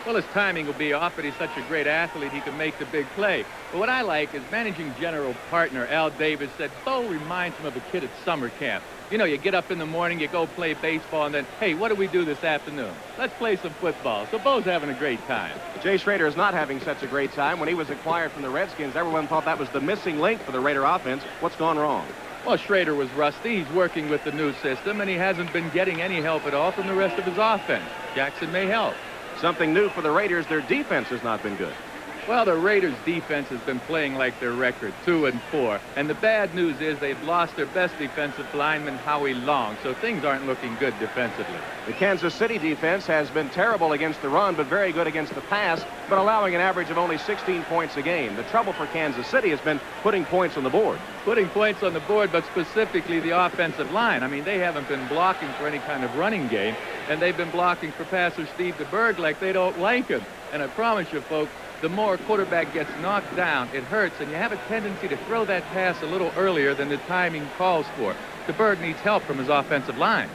Well, his timing will be off, but he's such a great athlete, he can make the big play. But what I like is managing general partner Al Davis said Bo reminds him of a kid at summer camp. You know, you get up in the morning, you go play baseball, and then, hey, what do we do this afternoon? Let's play some football. So Bo's having a great time. Jay Schrader is not having such a great time. When he was acquired from the Redskins, everyone thought that was the missing link for the Raider offense. What's gone wrong? Well, Schrader was rusty. He's working with the new system, and he hasn't been getting any help at all from the rest of his offense. Jackson may help. Something new for the Raiders, their defense has not been good. Well, the Raiders' defense has been playing like their record, 2-4. And the bad news is they've lost their best defensive lineman, Howie Long, so things aren't looking good defensively. The Kansas City defense has been terrible against the run, but very good against the pass, but allowing an average of only 16 points a game. The trouble for Kansas City has been putting points on the board. Putting points on the board, but specifically the offensive line. I mean, they haven't been blocking for any kind of running game, and they've been blocking for passer Steve DeBerg like they don't like him. And I promise you, folks, the more a quarterback gets knocked down, it hurts, and you have a tendency to throw that pass a little earlier than the timing calls for. DeBerg needs help from his offensive line.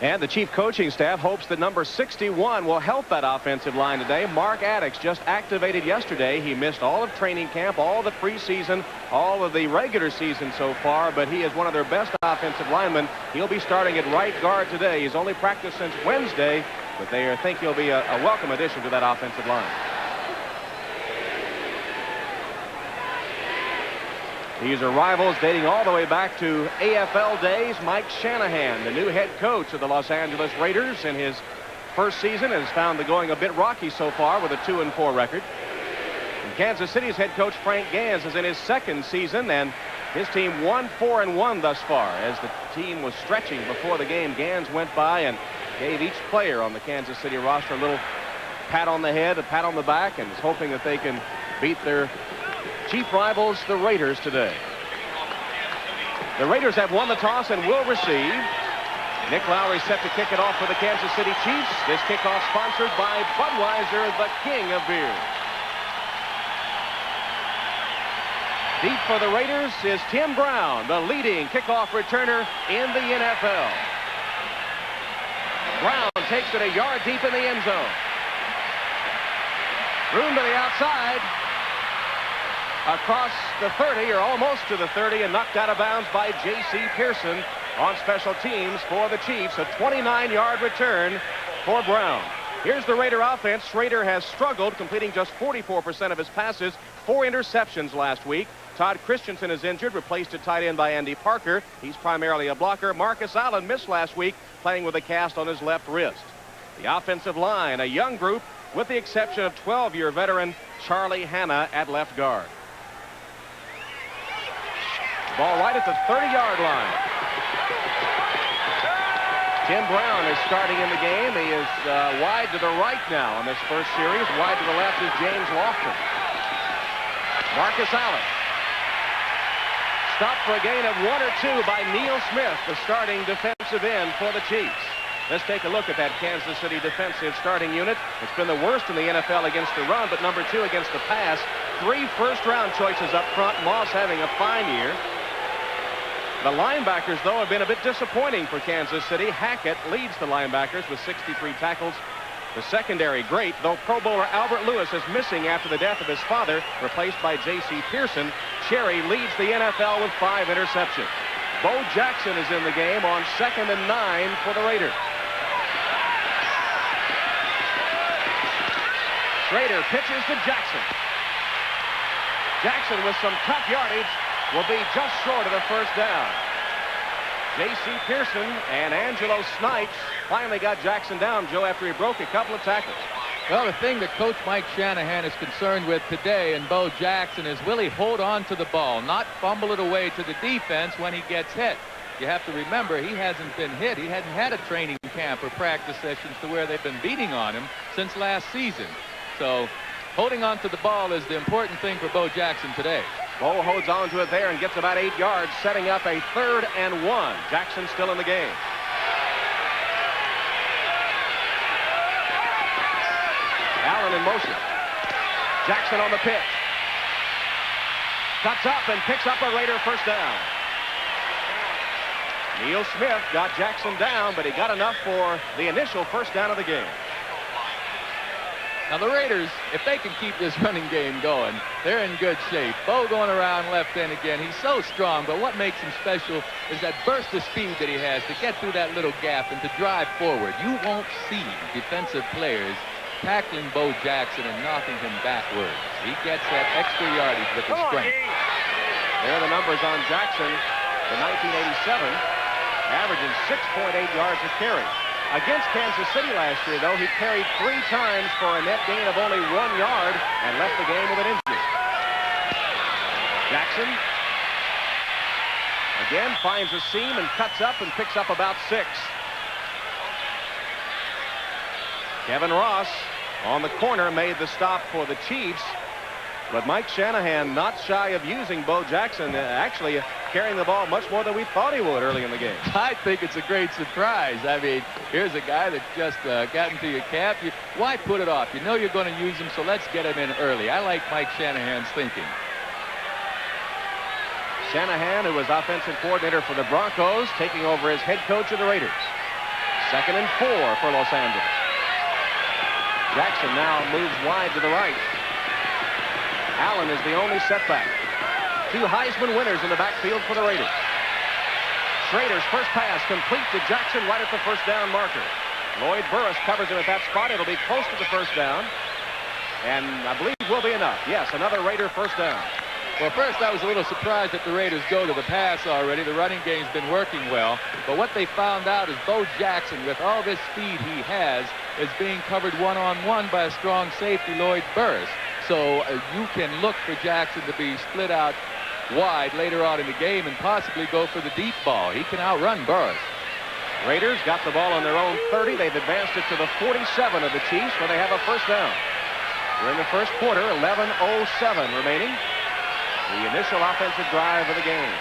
And the chief coaching staff hopes that number 61 will help that offensive line today. Mark Addix just activated yesterday. He missed all of training camp, all of the preseason, all of the regular season so far, but he is one of their best offensive linemen. He'll be starting at right guard today. He's only practiced since Wednesday, but they think he'll be a welcome addition to that offensive line. These are rivals dating all the way back to AFL days. Mike Shanahan, the new head coach of the Los Angeles Raiders, in his first season has found the going a bit rocky so far with a 2-4 record. And Kansas City's head coach Frank Gans is in his second season, and his team won 4-1 thus far. As the team was stretching before the game, Gans went by and gave each player on the Kansas City roster a little pat on the head, a pat on the back, and is hoping that they can beat their chief rivals, the Raiders, today. The Raiders have won the toss and will receive. Nick Lowry set to kick it off for the Kansas City Chiefs. This kickoff sponsored by Budweiser, the king of beer. Deep for the Raiders is Tim Brown, the leading kickoff returner in the NFL. Brown takes it a yard deep in the end zone. Room to the outside. Across the 30, or almost to the 30, and knocked out of bounds by J.C. Pearson on special teams for the Chiefs. A 29-yard return for Brown. Here's the Raider offense. Schrader has struggled, completing just 44% of his passes, 4 interceptions last week. Todd Christensen is injured, replaced at tight end by Andy Parker. He's primarily a blocker. Marcus Allen missed last week, playing with a cast on his left wrist. The offensive line, a young group, with the exception of 12-year veteran Charlie Hanna at left guard. Ball right at the 30-yard line. Tim Brown is starting in the game. He is wide to the right now in this first series. Wide to the left is James Lofton. Marcus Allen. Stopped for a gain of 1 or 2 by Neil Smith, the starting defensive end for the Chiefs. Let's take a look at that Kansas City defensive starting unit. It's been the worst in the NFL against the run, but number 2 against the pass. 3 first-round choices up front. Moss having a fine year. The linebackers, though, have been a bit disappointing for Kansas City. Hackett leads the linebackers with 63 tackles. The secondary great, though Pro Bowler Albert Lewis is missing after the death of his father, replaced by J.C. Pearson. Cherry leads the NFL with 5 interceptions. Bo Jackson is in the game on 2nd and 9 for the Raiders. Schrader pitches to Jackson. Jackson with some tough yardage will be just short of the first down. J.C. Pearson and Angelo Snipes finally got Jackson down, Joe, after he broke a couple of tackles. Well, the thing that Coach Mike Shanahan is concerned with today in Bo Jackson is will he hold on to the ball, not fumble it away to the defense when he gets hit. You have to remember, he hasn't been hit. He hadn't had a training camp or practice sessions to where they've been beating on him since last season. So holding on to the ball is the important thing for Bo Jackson today. Bo holds on to it there and gets about 8 yards, setting up a 3rd and 1. Jackson still in the game. Allen in motion. Jackson on the pitch. Cuts up and picks up a Raider first down. Neil Smith got Jackson down, but he got enough for the initial first down of the game. Now the Raiders, if they can keep this running game going, they're in good shape. Bo going around left end again. He's so strong, but what makes him special is that burst of speed that he has to get through that little gap and to drive forward. You won't see defensive players tackling Bo Jackson and knocking him backwards. He gets that extra yardage with his strength. There are the numbers on Jackson in 1987, averaging 6.8 yards a carry. Against Kansas City last year, though, he carried 3 times for a net gain of only 1 yard and left the game with an injury. Jackson again finds a seam and cuts up and picks up about 6. Kevin Ross on the corner made the stop for the Chiefs. But Mike Shanahan not shy of using Bo Jackson, actually carrying the ball much more than we thought he would early in the game. I think it's a great surprise. I mean, here's a guy that just got into your cap. Why put it off? You know you're going to use him, so let's get him in early. I like Mike Shanahan's thinking. Shanahan, who was offensive coordinator for the Broncos, taking over as head coach of the Raiders. 2nd and 4 for Los Angeles. Jackson now moves wide to the right. Allen is the only setback. 2 Heisman winners in the backfield for the Raiders. Schrader's first pass complete to Jackson right at the first down marker. Lloyd Burris covers him at that spot. It'll be close to the first down. And I believe will be enough. Yes, another Raider first down. Well, first I was a little surprised that the Raiders go to the pass already. The running game's been working well. But what they found out is Bo Jackson, with all this speed he has, is being covered one-on-one by a strong safety, Lloyd Burris. So you can look for Jackson to be split out wide later on in the game and possibly go for the deep ball. He can outrun Burris. Raiders got the ball on their own 30. They've advanced it to the 47 of the Chiefs, where they have a first down. We're in the first quarter, 11:07 remaining. The initial offensive drive of the game.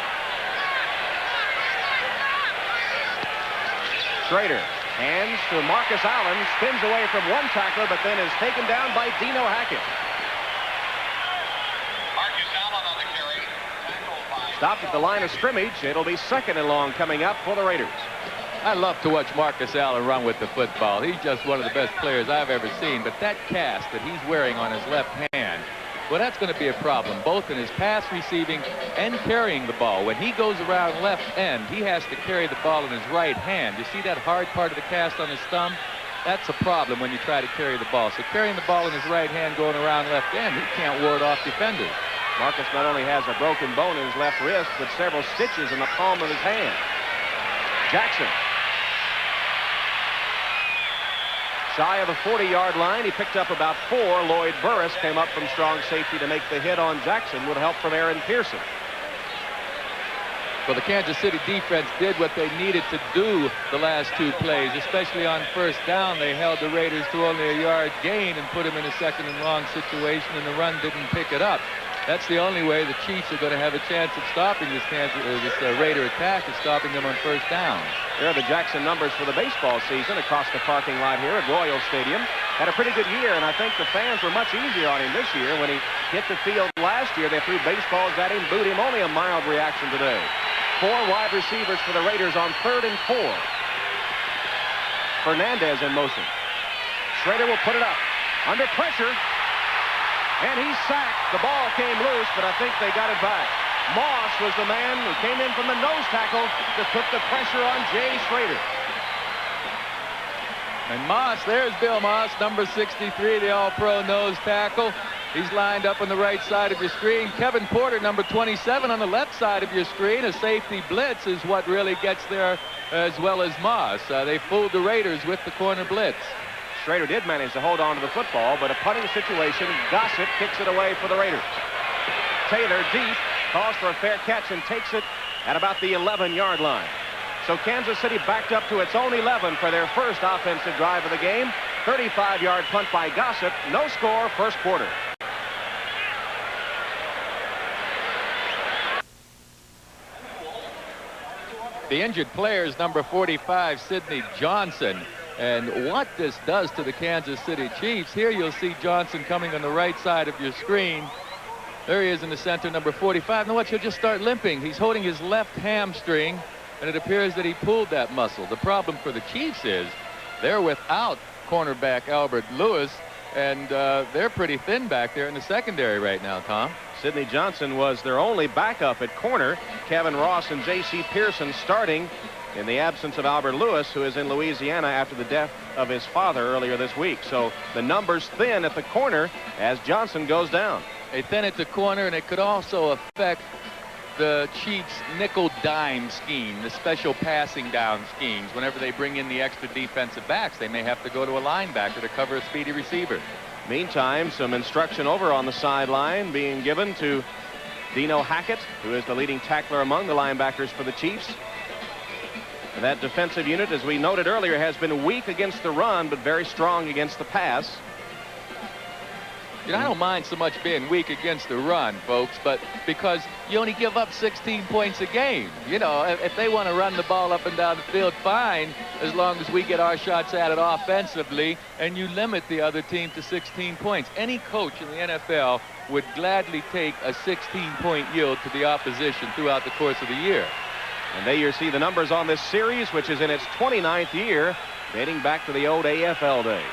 Schrader hands to Marcus Allen, spins away from one tackler, but then is taken down by Dino Hackett. Stopped at the line of scrimmage. It'll be 2nd and long coming up for the Raiders. I love to watch Marcus Allen run with the football. He's just one of the best players I've ever seen. But that cast that he's wearing on his left hand, well, that's going to be a problem, both in his pass receiving and carrying the ball. When he goes around left end, he has to carry the ball in his right hand. You see that hard part of the cast on his thumb? That's a problem when you try to carry the ball. So carrying the ball in his right hand going around left end, he can't ward off defenders. Marcus not only has a broken bone in his left wrist, but several stitches in the palm of his hand. Jackson. Shy of the 40-yard line. He picked up about 4. Lloyd Burris came up from strong safety to make the hit on Jackson with help from Aaron Pearson. Well, the Kansas City defense did what they needed to do the last 2 plays, especially on first down. They held the Raiders to only a yard gain and put them in a 2nd and long situation, and the run didn't pick it up. That's the only way the Chiefs are going to have a chance of stopping this Raider attack, is stopping them on first down. There are the Jackson numbers for the baseball season across the parking lot here at Royal Stadium. Had a pretty good year, and I think the fans were much easier on him this year. When he hit the field last year, they threw baseballs at him, booed him. Only a mild reaction today. 4 wide receivers for the Raiders on 3rd and 4. Fernandez in motion. Schrader will put it up. Under pressure. And he's sacked. The ball came loose, but I think they got it back. Moss was the man who came in from the nose tackle to put the pressure on Jay Schrader. And Moss, there's Bill Moss, number 63, the all-pro nose tackle. He's lined up on the right side of your screen. Kevin Porter, number 27, on the left side of your screen. A safety blitz is what really gets there, as well as Moss. They fooled the Raiders with the corner blitz. Schrader did manage to hold on to the football, but a punting situation. Gossett kicks it away for the Raiders. Taylor deep, calls for a fair catch and takes it at about the 11-yard line. So Kansas City backed up to its own 11 for their first offensive drive of the game. 35-yard punt by Gossett. No score, first quarter. The injured player is number 45, Sidney Johnson. And what this does to the Kansas City Chiefs, here you'll see Johnson coming on the right side of your screen. There he is in the center, number 45. Now watch, he'll just start limping. He's holding his left hamstring, and it appears that he pulled that muscle. The problem for the Chiefs is they're without cornerback Albert Lewis, And they're pretty thin back there in the secondary right now, Tom. Sidney Johnson was their only backup at corner. Kevin Ross and J.C. Pearson starting in the absence of Albert Lewis, who is in Louisiana after the death of his father earlier this week. So the numbers thin at the corner as Johnson goes down. They thin at the corner, and it could also affect the Chiefs' nickel dime scheme, the special passing down schemes. Whenever they bring in the extra defensive backs, they may have to go to a linebacker to cover a speedy receiver. Meantime, some instruction over on the sideline being given to Dino Hackett, who is the leading tackler among the linebackers for the Chiefs. That defensive unit, as we noted earlier, has been weak against the run, but very strong against the pass. You know, I don't mind so much being weak against the run, folks, but because you only give up 16 points a game. You know, if they want to run the ball up and down the field, fine, as long as we get our shots at it offensively and you limit the other team to 16 points. Any coach in the NFL would gladly take a 16-point yield to the opposition throughout the course of the year. And there you see the numbers on this series, which is in its 29th year, dating back to the old AFL days.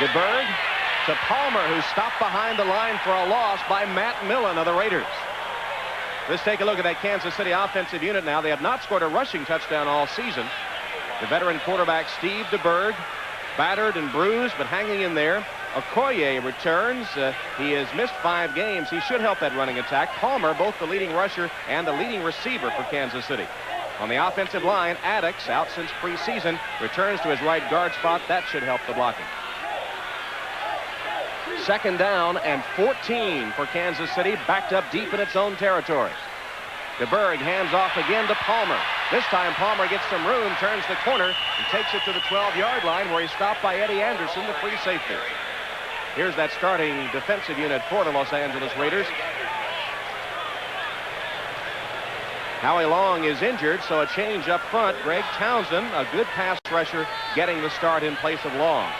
DeBerg to Palmer, who stopped behind the line for a loss by Matt Millen of the Raiders. Let's take a look at that Kansas City offensive unit now. They have not scored a rushing touchdown all season. The veteran quarterback Steve DeBerg, battered and bruised, but hanging in there. Okoye returns. He has missed 5 games. He should help that running attack. Palmer, both the leading rusher and the leading receiver for Kansas City. On the offensive line, Addix, out since preseason, returns to his right guard spot. That should help the blocking. 2nd down and 14 for Kansas City, backed up deep in its own territory. DeBerg hands off again to Palmer. This time Palmer gets some room, turns the corner, and takes it to the 12-yard line, where he's stopped by Eddie Anderson, the free safety. Here's that starting defensive unit for the Los Angeles Raiders. Howie Long is injured, so a change up front. Greg Townsend, a good pass rusher, getting the start in place of Long.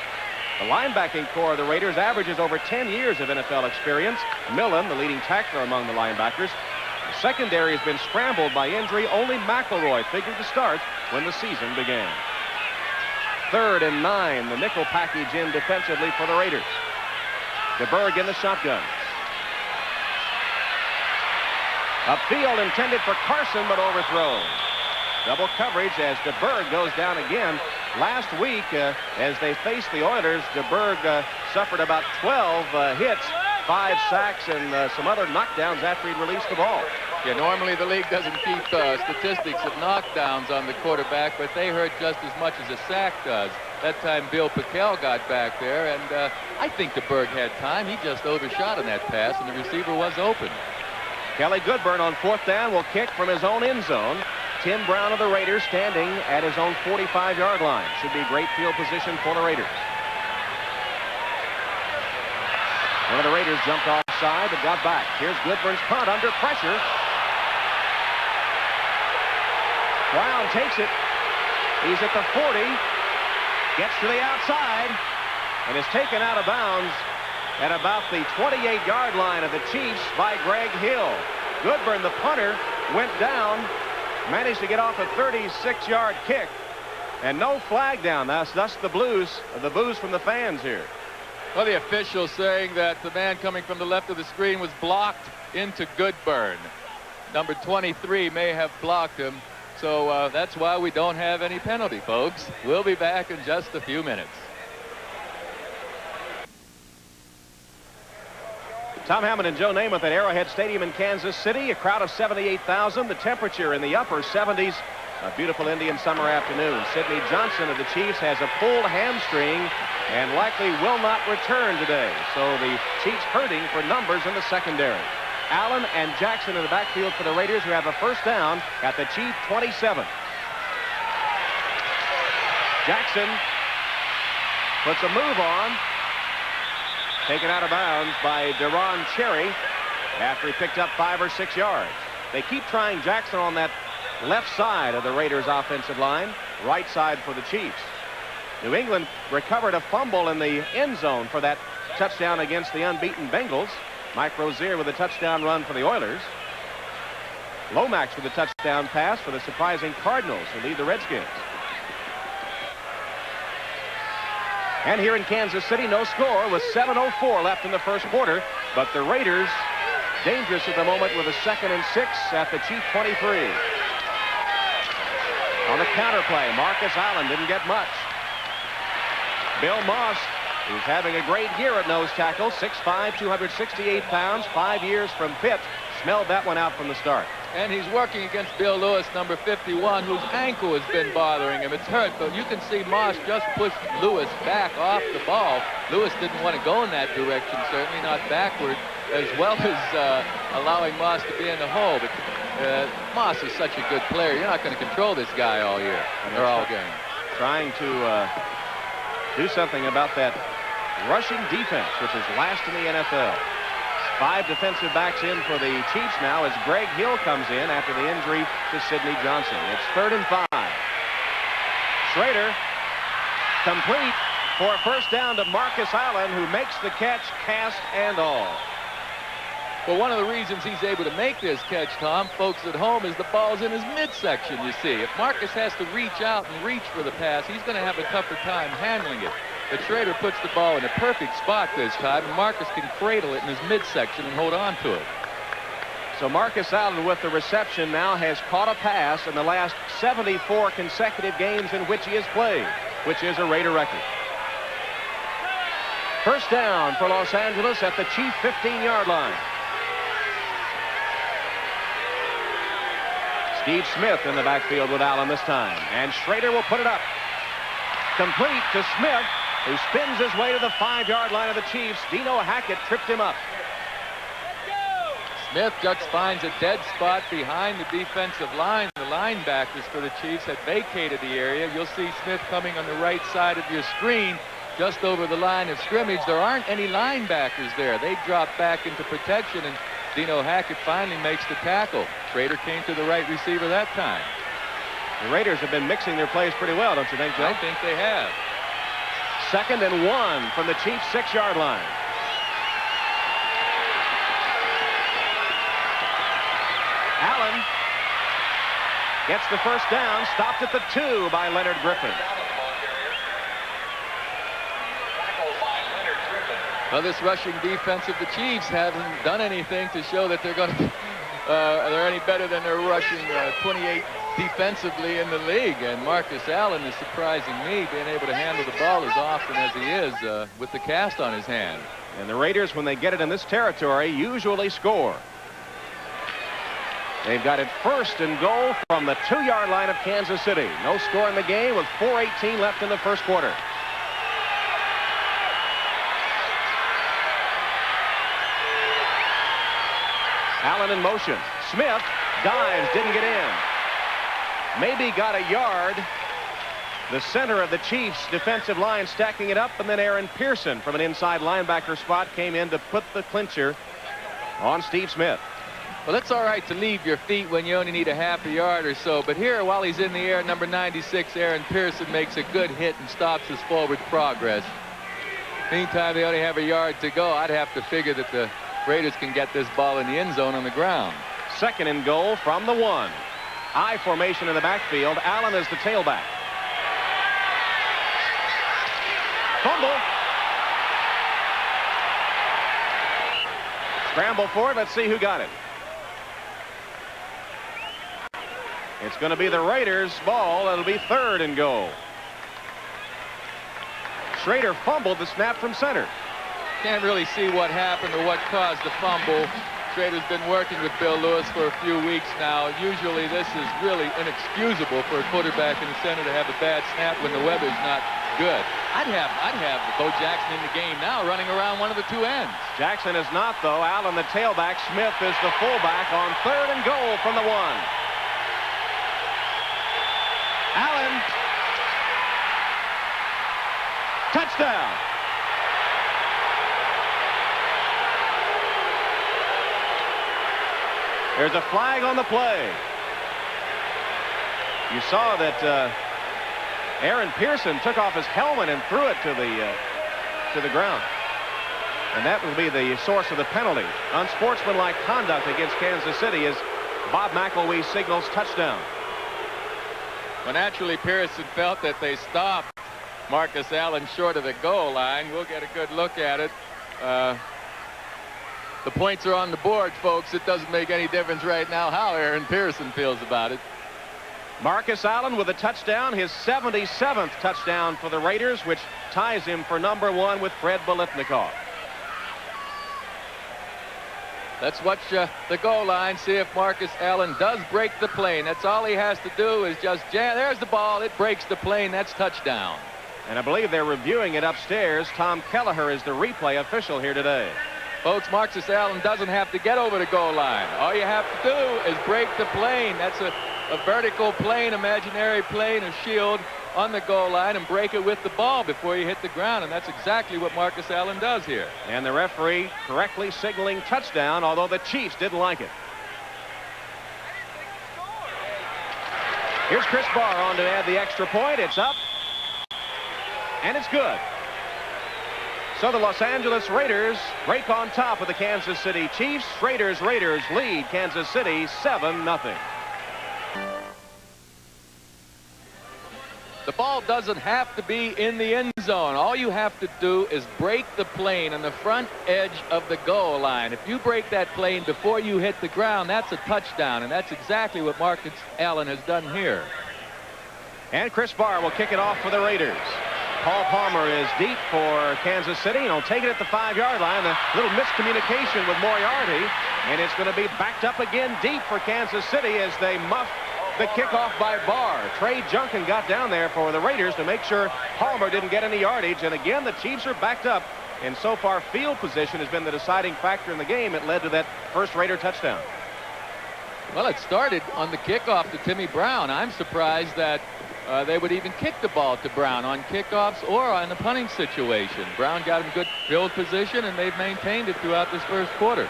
The linebacking core of the Raiders averages over 10 years of NFL experience. Millen, the leading tackler among the linebackers. The secondary has been scrambled by injury. Only McElroy figured to start when the season began. 3rd and 9, the nickel package in defensively for the Raiders. DeBerg in the shotgun. Upfield intended for Carson, but overthrown. Double coverage as DeBerg goes down again. Last week, as they faced the Oilers, DeBerg suffered about 12 hits, 5 sacks, and some other knockdowns after he'd released the ball. Yeah, normally the league doesn't keep statistics of knockdowns on the quarterback, but they hurt just as much as a sack does. That time Bill Pickel got back there, and I think DeBerg had time. He just overshot on that pass, and the receiver was open. Kelly Goodburn on 4th down will kick from his own end zone. Tim Brown of the Raiders standing at his own 45-yard line. Should be great field position for the Raiders. One of the Raiders jumped offside but got back. Here's Goodburn's punt under pressure. Brown takes it. He's at the 40. Gets to the outside and is taken out of bounds at about the 28-yard line of the Chiefs by Greg Hill. Goodburn, the punter, went down, managed to get off a 36-yard kick, and no flag down. Thus the boos from the fans here. Well, the official saying that the man coming from the left of the screen was blocked into Goodburn. Number 23 may have blocked him, so that's why we don't have any penalty, folks. We'll be back in just a few minutes. Tom Hammond and Joe Namath at Arrowhead Stadium in Kansas City. A crowd of 78,000. The temperature in the upper 70s. A beautiful Indian summer afternoon. Sidney Johnson of the Chiefs has a pulled hamstring and likely will not return today. So the Chiefs hurting for numbers in the secondary. Allen and Jackson in the backfield for the Raiders, who have a 1st down at the Chief 27. Jackson puts a move on. Taken out of bounds by Deron Cherry after he picked up 5 or 6 yards. They keep trying Jackson on that left side of the Raiders offensive line, right side for the Chiefs. New England recovered a fumble in the end zone for that touchdown against the unbeaten Bengals. Mike Rozier with a touchdown run for the Oilers. Lomax with a touchdown pass for the surprising Cardinals, who lead the Redskins. And here in Kansas City, no score with 7:04 left in the first quarter. But the Raiders dangerous at the moment with a 2nd and 6 at the Chief 23. On the counter play, Marcus Allen didn't get much. Bill Moss, who's having a great year at nose tackle, 6'5", 268 pounds, 5 years from Pitt, smelled that one out from the start. And he's working against Bill Lewis, number 51, whose ankle has been bothering him. It's hurt, but you can see Moss just pushed Lewis back off the ball. Lewis didn't want to go in that direction, certainly not backward, as well as allowing Moss to be in the hole. But Moss is such a good player. You're not going to control this guy all year, or all game. Trying to do something about that rushing defense, which is last in the NFL. 5 defensive backs in for the Chiefs now as Greg Hill comes in after the injury to Sidney Johnson. It's 3rd and 5. Schrader complete for a first down to Marcus Allen, who makes the catch, cast and all. Well, one of the reasons he's able to make this catch, Tom, folks at home, is the ball's in his midsection, you see. If Marcus has to reach out and reach for the pass, he's going to have a tougher time handling it. But Schrader puts the ball in a perfect spot this time, and Marcus can cradle it in his midsection and hold on to it. So Marcus Allen with the reception now has caught a pass in the last 74 consecutive games in which he has played, which is a Raider record. First down for Los Angeles at the Chief 15-yard line. Steve Smith in the backfield with Allen this time, and Schrader will put it up. Complete to Smith, who spins his way to the 5-yard line of the Chiefs. Dino Hackett tripped him up. Smith just finds a dead spot behind the defensive line. The linebackers for the Chiefs had vacated the area. You'll see Smith coming on the right side of your screen, just over the line of scrimmage. There aren't any linebackers there. They drop back into protection, and Dino Hackett finally makes the tackle. Schrader came to the right receiver that time. The Raiders have been mixing their plays pretty well, don't you think, Joe? I think they have. 2nd and 1 from the Chiefs' 6-yard line. Allen gets the first down, stopped at the 2 by Leonard Griffin. Well, this rushing defense of the Chiefs haven't done anything to show that they're going to they're any better than their rushing 28 defensively in the league. And Marcus Allen is surprising me, being able to handle the ball as often as he is with the cast on his hand. And the Raiders, when they get it in this territory, usually score. They've got it 1st and goal from the 2-yard line of Kansas City. No score in the game with 4:18 left in the first quarter. Allen in motion. Smith dives, didn't get in. Maybe got a yard. The center of the Chiefs defensive line stacking it up, and then Aaron Pearson from an inside linebacker spot came in to put the clincher on Steve Smith. Well, it's all right to leave your feet when you only need a half a yard or so, but here, while he's in the air, number 96, Aaron Pearson, makes a good hit and stops his forward progress. Meantime, they only have a yard to go. I'd have to figure that the Raiders can get this ball in the end zone on the ground. 2nd and goal from the 1. I formation in the backfield. Allen is the tailback. Fumble. Scramble for it. Let's see who got it. It's going to be the Raiders' ball. It'll be 3rd and goal. Schrader fumbled the snap from center. Can't really see what happened or what caused the fumble. Schrader's been working with Bill Lewis for a few weeks now. Usually this is really inexcusable for a quarterback in the center to have a bad snap when the weather's not good. I'd have Bo Jackson in the game now, running around one of the 2 ends. Jackson is not, though. Allen the tailback. Smith is the fullback on 3rd and goal from the 1. Allen. Touchdown. There's a flag on the play. You saw that Aaron Pearson took off his helmet and threw it to the ground. And that will be the source of the penalty. Unsportsmanlike conduct against Kansas City as Bob McElwee signals touchdown. Well, naturally, Pearson felt that they stopped Marcus Allen short of the goal line. We'll get a good look at it. The points are on the board, folks. It doesn't make any difference right now how Aaron Pearson feels about it. Marcus Allen with a touchdown, his 77th touchdown for the Raiders, which ties him for #1 with Fred Biletnikoff. Let's watch the goal line, see if Marcus Allen does break the plane. That's all he has to do is just jam. There's the ball. It breaks the plane. That's touchdown. And I believe they're reviewing it upstairs. Tom Kelleher is the replay official here today. Folks, Marcus Allen doesn't have to get over the goal line. All you have to do is break the plane. That's a vertical plane, imaginary plane, a shield on the goal line, and break it with the ball before you hit the ground. And that's exactly what Marcus Allen does here. And the referee correctly signaling touchdown, although the Chiefs didn't like it. Here's Chris Barr on to add the extra point. It's up. And it's good. So the Los Angeles Raiders break on top of the Kansas City Chiefs. Raiders lead Kansas City 7-0. The ball doesn't have to be in the end zone. All you have to do is break the plane on the front edge of the goal line. If you break that plane before you hit the ground, that's a touchdown, and that's exactly what Marcus Allen has done here. And Chris Barr will kick it off for the Raiders. Paul Palmer is deep for Kansas City, and he'll take it at the 5-yard line. A little miscommunication with Moriarty, and it's going to be backed up again deep for Kansas City as they muff the kickoff by Barr. Trey Junkin got down there for the Raiders to make sure Palmer didn't get any yardage, and again the Chiefs are backed up, and so far field position has been the deciding factor in the game. It led to that first Raider touchdown. Well, it started on the kickoff to Timmy Brown. I'm surprised that they would even kick the ball to Brown on kickoffs or on the punting situation. Brown got him good field position, and they've maintained it throughout this first quarter.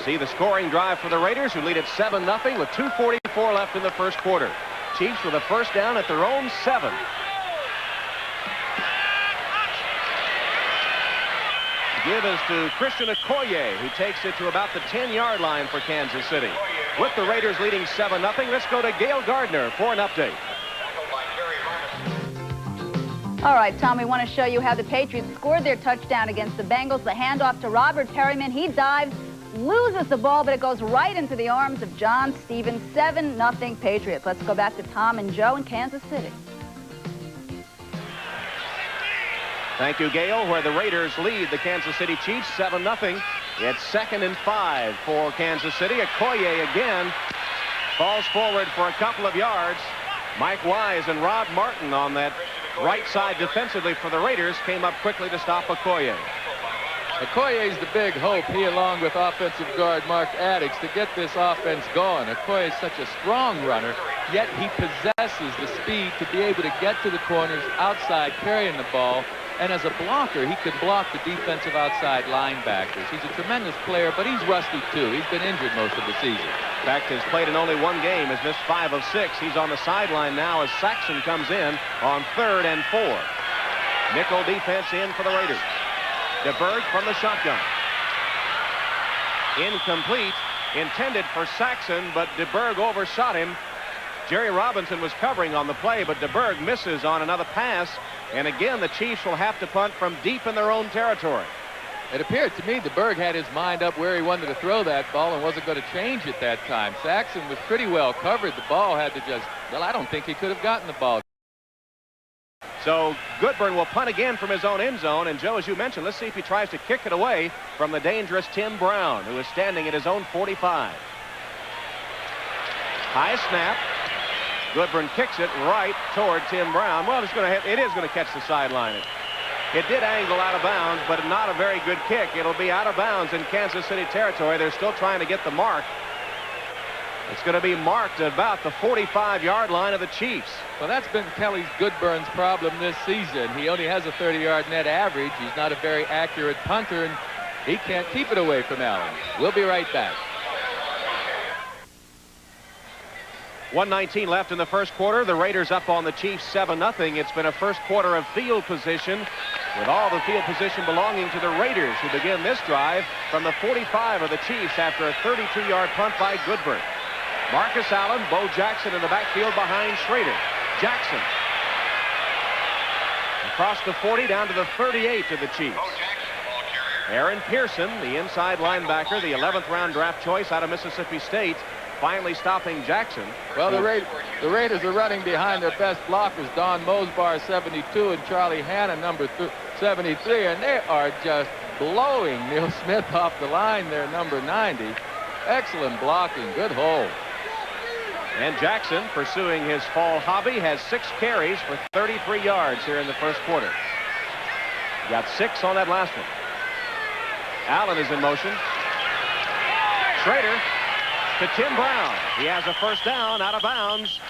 See the scoring drive for the Raiders, who lead at 7-0 with 2:44 left in the first quarter. Chiefs with a first down at their own 7. Give is to Christian Okoye, who takes it to about the 10-yard line for Kansas City. With the Raiders leading 7-0, let's go to Gail Gardner for an update. All right, Tom, we want to show you how the Patriots scored their touchdown against the Bengals. The handoff to Robert Perryman. He dives, loses the ball, but it goes right into the arms of John Stevens. 7-0 Patriots. Let's go back to Tom and Joe in Kansas City. Thank you, Gail, where the Raiders lead the Kansas City Chiefs 7-0. It's 2nd and 5 for Kansas City. Okoye again falls forward for a couple of yards. Mike Wise and Rod Martin on that right side defensively for the Raiders came up quickly to stop Okoye. Okoye's the big hope, he along with offensive guard Mark Addix, to get this offense going. Okoye is such a strong runner, yet he possesses the speed to be able to get to the corners outside carrying the ball. And as a blocker, he can block the defensive outside linebackers. He's a tremendous player, but he's rusty too. He's been injured most of the season. In fact, has played in only one game, has missed 5 of 6. He's on the sideline now as Saxon comes in on 3rd and 4. Nickel defense in for the Raiders. DeBerg from the shotgun. Incomplete. Intended for Saxon, but DeBerg overshot him. Jerry Robinson was covering on the play, but DeBerg misses on another pass. And again, the Chiefs will have to punt from deep in their own territory. It appeared to me DeBerg had his mind up where he wanted to throw that ball and wasn't going to change it that time. Saxon was pretty well covered. The ball had to just, well, I don't think he could have gotten the ball. So Goodburn will punt again from his own end zone. And Joe, as you mentioned, let's see if he tries to kick it away from the dangerous Tim Brown, who is standing at his own 45. High snap. Goodburn kicks it right toward Tim Brown. Well, it is going to catch the sideline. It did angle out of bounds, but not a very good kick. It'll be out of bounds in Kansas City territory. They're still trying to get the mark. It's going to be marked at about the 45-yard line of the Chiefs. Well, that's been Kelly Goodburn's problem this season. He only has a 30-yard net average. He's not a very accurate punter, and he can't keep it away from Allen. We'll be right back. 1:19 left in the first quarter. The Raiders up on the Chiefs 7-0. It's been a first quarter of field position, with all the field position belonging to the Raiders, who begin this drive from the 45 of the Chiefs after a 32-yard punt by Goodburn. Marcus Allen, Bo Jackson in the backfield behind Schrader. Jackson Across the 40 down to the 38 to the Chiefs. Aaron Pearson, the inside linebacker, the 11th round draft choice out of Mississippi State, finally stopping Jackson. Well, the Raiders are running behind their best blockers, Don Mosbar, 72, and Charlie Hannon, number 73, and they are just blowing Neil Smith off the line there, number 90. Excellent blocking, good hold. And Jackson, pursuing his fall hobby, has 6 carries for 33 yards here in the first quarter. Got 6 on that last one. Allen is in motion. Schrader to Tim Brown. He has a first down out of bounds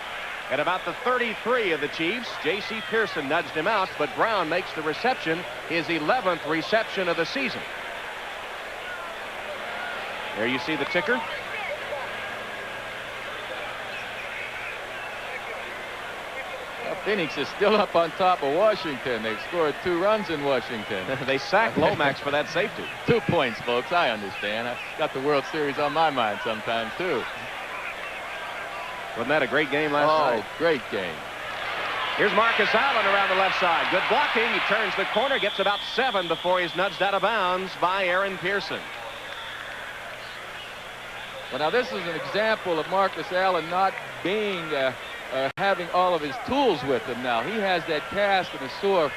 at about the 33 of the Chiefs. J.C. Pearson nudged him out, but Brown makes the reception, his 11th reception of the season. There you see the ticker. Phoenix is still up on top of Washington. They've scored 2 runs in Washington. They sacked Lomax for that safety. 2 points, folks. I understand. I've got the World Series on my mind sometimes, too. Wasn't that a great game last night? Oh, great game. Here's Marcus Allen around the left side. Good blocking. He turns the corner, gets about 7 before he's nudged out of bounds by Aaron Pearson. Well, now this is an example of Marcus Allen not being having all of his tools with him now. He has that cast and a sore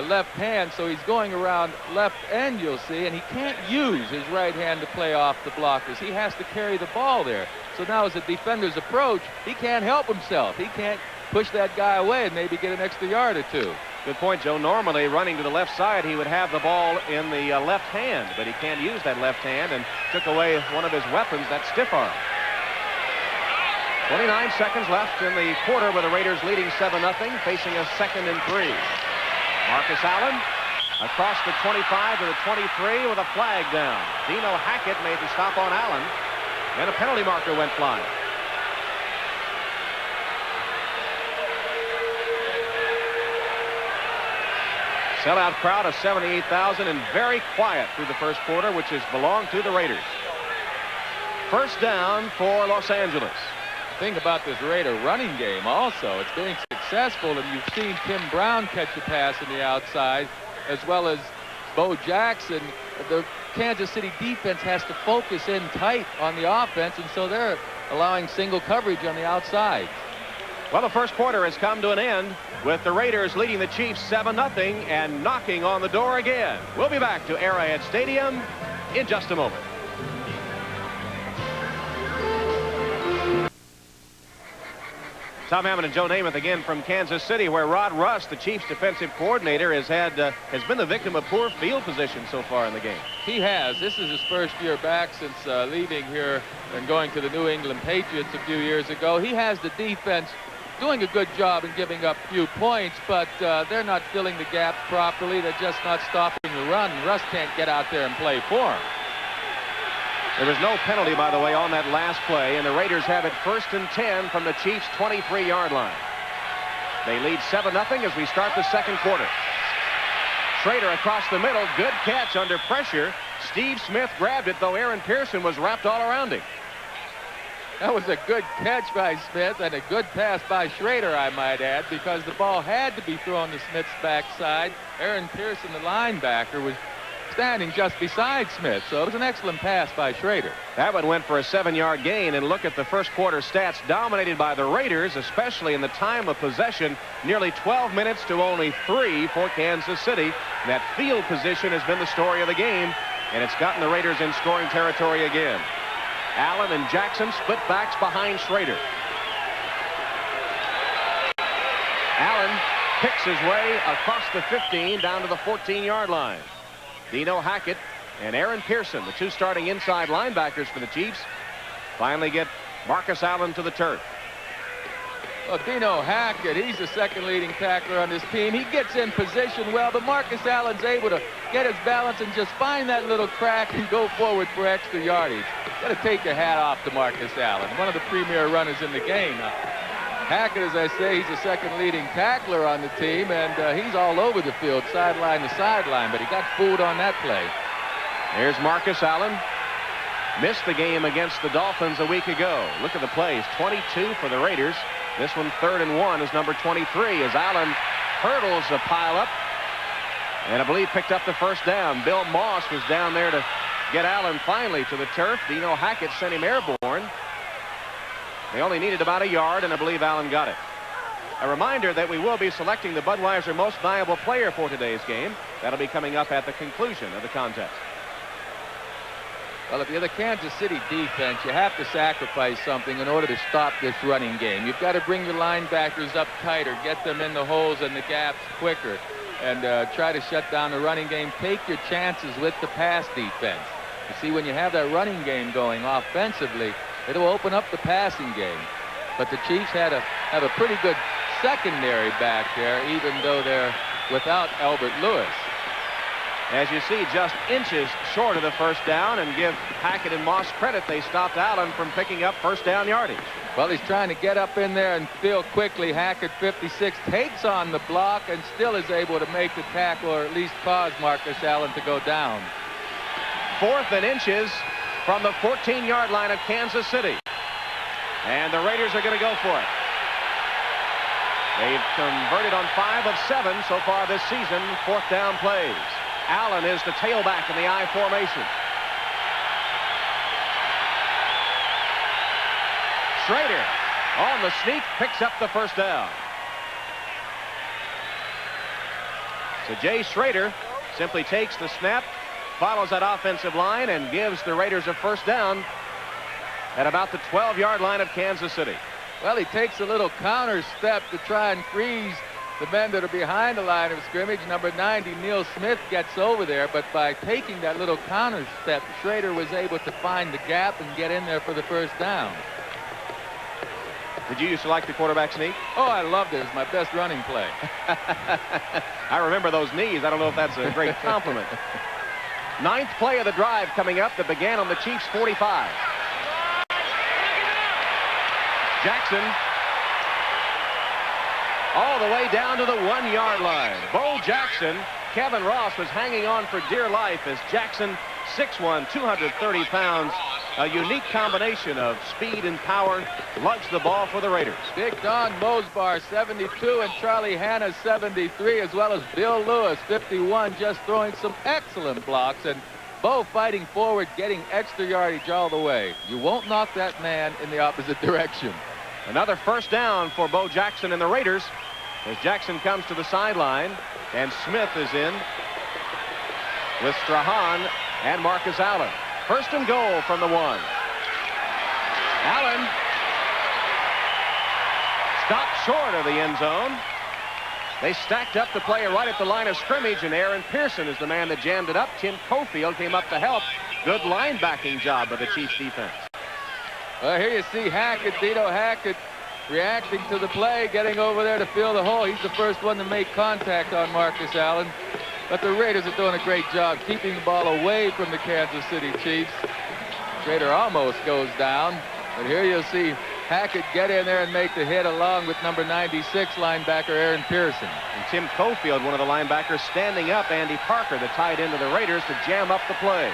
left hand, so he's going around left end, you'll see, and he can't use his right hand to play off the blockers. He has to carry the ball there. So now as a defender's approach, he can't help himself. He can't push that guy away and maybe get an extra yard or 2. Good point, Joe. Normally, running to the left side, he would have the ball in the left hand, but he can't use that left hand and took away one of his weapons, that stiff arm. 29 seconds left in the quarter with the Raiders leading 7-0, facing a 2nd and 3. Marcus Allen across the 25 to the 23 with a flag down. Dino Hackett made the stop on Allen, and a penalty marker went flying. Sellout crowd of 78,000 and very quiet through the first quarter, which has belonged to the Raiders. First down for Los Angeles. Thing about this Raider running game also, it's being successful, and you've seen Tim Brown catch a pass on the outside, as well as Bo Jackson. The Kansas City defense has to focus in tight on the offense, and so they're allowing single coverage on the outside. Well, the first quarter has come to an end with the Raiders leading the Chiefs 7-0 and knocking on the door again. We'll be back to Arrowhead Stadium in just a moment. Tom Hammond and Joe Namath again from Kansas City, where Rod Russ, the Chiefs defensive coordinator, has been the victim of poor field position so far in the game. He has. This is his first year back since leaving here and going to the New England Patriots a few years ago. He has the defense doing a good job in giving up few points, but they're not filling the gaps properly. They're just not stopping the run. Russ can't get out there and play for him. There was no penalty, by the way, on that last play, and the Raiders have it 1st and 10 from the Chiefs' 23-yard line. They lead 7-0 as we start the second quarter. Schrader across the middle, good catch under pressure. Steve Smith grabbed it, though Aaron Pearson was wrapped all around him. That was a good catch by Smith and a good pass by Schrader, I might add, because the ball had to be thrown to Smith's backside. Aaron Pearson, the linebacker, was standing just beside Smith, so it was an excellent pass by Schrader. That one went for a 7-yard gain, and look at the first quarter stats dominated by the Raiders, especially in the time of possession. Nearly 12 minutes to only 3 for Kansas City. That field position has been the story of the game, and it's gotten the Raiders in scoring territory again. Allen and Jackson split backs behind Schrader. Allen picks his way across the 15 down to the 14-yard line. Dino Hackett and Aaron Pearson, the 2 starting inside linebackers for the Chiefs, finally get Marcus Allen to the turf. Well, Dino Hackett, he's the second leading tackler on this team. He gets in position well, but Marcus Allen's able to get his balance and just find that little crack and go forward for extra yardage. Got to take your hat off to Marcus Allen, one of the premier runners in the game. Hackett, as I say, he's the second leading tackler on the team, and he's all over the field, sideline to sideline, but he got fooled on that play. There's Marcus Allen. Missed the game against the Dolphins a week ago. Look at the plays. 22 for the Raiders. This one 3rd and 1 is number 23 as Allen hurdles a pileup. And I believe picked up the first down. Bill Moss was down there to get Allen finally to the turf. Dino Hackett sent him airborne. They only needed about a yard, and I believe Allen got it. A reminder that we will be selecting the Budweiser Most Valuable Player for today's game. That'll be coming up at the conclusion of the contest. Well, if you're the Kansas City defense, you have to sacrifice something in order to stop this running game. You've got to bring your linebackers up tighter, get them in the holes and the gaps quicker, and try to shut down the running game. Take your chances with the pass defense. You see, when you have that running game going offensively, it'll open up the passing game. But the Chiefs have a pretty good secondary back there, even though they're without Albert Lewis. As you see, just inches short of the first down, and give Hackett and Moss credit. They stopped Allen from picking up first down yardage. Well, he's trying to get up in there and feel quickly. Hackett, 56, takes on the block and still is able to make the tackle, or at least cause Marcus Allen to go down. 4th and inches from the 14-yard line of Kansas City. And the Raiders are going to go for it. They've converted on 5 of 7 so far this season, 4th down plays. Allen is the tailback in the I formation. Schrader on the sneak picks up the first down. So Jay Schrader simply takes the snap, follows that offensive line, and gives the Raiders a first down at about the 12-yard line of Kansas City. Well, he takes a little counter step to try and freeze the men that are behind the line of scrimmage. Number 90, Neil Smith, gets over there, but by taking that little counter step, Schrader was able to find the gap and get in there for the first down. Did you used to like the quarterback sneak? Oh, I loved it. It was my best running play. I remember those knees. I don't know if that's a great compliment. 9th play of the drive coming up that began on the Chiefs' 45. Jackson all the way down to the 1-yard line. Bo Jackson, Kevin Ross was hanging on for dear life as Jackson, 6'1", 230 pounds, a unique combination of speed and power, lugs the ball for the Raiders. Big Don Mosbar, 72, and Charlie Hanna, 73, as well as Bill Lewis, 51, just throwing some excellent blocks, and Bo fighting forward, getting extra yardage all the way. You won't knock that man in the opposite direction. Another first down for Bo Jackson and the Raiders as Jackson comes to the sideline, and Smith is in with Strahan and Marcus Allen. First and goal from the 1. Allen stopped short of the end zone. They stacked up the play right at the line of scrimmage, and Aaron Pearson is the man that jammed it up. Tim Cofield came up to help. Good linebacking job by the Chiefs defense. Well, here you see Hackett, Dino Hackett, reacting to the play, getting over there to fill the hole. He's the first one to make contact on Marcus Allen. But the Raiders are doing a great job keeping the ball away from the Kansas City Chiefs. Schrader almost goes down. But here you'll see Hackett get in there and make the hit along with number 96 linebacker Aaron Pearson. And Tim Cofield, one of the linebackers, standing up Andy Parker, the tight end of the Raiders, to jam up the play.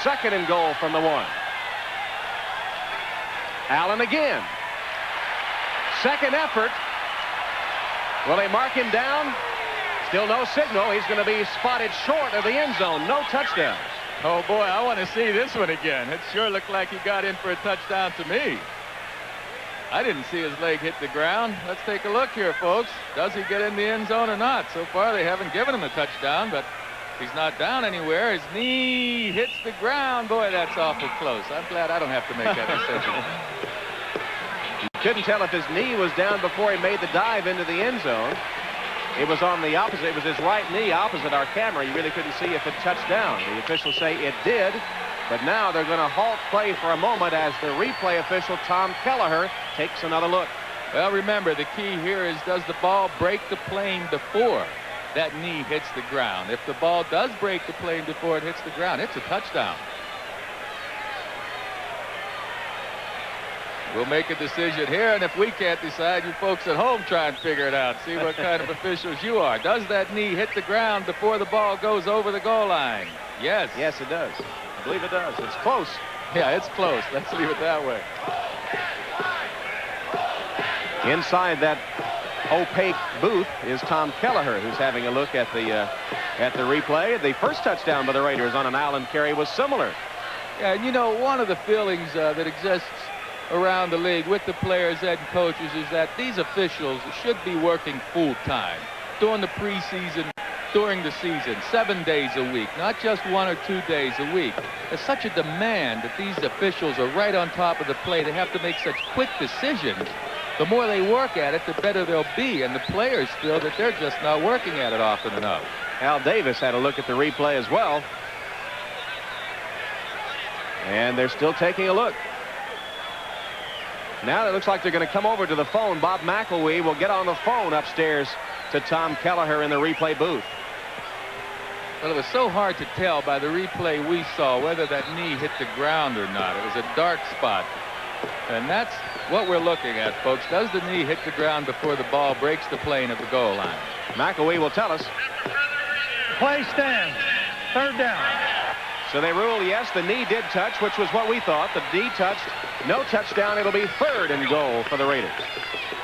Second and goal from the 1. Allen again. Second effort. Will they mark him down? Still no signal. He's going to be spotted short of the end zone. No touchdown. Oh, boy, I want to see this one again. It sure looked like he got in for a touchdown to me. I didn't see his leg hit the ground. Let's take a look here, folks. Does he get in the end zone or not? So far, they haven't given him a touchdown, but he's not down anywhere. His knee hits the ground. Boy, that's awful close. I'm glad I don't have to make that decision. Couldn't tell if his knee was down before he made the dive into the end zone. It was on the opposite. It was his right knee opposite our camera. You really couldn't see if it touched down. The officials say it did, but now they're going to halt play for a moment as the replay official, Tom Kelleher, takes another look. Well, remember, the key here is, does the ball break the plane before that knee hits the ground? If the ball does break the plane before it hits the ground, it's a touchdown. We'll make a decision here, and if we can't decide, you folks at home try and figure it out. See what kind of officials you are. Does that knee hit the ground before the ball goes over the goal line? Yes. Yes, it does. I believe it does. It's close. Yeah, it's close. Let's leave it that way. Inside that opaque booth is Tom Kelleher, who's having a look at the replay. The first touchdown by the Raiders on an Allen carry was similar. Yeah, and you know, one of the feelings that exists around the league with the players and coaches is that these officials should be working full time during the preseason, during the season, 7 days a week, not just 1 or 2 days a week. There's such a demand that these officials are right on top of the play. They have to make such quick decisions. The more they work at it, the better they'll be, and the players feel that they're just not working at it often enough. Al Davis had a look at the replay as well. And they're still taking a look. Now it looks like they're going to come over to the phone. Bob McElwee will get on the phone upstairs to Tom Kelleher in the replay booth. Well, it was so hard to tell by the replay we saw whether that knee hit the ground or not. It was a dark spot. And that's what we're looking at, folks. Does the knee hit the ground before the ball breaks the plane of the goal line? McElwee will tell us. Play stands. 3rd down. So they rule yes, the knee did touch, which was what we thought. The knee touched. No touchdown. It'll be 3rd and goal for the Raiders.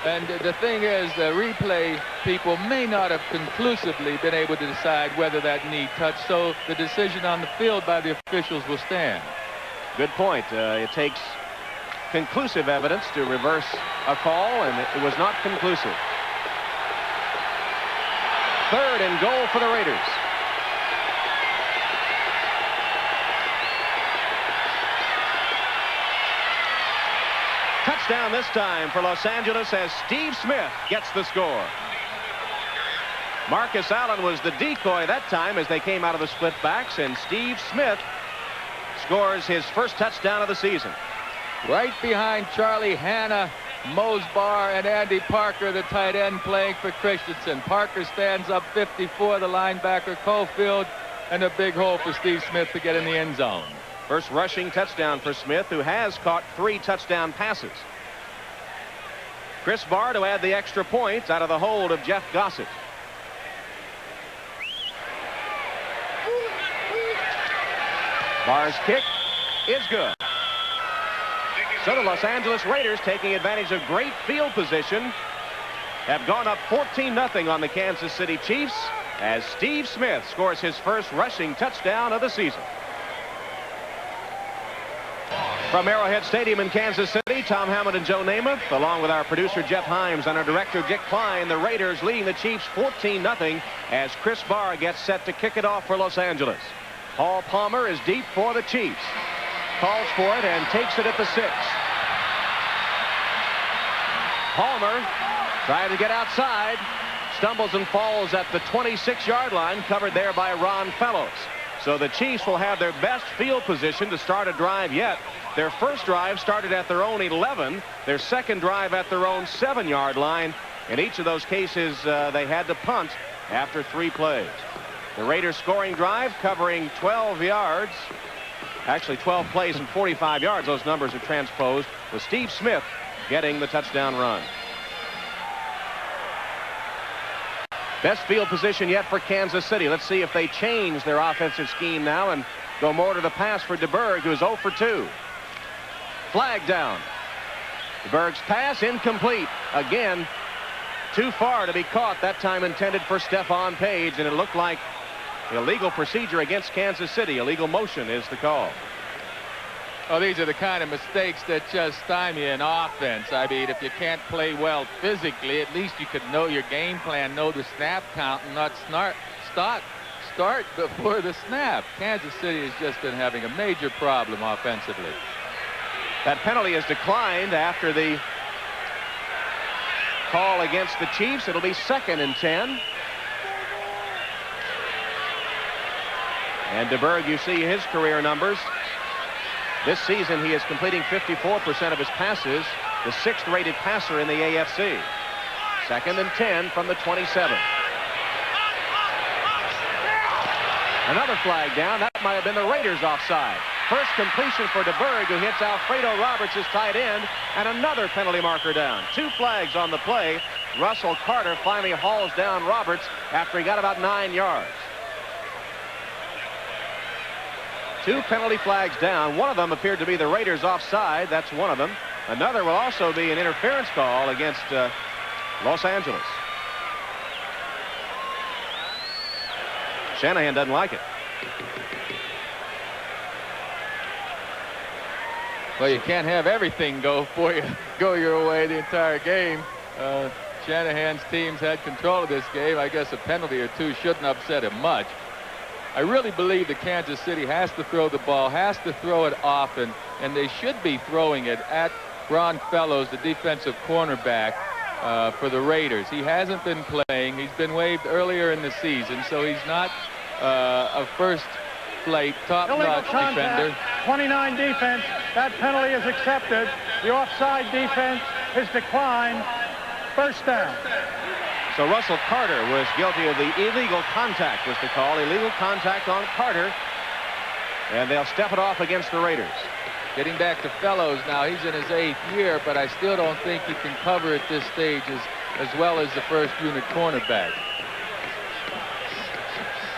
And the thing is, the replay people may not have conclusively been able to decide whether that knee touched, so the decision on the field by the officials will stand. Good point. It takes conclusive evidence to reverse a call, and it was not conclusive. 3rd and goal for the Raiders. Touchdown this time for Los Angeles as Steve Smith gets the score. Marcus Allen was the decoy that time as they came out of the split backs, and Steve Smith scores his first touchdown of the season. Right behind Charlie Hanna, Mosbar, and Andy Parker, the tight end, playing for Christensen. Parker stands up 54, the linebacker Cofield, and a big hole for Steve Smith to get in the end zone. First rushing touchdown for Smith, who has caught 3 touchdown passes. Chris Barr to add the extra points out of the hold of Jeff Gossett. Barr's kick is good. So the Los Angeles Raiders, taking advantage of great field position, have gone up 14-0 on the Kansas City Chiefs as Steve Smith scores his first rushing touchdown of the season. From Arrowhead Stadium in Kansas City, Tom Hammond and Joe Namath, along with our producer Jeff Himes and our director Dick Klein, the Raiders leading the Chiefs 14-0 as Chris Barr gets set to kick it off for Los Angeles. Paul Palmer is deep for the Chiefs. Calls for it and takes it at the 6. Palmer trying to get outside, stumbles and falls at the 26-yard line, covered there by Ron Fellows. So the Chiefs will have their best field position to start a drive yet. Their first drive started at their own 11. Their second drive at their own 7-yard line. In each of those cases, they had to punt after 3 plays. The Raiders scoring drive covering 12 yards. Actually, 12 plays and 45 yards. Those numbers are transposed with Steve Smith getting the touchdown run. Best field position yet for Kansas City. Let's see if they change their offensive scheme now and go more to the pass for DeBerg, who's 0 for 2. Flag down. DeBerg's pass incomplete. Again, too far to be caught. That time intended for Stephon Page, and it looked like illegal procedure against Kansas City. Illegal motion is the call. Oh, these are the kind of mistakes that just stymie an offense. I mean, if you can't play well physically, at least you could know your game plan, know the snap count, and not start before the snap. Kansas City has just been having a major problem offensively. That penalty is declined after the call against the Chiefs. It'll be 2nd and 10. And DeBerg, you see his career numbers. This season, he is completing 54% of his passes, the 6th rated passer in the AFC. 2nd and 10 from the 27. Another flag down. That might have been the Raiders offside. First completion for DeBerg, who hits Alfredo Roberts, his tight end, and another penalty marker down. 2 flags on the play. Russell Carter finally hauls down Roberts after he got about 9 yards. 2 penalty flags down. One of them appeared to be the Raiders offside. That's one of them. Another will also be an interference call against Los Angeles. Shanahan doesn't like it. Well, you can't have everything go your way the entire game. Shanahan's teams had control of this game. I guess a penalty or two shouldn't upset him much. I really believe that Kansas City has to throw the ball, has to throw it often, and they should be throwing it at Ron Fellows, the defensive cornerback for the Raiders. He hasn't been playing. He's been waived earlier in the season, so he's not a first-flight, top-notch defender. 29 defense. That penalty is accepted. The offside defense is declined. First down. So Russell Carter was guilty of the illegal contact, was the call. Illegal contact on Carter. And they'll step it off against the Raiders. Getting back to Fellows now. He's in his 8th year, but I still don't think he can cover at this stage as well as the first unit cornerback.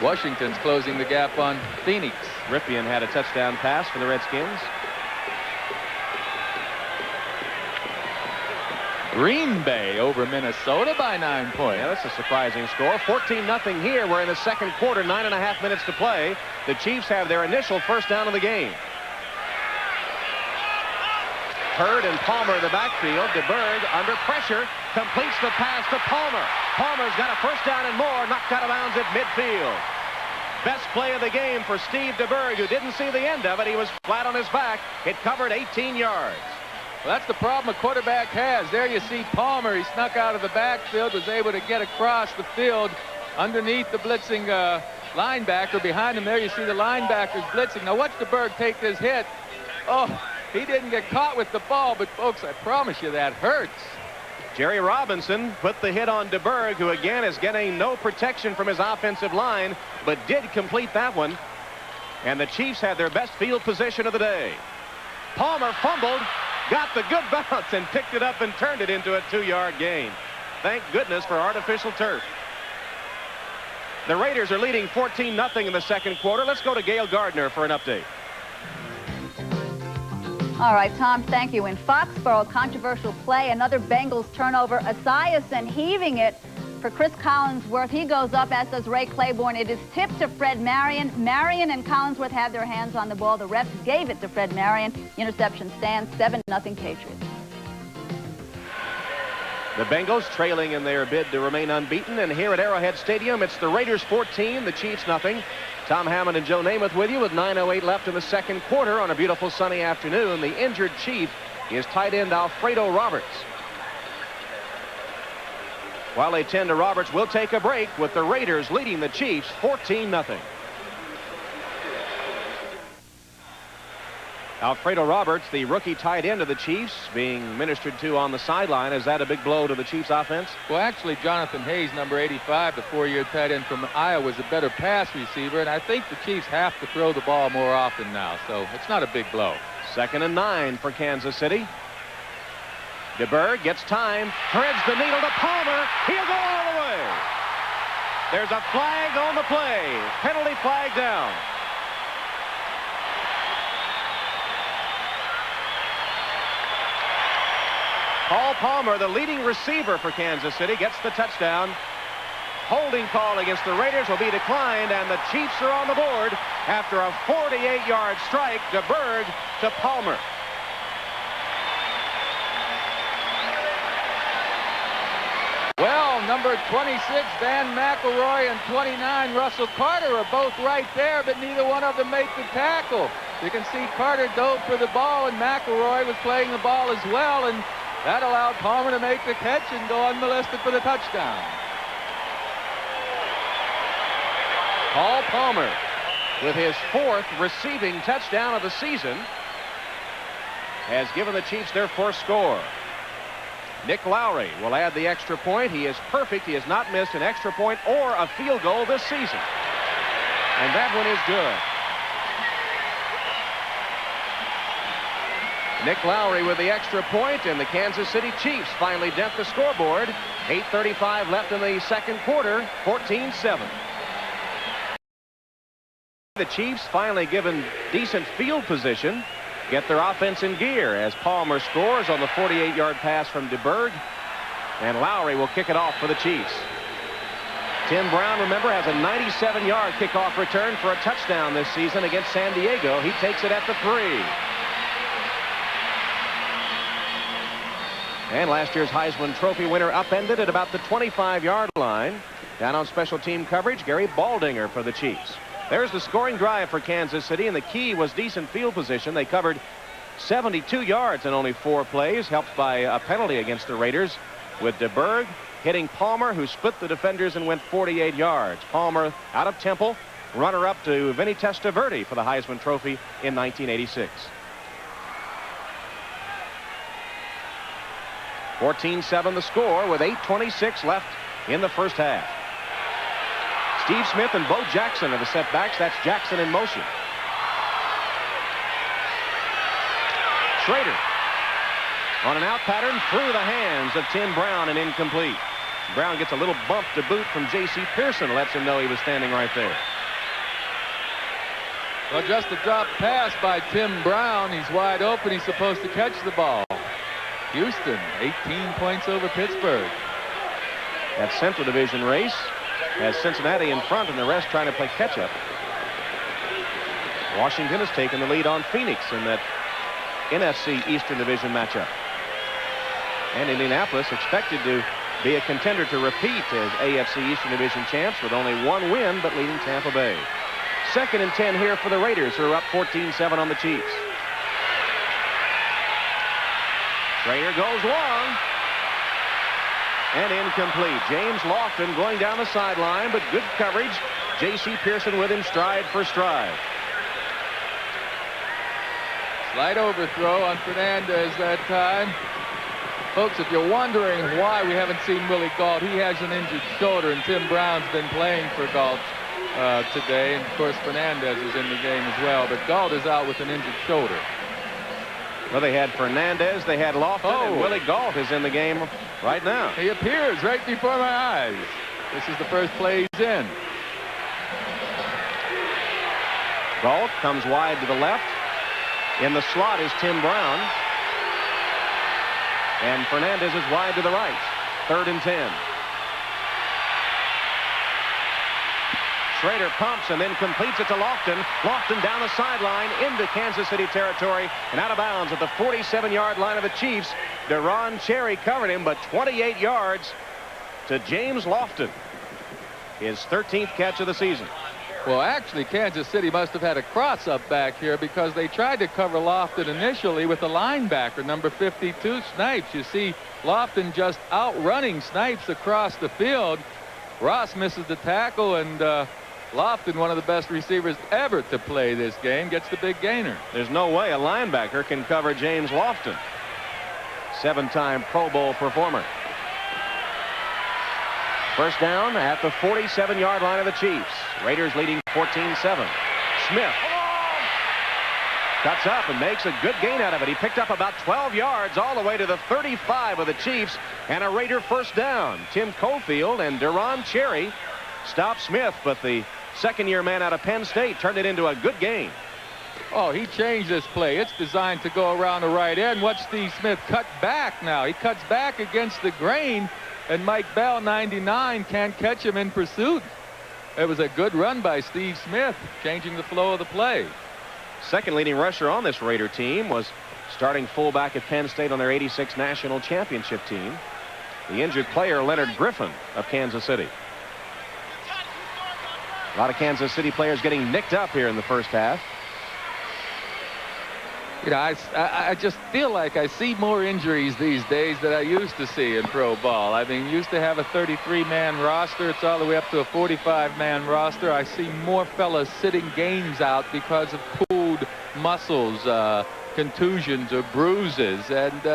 Washington's closing the gap on Phoenix. Ripien had a touchdown pass for the Redskins. Green Bay over Minnesota by 9 points. Yeah, that's a surprising score. 14-0 here. We're in the second quarter, 9.5 minutes to play. The Chiefs have their initial first down of the game. Hurd and Palmer in the backfield. DeBerg under pressure completes the pass to Palmer. Palmer's got a first down and more, knocked out of bounds at midfield. Best play of the game for Steve DeBerg, who didn't see the end of it. He was flat on his back. It covered 18 yards. Well, that's the problem a quarterback has. There you see Palmer. He snuck out of the backfield, was able to get across the field underneath the blitzing linebacker. Behind him there you see the linebackers blitzing. Now watch DeBerg take this hit. Oh, he didn't get caught with the ball, but folks, I promise you that hurts. Jerry Robinson put the hit on DeBerg, who again is getting no protection from his offensive line, but did complete that one. And the Chiefs had their best field position of the day. Palmer fumbled, got the good bounce, and picked it up and turned it into a 2-yard gain. Thank goodness for artificial turf. The Raiders are leading 14-0 in the second quarter. Let's go to Gail Gardner for an update. All right, Tom, thank you. In Foxborough, controversial play, another Bengals turnover. Esiason heaving it for Chris Collinsworth. He goes up, as does Ray Claiborne. It is tipped to Fred Marion. Marion and Collinsworth had their hands on the ball. The refs gave it to Fred Marion. Interception stands 7-0 Patriots. The Bengals trailing in their bid to remain unbeaten. And here at Arrowhead Stadium, it's the Raiders 14, the Chiefs nothing. Tom Hammond and Joe Namath with you with 9:08 left in the second quarter on a beautiful sunny afternoon. The injured Chief is tight end Alfredo Roberts. While they tend to Roberts, we'll take a break with the Raiders leading the Chiefs 14-0. Alfredo Roberts, the rookie tight end of the Chiefs, being ministered to on the sideline. Is that a big blow to the Chiefs offense? Well, actually, Jonathan Hayes, number 85, the 4-year tight end from Iowa, was a better pass receiver, and I think the Chiefs have to throw the ball more often now, so it's not a big blow. 2nd and 9 for Kansas City. DeBerg gets time, threads the needle to Palmer. He'll go all the way. There's a flag on the play. Penalty flag down. Paul Palmer, the leading receiver for Kansas City, gets the touchdown. Holding call against the Raiders will be declined, and the Chiefs are on the board after a 48-yard strike. DeBerg to Palmer. Well, number 26, Van McElroy, and 29, Russell Carter are both right there, but neither one of them made the tackle. You can see Carter dove for the ball, and McElroy was playing the ball as well, and that allowed Palmer to make the catch and go unmolested for the touchdown. Paul Palmer with his 4th receiving touchdown of the season has given the Chiefs their 4th score. Nick Lowry will add the extra point. He is perfect. He has not missed an extra point or a field goal this season. And that one is good. Nick Lowry with the extra point, and the Kansas City Chiefs finally dent the scoreboard. 8:35 left in the second quarter, 14-7. The Chiefs finally given decent field position, get their offense in gear as Palmer scores on the 48-yard pass from DeBerg. And Lowry will kick it off for the Chiefs. Tim Brown, remember, has a 97-yard kickoff return for a touchdown this season against San Diego. He takes it at the 3. And last year's Heisman Trophy winner upended at about the 25-yard line. Down on special team coverage, Gary Baldinger for the Chiefs. There's the scoring drive for Kansas City, and the key was decent field position. They covered 72 yards in only 4 plays, helped by a penalty against the Raiders, with DeBerg hitting Palmer, who split the defenders and went 48 yards. Palmer out of Temple, runner-up to Vinny Testaverde for the Heisman Trophy in 1986. 14-7 the score with 8:26 left in the first half. Steve Smith and Bo Jackson are the setbacks. That's Jackson in motion. Schrader on an out pattern through the hands of Tim Brown and incomplete. Brown gets a little bump to boot from J.C. Pearson, lets him know he was standing right there. Well, just a drop pass by Tim Brown. He's wide open. He's supposed to catch the ball. Houston, 18 points over Pittsburgh. That Central Division race has Cincinnati in front and the rest trying to play catch-up. Washington has taken the lead on Phoenix in that NFC Eastern Division matchup. And Indianapolis expected to be a contender to repeat as AFC Eastern Division champs with only 1 win, but leading Tampa Bay. 2nd and 10 here for the Raiders, who are up 14-7 on the Chiefs. Schrader goes long. And incomplete. James Lofton going down the sideline, but good coverage. J.C. Pearson with him stride for stride. Slight overthrow on Fernandez that time. Folks, if you're wondering why we haven't seen Willie Gault, he has an injured shoulder, and Tim Brown's been playing for Gault today. And, of course, Fernandez is in the game as well. But Gault is out with an injured shoulder. Well, they had Fernandez, they had Lofton, and Willie Gault is in the game right now. He appears right before my eyes. This is the first play he's in. Gault comes wide to the left. In the slot is Tim Brown. And Fernandez is wide to the right. 3rd and 10. Schrader pumps and then completes it to Lofton. Lofton down the sideline into Kansas City territory and out of bounds at the 47-yard line of the Chiefs. Deron Cherry covered him, but 28 yards to James Lofton. His 13th catch of the season. Well, actually, Kansas City must have had a cross-up back here because they tried to cover Lofton initially with a linebacker, number 52, Snipes. You see Lofton just outrunning Snipes across the field. Ross misses the tackle, and Lofton, one of the best receivers ever to play this game, gets the big gainer. There's no way a linebacker can cover James Lofton. 7-time Pro Bowl performer. First down at the 47-yard line of the Chiefs. Raiders leading 14-7. Smith cuts up and makes a good gain out of it. He picked up about 12 yards all the way to the 35 of the Chiefs, and a Raider first down. Tim Cofield and Deron Cherry stopped Smith, but the second-year man out of Penn State turned it into a good gain. Oh, he changed this play. It's designed to go around the right end. Watch Steve Smith cut back now. He cuts back against the grain, and Mike Bell, 99, can't catch him in pursuit. It was a good run by Steve Smith, changing the flow of the play. Second leading rusher on this Raider team was starting fullback at Penn State on their 86 national championship team, the injured player Leonard Griffin of Kansas City. A lot of Kansas City players getting nicked up here in the first half. You know, I just feel like I see more injuries these days than I used to see in pro ball. I mean, used to have a 33-man roster. It's all the way up to a 45-man roster. I see more fellas sitting games out because of pulled muscles, contusions, or bruises. And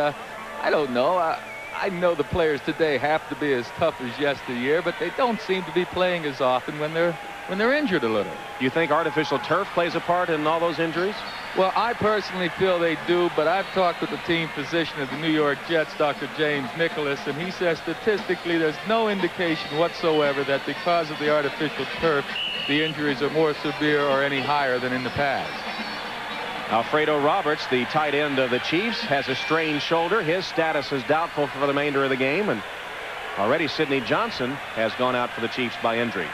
I don't know. I know the players today have to be as tough as yesteryear, but they don't seem to be playing as often when they're injured a little. Do you think artificial turf plays a part in all those injuries? Well, I personally feel they do, but I've talked with the team physician of the New York Jets, Dr. James Nicholas, and he says statistically there's no indication whatsoever that because of the artificial turf, the injuries are more severe or any higher than in the past. Alfredo Roberts, the tight end of the Chiefs, has a strained shoulder. His status is doubtful for the remainder of the game, and Already Sidney Johnson has gone out for the Chiefs by injury.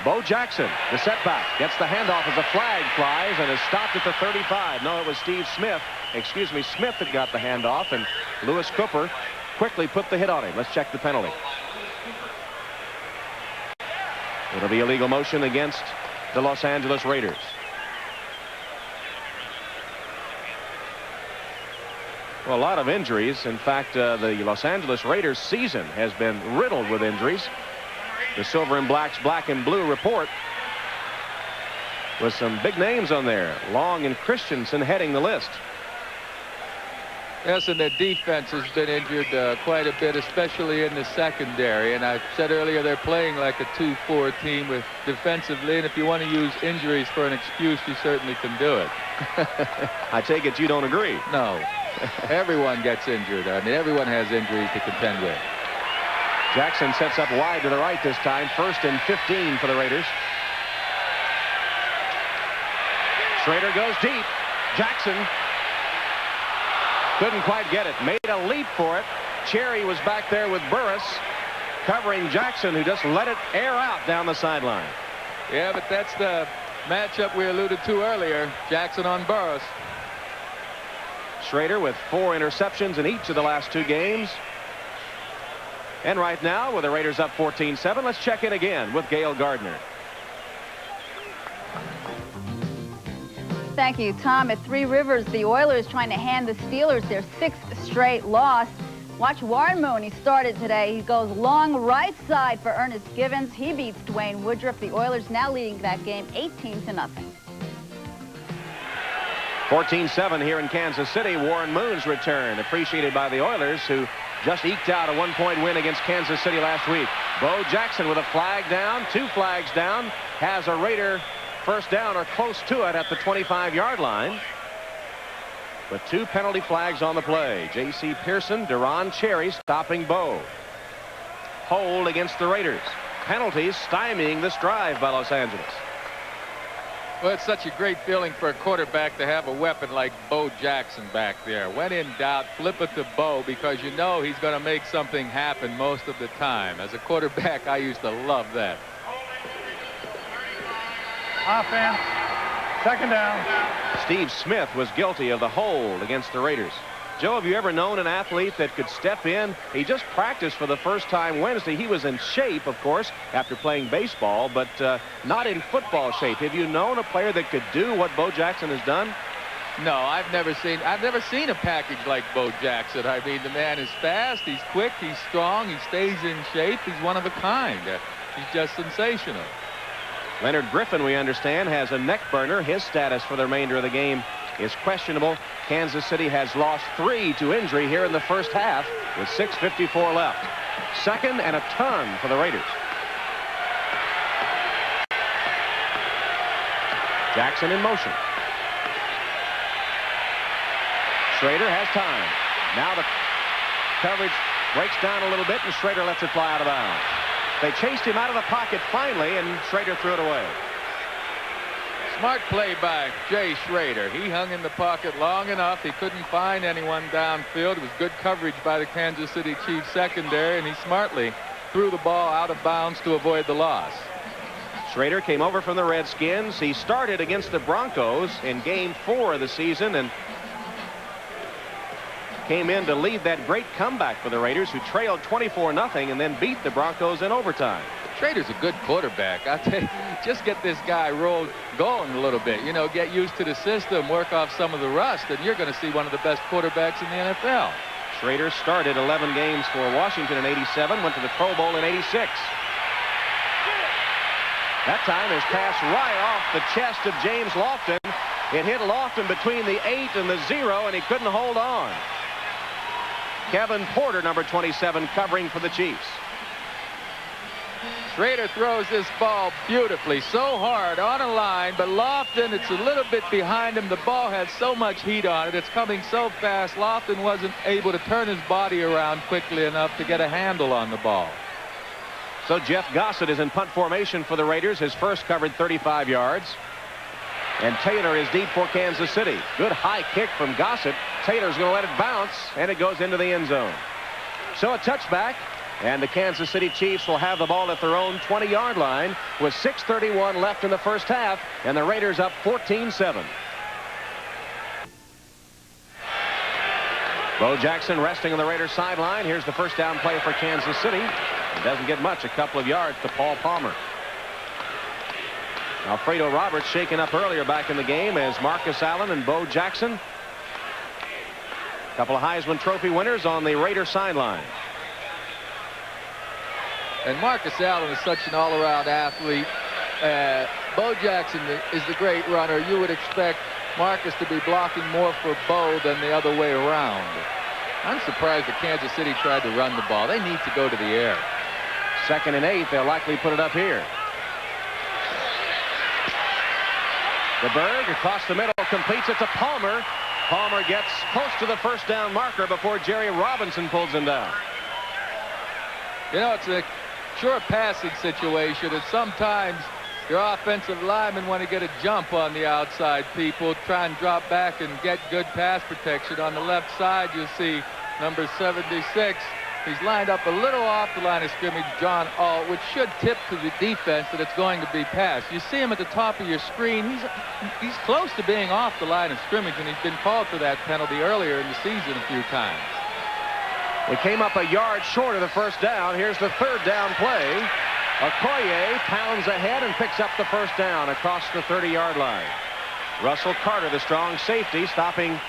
Bo Jackson, the setback, gets the handoff as a flag flies and is stopped at the 35. No, it was Smith that got the handoff, and Lewis Cooper quickly put the hit on him. Let's check the penalty. It'll be a legal motion against the Los Angeles Raiders. Well, a lot of injuries. In fact, the Los Angeles Raiders season has been riddled with injuries. The Silver and Black's Black and Blue report with some big names on there. Long and Christensen heading the list. Yes, and their defense has been injured quite a bit, especially in the secondary. And I said earlier they're playing like a 2-4 team with defensively. And if you want to use injuries for an excuse, you certainly can do it. I take it you don't agree. No. Everyone gets injured. I mean, everyone has injuries to contend with. Jackson sets up wide to the right this time. 1st and 15 for the Raiders. Schrader goes deep. Jackson couldn't quite get it. Made a leap for it. Cherry was back there with Burris covering Jackson, who just let it air out down the sideline. Yeah, but that's the matchup we alluded to earlier. Jackson on Burris. Schrader with 4 interceptions in each of the last 2 games. And right now, with the Raiders up 14-7, let's check in again with Gail Gardner. Thank you, Tom. At Three Rivers, the Oilers trying to hand the Steelers their 6th straight loss. Watch Warren Moon. He started today. He goes long right side for Ernest Givens. He beats Dwayne Woodruff. The Oilers now leading that game 18-0. 14-7 here in Kansas City. Warren Moon's return appreciated by the Oilers, who just eked out a 1-point win against Kansas City last week. Bo Jackson with a flag down, 2 flags down, has a Raider first down or close to it at the 25-yard line. With 2 penalty flags on the play. J.C. Pearson, Deron Cherry stopping Bo. Hold against the Raiders. Penalties stymieing this drive by Los Angeles. Well, it's such a great feeling for a quarterback to have a weapon like Bo Jackson back there. When in doubt, flip it to Bo, because you know he's going to make something happen most of the time. As a quarterback, I used to love that. Offense. 2nd down. Steve Smith was guilty of the hold against the Raiders. Joe, have you ever known an athlete that could step in? He just practiced for the first time Wednesday. He was in shape, of course, after playing baseball, but not in football shape. Have you known a player that could do what Bo Jackson has done? No, I've never seen a package like Bo Jackson. I mean, the man is fast, he's quick, he's strong, he stays in shape, he's one of a kind. He's just sensational. Leonard Griffin, we understand, has a neck burner. His status for the remainder of the game is questionable. Kansas City has lost 3 to injury here in the first half with 6:54 left. 2nd and a ton for the Raiders. Jackson in motion. Schrader has time. Now the coverage breaks down a little bit, and Schrader lets it fly out of bounds. They chased him out of the pocket finally, and Schrader threw it away. Smart play by Jay Schrader. He hung in the pocket long enough. He couldn't find anyone downfield. It was good coverage by the Kansas City Chiefs secondary, and he smartly threw the ball out of bounds to avoid the loss. Schrader came over from the Redskins. He started against the Broncos in Game 4 of the season and came in to lead that great comeback for the Raiders, who trailed 24-0 and then beat the Broncos in overtime. Schrader's a good quarterback. I'll tell you, just get this guy rolled going a little bit. You know, get used to the system, work off some of the rust, and you're going to see one of the best quarterbacks in the NFL. Schrader started 11 games for Washington in '87, went to the Pro Bowl in '86. That time his pass right off the chest of James Lofton. It hit Lofton between the 8 and the 0, and he couldn't hold on. Kevin Porter, number 27, covering for the Chiefs. Schrader throws this ball beautifully, so hard on a line, but Lofton, it's a little bit behind him. The ball has so much heat on it. It's coming so fast. Lofton wasn't able to turn his body around quickly enough to get a handle on the ball. So Jeff Gossett is in punt formation for the Raiders. His first covered 35 yards. And Taylor is deep for Kansas City. Good high kick from Gossett. Taylor's going to let it bounce, and it goes into the end zone. So a touchback And the Kansas City Chiefs will have the ball at their own 20-yard line with 6:31 left in the first half, and the Raiders up 14-7. Bo Jackson resting on the Raiders sideline. Here's the first down play for Kansas City. It doesn't get much, a couple of yards to Paul Palmer. Alfredo Roberts shaken up earlier back in the game as Marcus Allen and Bo Jackson. A couple of Heisman Trophy winners on the Raiders sideline. And Marcus Allen is such an all-around athlete. Bo Jackson is the great runner. You would expect Marcus to be blocking more for Bo than the other way around. I'm surprised that Kansas City tried to run the ball. They need to go to the air. 2nd and 8. They'll likely put it up here. DeBerg across the middle, completes it to Palmer. Palmer gets close to the first down marker before Jerry Robinson pulls him down. You know, it's a sure passing situation, and sometimes your offensive linemen want to get a jump on the outside people, try and drop back and get good pass protection. On the left side, you'll see number 76. He's lined up a little off the line of scrimmage, John Alt, which should tip to the defense that it's going to be passed. You see him at the top of your screen. He's close to being off the line of scrimmage, and he's been called for that penalty earlier in the season a few times. They came up a yard short of the first down. Here's the third down play. Okoye pounds ahead and picks up the first down across the 30-yard line. Russell Carter, the strong safety, stopping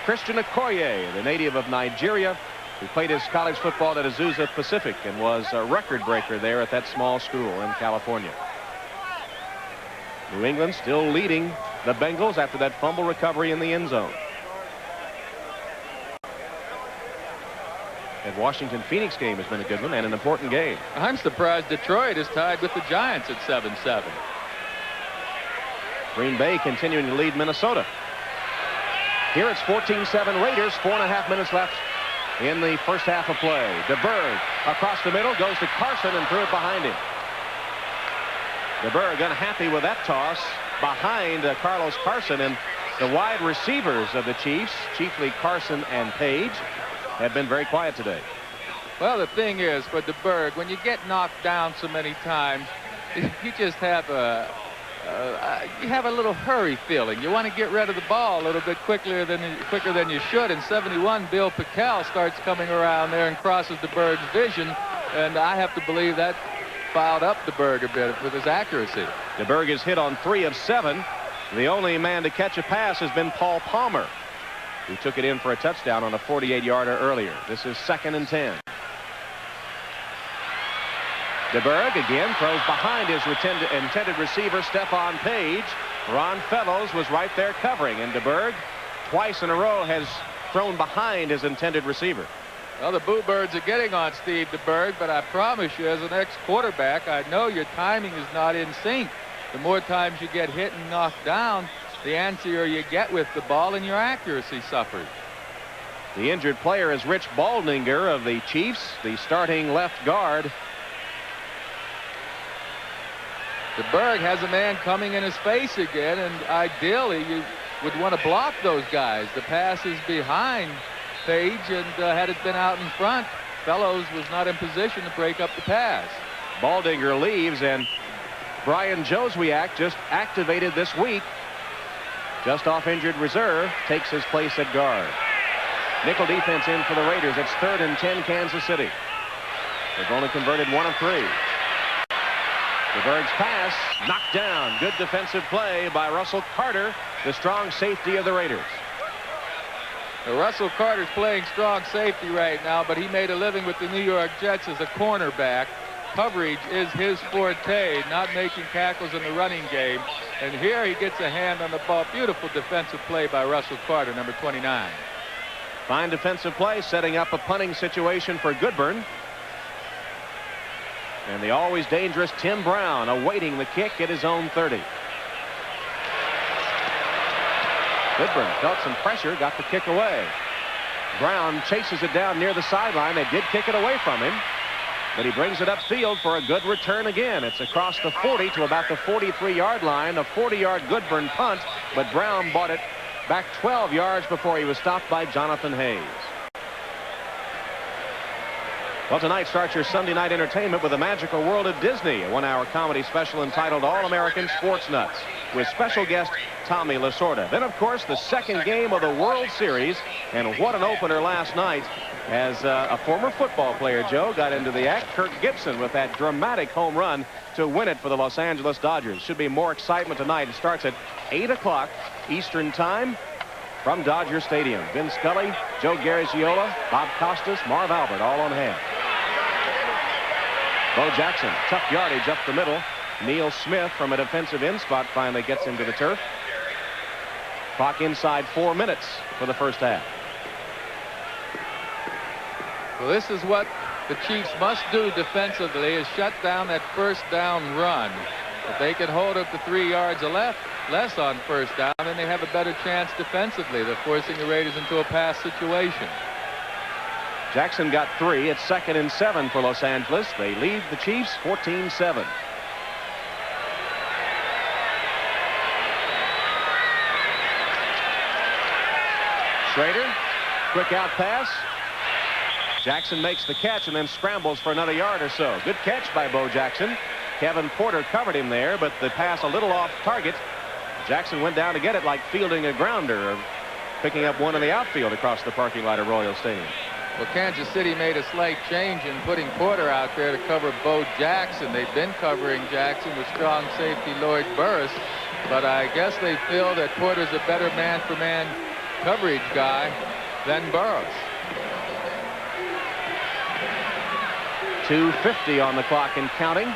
Christian Okoye, the native of Nigeria, who played his college football at Azusa Pacific and was a record breaker there at that small school in California. New England still leading the Bengals after that fumble recovery in the end zone. That Washington-Phoenix game has been a good one and an important game. I'm surprised Detroit is tied with the Giants at 7-7. Green Bay continuing to lead Minnesota. Here it's 14-7 Raiders, 4.5 minutes left in the first half of play. DeBerg across the middle, goes to Carson and threw it behind him. DeBerg unhappy with that toss behind Carlos Carson, and the wide receivers of the Chiefs, chiefly Carson and Page, have been very quiet today. Well, the thing is, for DeBerg, when you get knocked down so many times, you just have a little hurry feeling. You want to get rid of the ball a little bit quicker than you should. In 71, Bill Pickel starts coming around there and crosses DeBerg's vision, and I have to believe that fouled up DeBerg a bit with his accuracy. DeBerg is hit on 3 of 7. The only man to catch a pass has been Paul Palmer, who took it in for a touchdown on a 48-yarder earlier. This is 2nd and 10. DeBerg again throws behind his intended receiver, Stephon Page. Ron Fellows was right there covering, and DeBerg twice in a row has thrown behind his intended receiver. Well, the Boo Birds are getting on Steve DeBerg, but I promise you, as an ex-quarterback, I know your timing is not in sync. The more times you get hit and knocked down, the antsier you get with the ball, and your accuracy suffers. The injured player is Rich Baldinger of the Chiefs, the starting left guard. DeBerg has a man coming in his face again, and ideally you would want to block those guys. The pass is behind Page, and had it been out in front, Fellows was not in position to break up the pass. Baldinger leaves, and Brian Joswiak, just activated this week, just off injured reserve, takes his place at guard. Nickel defense in for the Raiders. It's 3rd and 10 Kansas City. They've only converted 1 of 3. DeBerg's pass knocked down. Good defensive play by Russell Carter, the strong safety of the Raiders. Now, Russell Carter's playing strong safety right now, but he made a living with the New York Jets as a cornerback. Coverage is his forte, not making tackles in the running game. And here he gets a hand on the ball. Beautiful defensive play by Russell Carter, number 29. Fine defensive play, setting up a punting situation for Goodburn. And the always dangerous Tim Brown awaiting the kick at his own 30. Goodburn felt some pressure, got the kick away. Brown chases it down near the sideline. They did kick it away from him, but he brings it upfield for a good return again. It's across the 40 to about the 43-yard line. A 40-yard Goodburn punt, but Brown bought it back 12 yards before he was stopped by Jonathan Hayes. Well, tonight starts your Sunday night entertainment with the magical world of Disney, a 1-hour comedy special entitled All-American Sports Nuts, with special guest Tommy Lasorda. Then, of course, the second game of the World Series, and what an opener last night as a former football player, Joe, got into the act. Kirk Gibson with that dramatic home run to win it for the Los Angeles Dodgers. Should be more excitement tonight. It starts at 8 o'clock Eastern Time from Dodger Stadium. Vin Scully, Joe Garagiola, Bob Costas, Marv Albert all on hand. Bo Jackson, tough yardage up the middle. Neil Smith from a defensive end spot finally gets into the turf. Clock inside 4 minutes for the first half. Well, this is what the Chiefs must do defensively, is shut down that first down run. If they can hold up to 3 yards or less on first down, then they have a better chance defensively. They're forcing the Raiders into a pass situation. Jackson got 3. It's 2nd and 7 for Los Angeles. They lead the Chiefs 14-7. Schrader, quick out pass. Jackson makes the catch and then scrambles for another yard or so. Good catch by Bo Jackson. Kevin Porter covered him there, but the pass a little off target. Jackson went down to get it like fielding a grounder, or picking up one in the outfield across the parking lot of Royal Stadium. Well, Kansas City made a slight change in putting Porter out there to cover Bo Jackson. They've been covering Jackson with strong safety Lloyd Burris, but I guess they feel that Porter's a better man-for-man coverage guy than Burris. 2:50 on the clock and counting.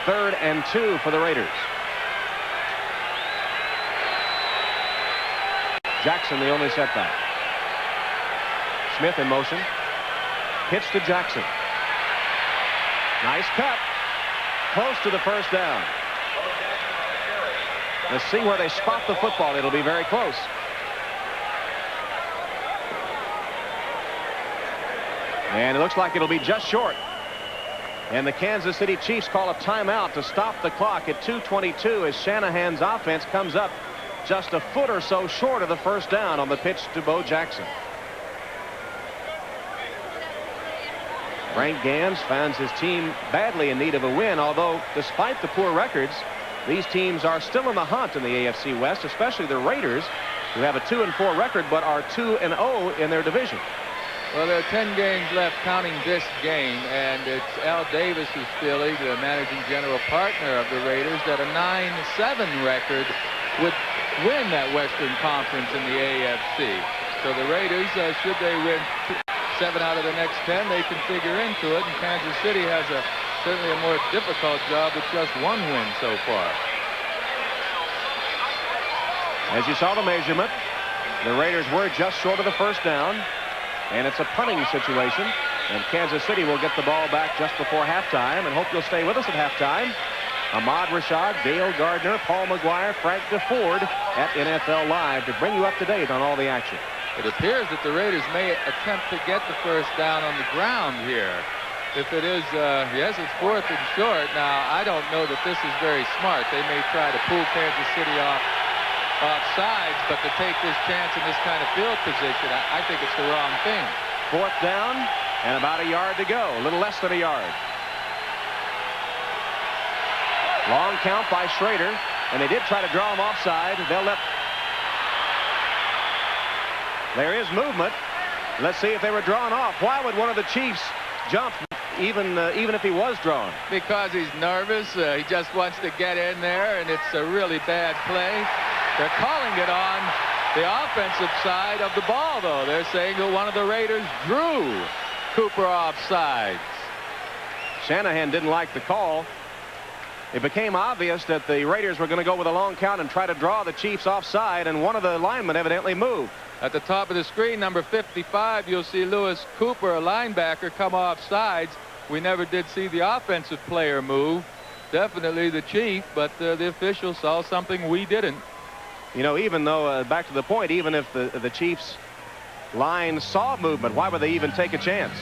3rd and 2 for the Raiders. Jackson the only setback. Smith in motion. Pitch to Jackson. Nice cut. Close to the first down. Let's see where they spot the football. It'll be very close. And it looks like it'll be just short. And the Kansas City Chiefs call a timeout to stop the clock at 2:22 as Shanahan's offense comes up just a foot or so short of the first down on the pitch to Bo Jackson. Frank Gans finds his team badly in need of a win, although despite the poor records, these teams are still in the hunt in the AFC West, especially the Raiders, who have a 2-4 record but are 2-0 in their division. Well, there are 10 games left counting this game, and it's Al Davis who's feeling, the managing general partner of the Raiders, that a 9-7 record would win that Western Conference in the AFC. So the Raiders, should they win 7 out of the next 10, they can figure into it, and Kansas City has certainly a more difficult job with just 1 win so far. As you saw the measurement, the Raiders were just short of the first down. And it's a punting situation, and Kansas City will get the ball back just before halftime, and hope you'll stay with us at halftime. Ahmad Rashad, Dale Gardner, Paul McGuire, Frank DeFord at NFL Live to bring you up to date on all the action. It appears that the Raiders may attempt to get the first down on the ground here. If it is, yes, it's 4th and short. Now, I don't know that this is very smart. They may try to pull Kansas City off sides, but to take this chance in this kind of field position, I think it's the wrong thing. 4th down and about a yard to go, a little less than a yard. Long count by Schrader, and they did try to draw him offside. They'll let. There is movement. Let's see if they were drawn off. Why would one of the Chiefs jump even if he was drawn? Because he's nervous. He just wants to get in there, and it's a really bad play. They're calling it on the offensive side of the ball, though. They're saying that one of the Raiders drew Cooper offsides. Shanahan didn't like the call. It became obvious that the Raiders were going to go with a long count and try to draw the Chiefs offside, and one of the linemen evidently moved. At the top of the screen, number 55, you'll see Lewis Cooper, a linebacker, come off sides. We never did see the offensive player move. Definitely the Chief, but the officials saw something we didn't. You know, even though, back to the point, even if the Chiefs line saw movement, why would they even take a chance?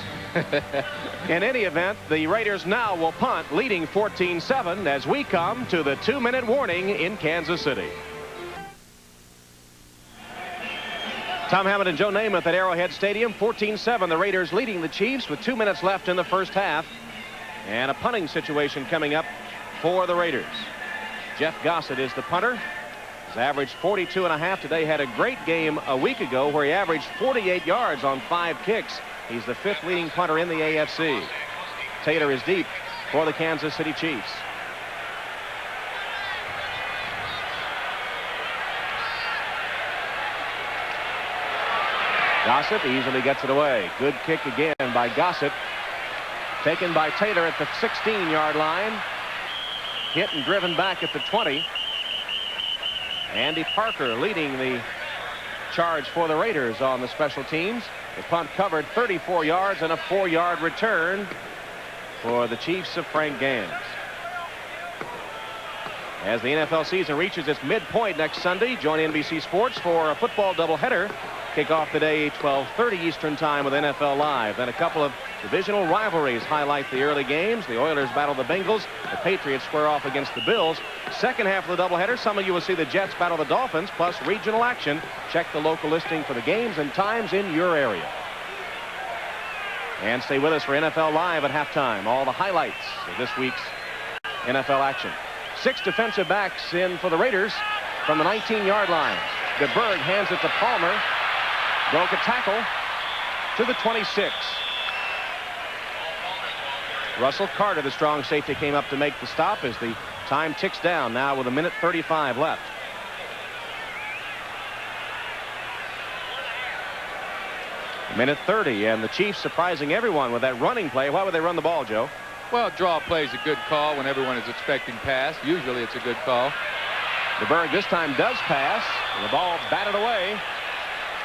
In any event, the Raiders now will punt, leading 14-7 as we come to the 2-minute warning in Kansas City. Tom Hammond and Joe Namath at Arrowhead Stadium. 14-7, the Raiders leading the Chiefs with 2 minutes left in the first half. And a punting situation coming up for the Raiders. Jeff Gossett is the punter. He's averaged 42.5 today. Had a great game a week ago where he averaged 48 yards on 5 kicks. He's the 5th leading punter in the AFC. Taylor is deep for the Kansas City Chiefs. Gossett easily gets it away. Good kick again by Gossett. Taken by Taylor at the 16-yard line. Hit and driven back at the 20. Andy Parker leading the charge for the Raiders on the special teams. The punt covered 34 yards and a 4-yard return for the Chiefs of Frank Gans. As the NFL season reaches its midpoint next Sunday, join NBC Sports for a football doubleheader. Kick off today 12:30 Eastern Time with NFL Live. Then a couple of divisional rivalries highlight the early games. The Oilers battle the Bengals. The Patriots square off against the Bills. Second half of the doubleheader, some of you will see the Jets battle the Dolphins, plus regional action. Check the local listing for the games and times in your area. And stay with us for NFL Live at halftime. All the highlights of this week's NFL action. 6 defensive backs in for the Raiders from the 19-yard line. DeBerg hands it to Palmer. Broke a tackle to the 26. Russell Carter, the strong safety, came up to make the stop as the time ticks down now with 1:35 left. Minute 30, and the Chiefs surprising everyone with that running play. Why would they run the ball, Joe? Well, draw play is a good call when everyone is expecting pass. Usually it's a good call. DeBerg this time does pass. And the ball batted away.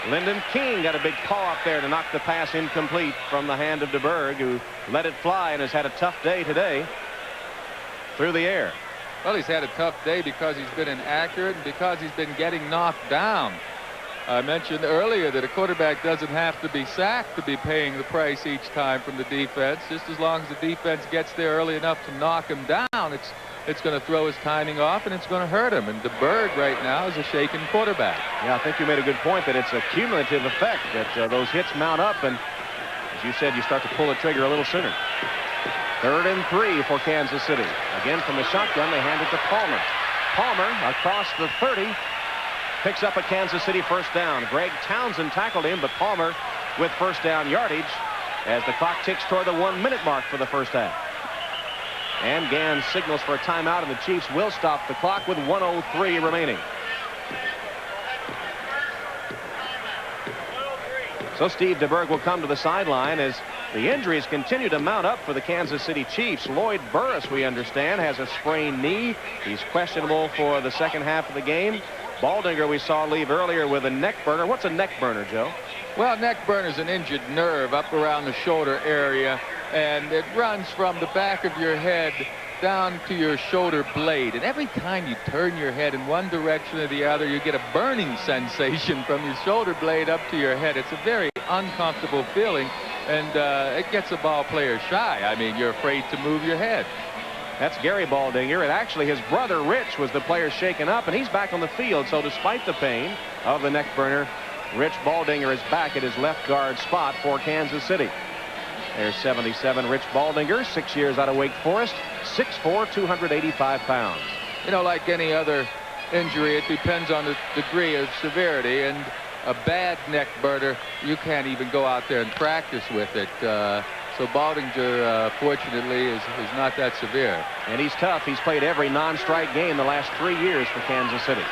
Lyndon King got a big paw up there to knock the pass incomplete from the hand of DeBerg, who let it fly and has had a tough day today through the air. Well, he's had a tough day because he's been inaccurate and because he's been getting knocked down. I mentioned earlier that a quarterback doesn't have to be sacked to be paying the price each time from the defense. Just as long as the defense gets there early enough to knock him down, it's going to throw his timing off and it's going to hurt him. And DeBerg right now is a shaken quarterback. Yeah, I think you made a good point that it's a cumulative effect, that those hits mount up, and as you said, you start to pull the trigger a little sooner. 3rd and 3 for Kansas City. Again from the shotgun, they hand it to Palmer. Palmer across the 30. Picks up a Kansas City first down. Greg Townsend tackled him, but Palmer with first down yardage as the clock ticks toward the 1-minute mark for the first half. And Gans signals for a timeout, and the Chiefs will stop the clock with 1:03 remaining. So Steve DeBerg will come to the sideline as the injuries continue to mount up for the Kansas City Chiefs. Lloyd Burris, we understand, has a sprained knee. He's questionable for the second half of the game. Baldinger we saw leave earlier with a neck burner. What's a neck burner, Joe? Well, neck burner is an injured nerve up around the shoulder area, and it runs from the back of your head down to your shoulder blade. And every time you turn your head in one direction or the other, you get a burning sensation from your shoulder blade up to your head. It's a very uncomfortable feeling, and it gets a ball player shy. I mean, you're afraid to move your head. That's Gary Baldinger, and actually his brother Rich was the player shaken up, and he's back on the field. So despite the pain of the neck burner, Rich Baldinger is back at his left guard spot for Kansas City. There's 77 Rich Baldinger, 6 years out of Wake Forest, 6'4", 285 pounds. You know, like any other injury, it depends on the degree of severity, and a bad neck burner, you can't even go out there and practice with it. So Baldinger, fortunately, is not that severe. And he's tough. He's played every non-strike game the last 3 years for Kansas City.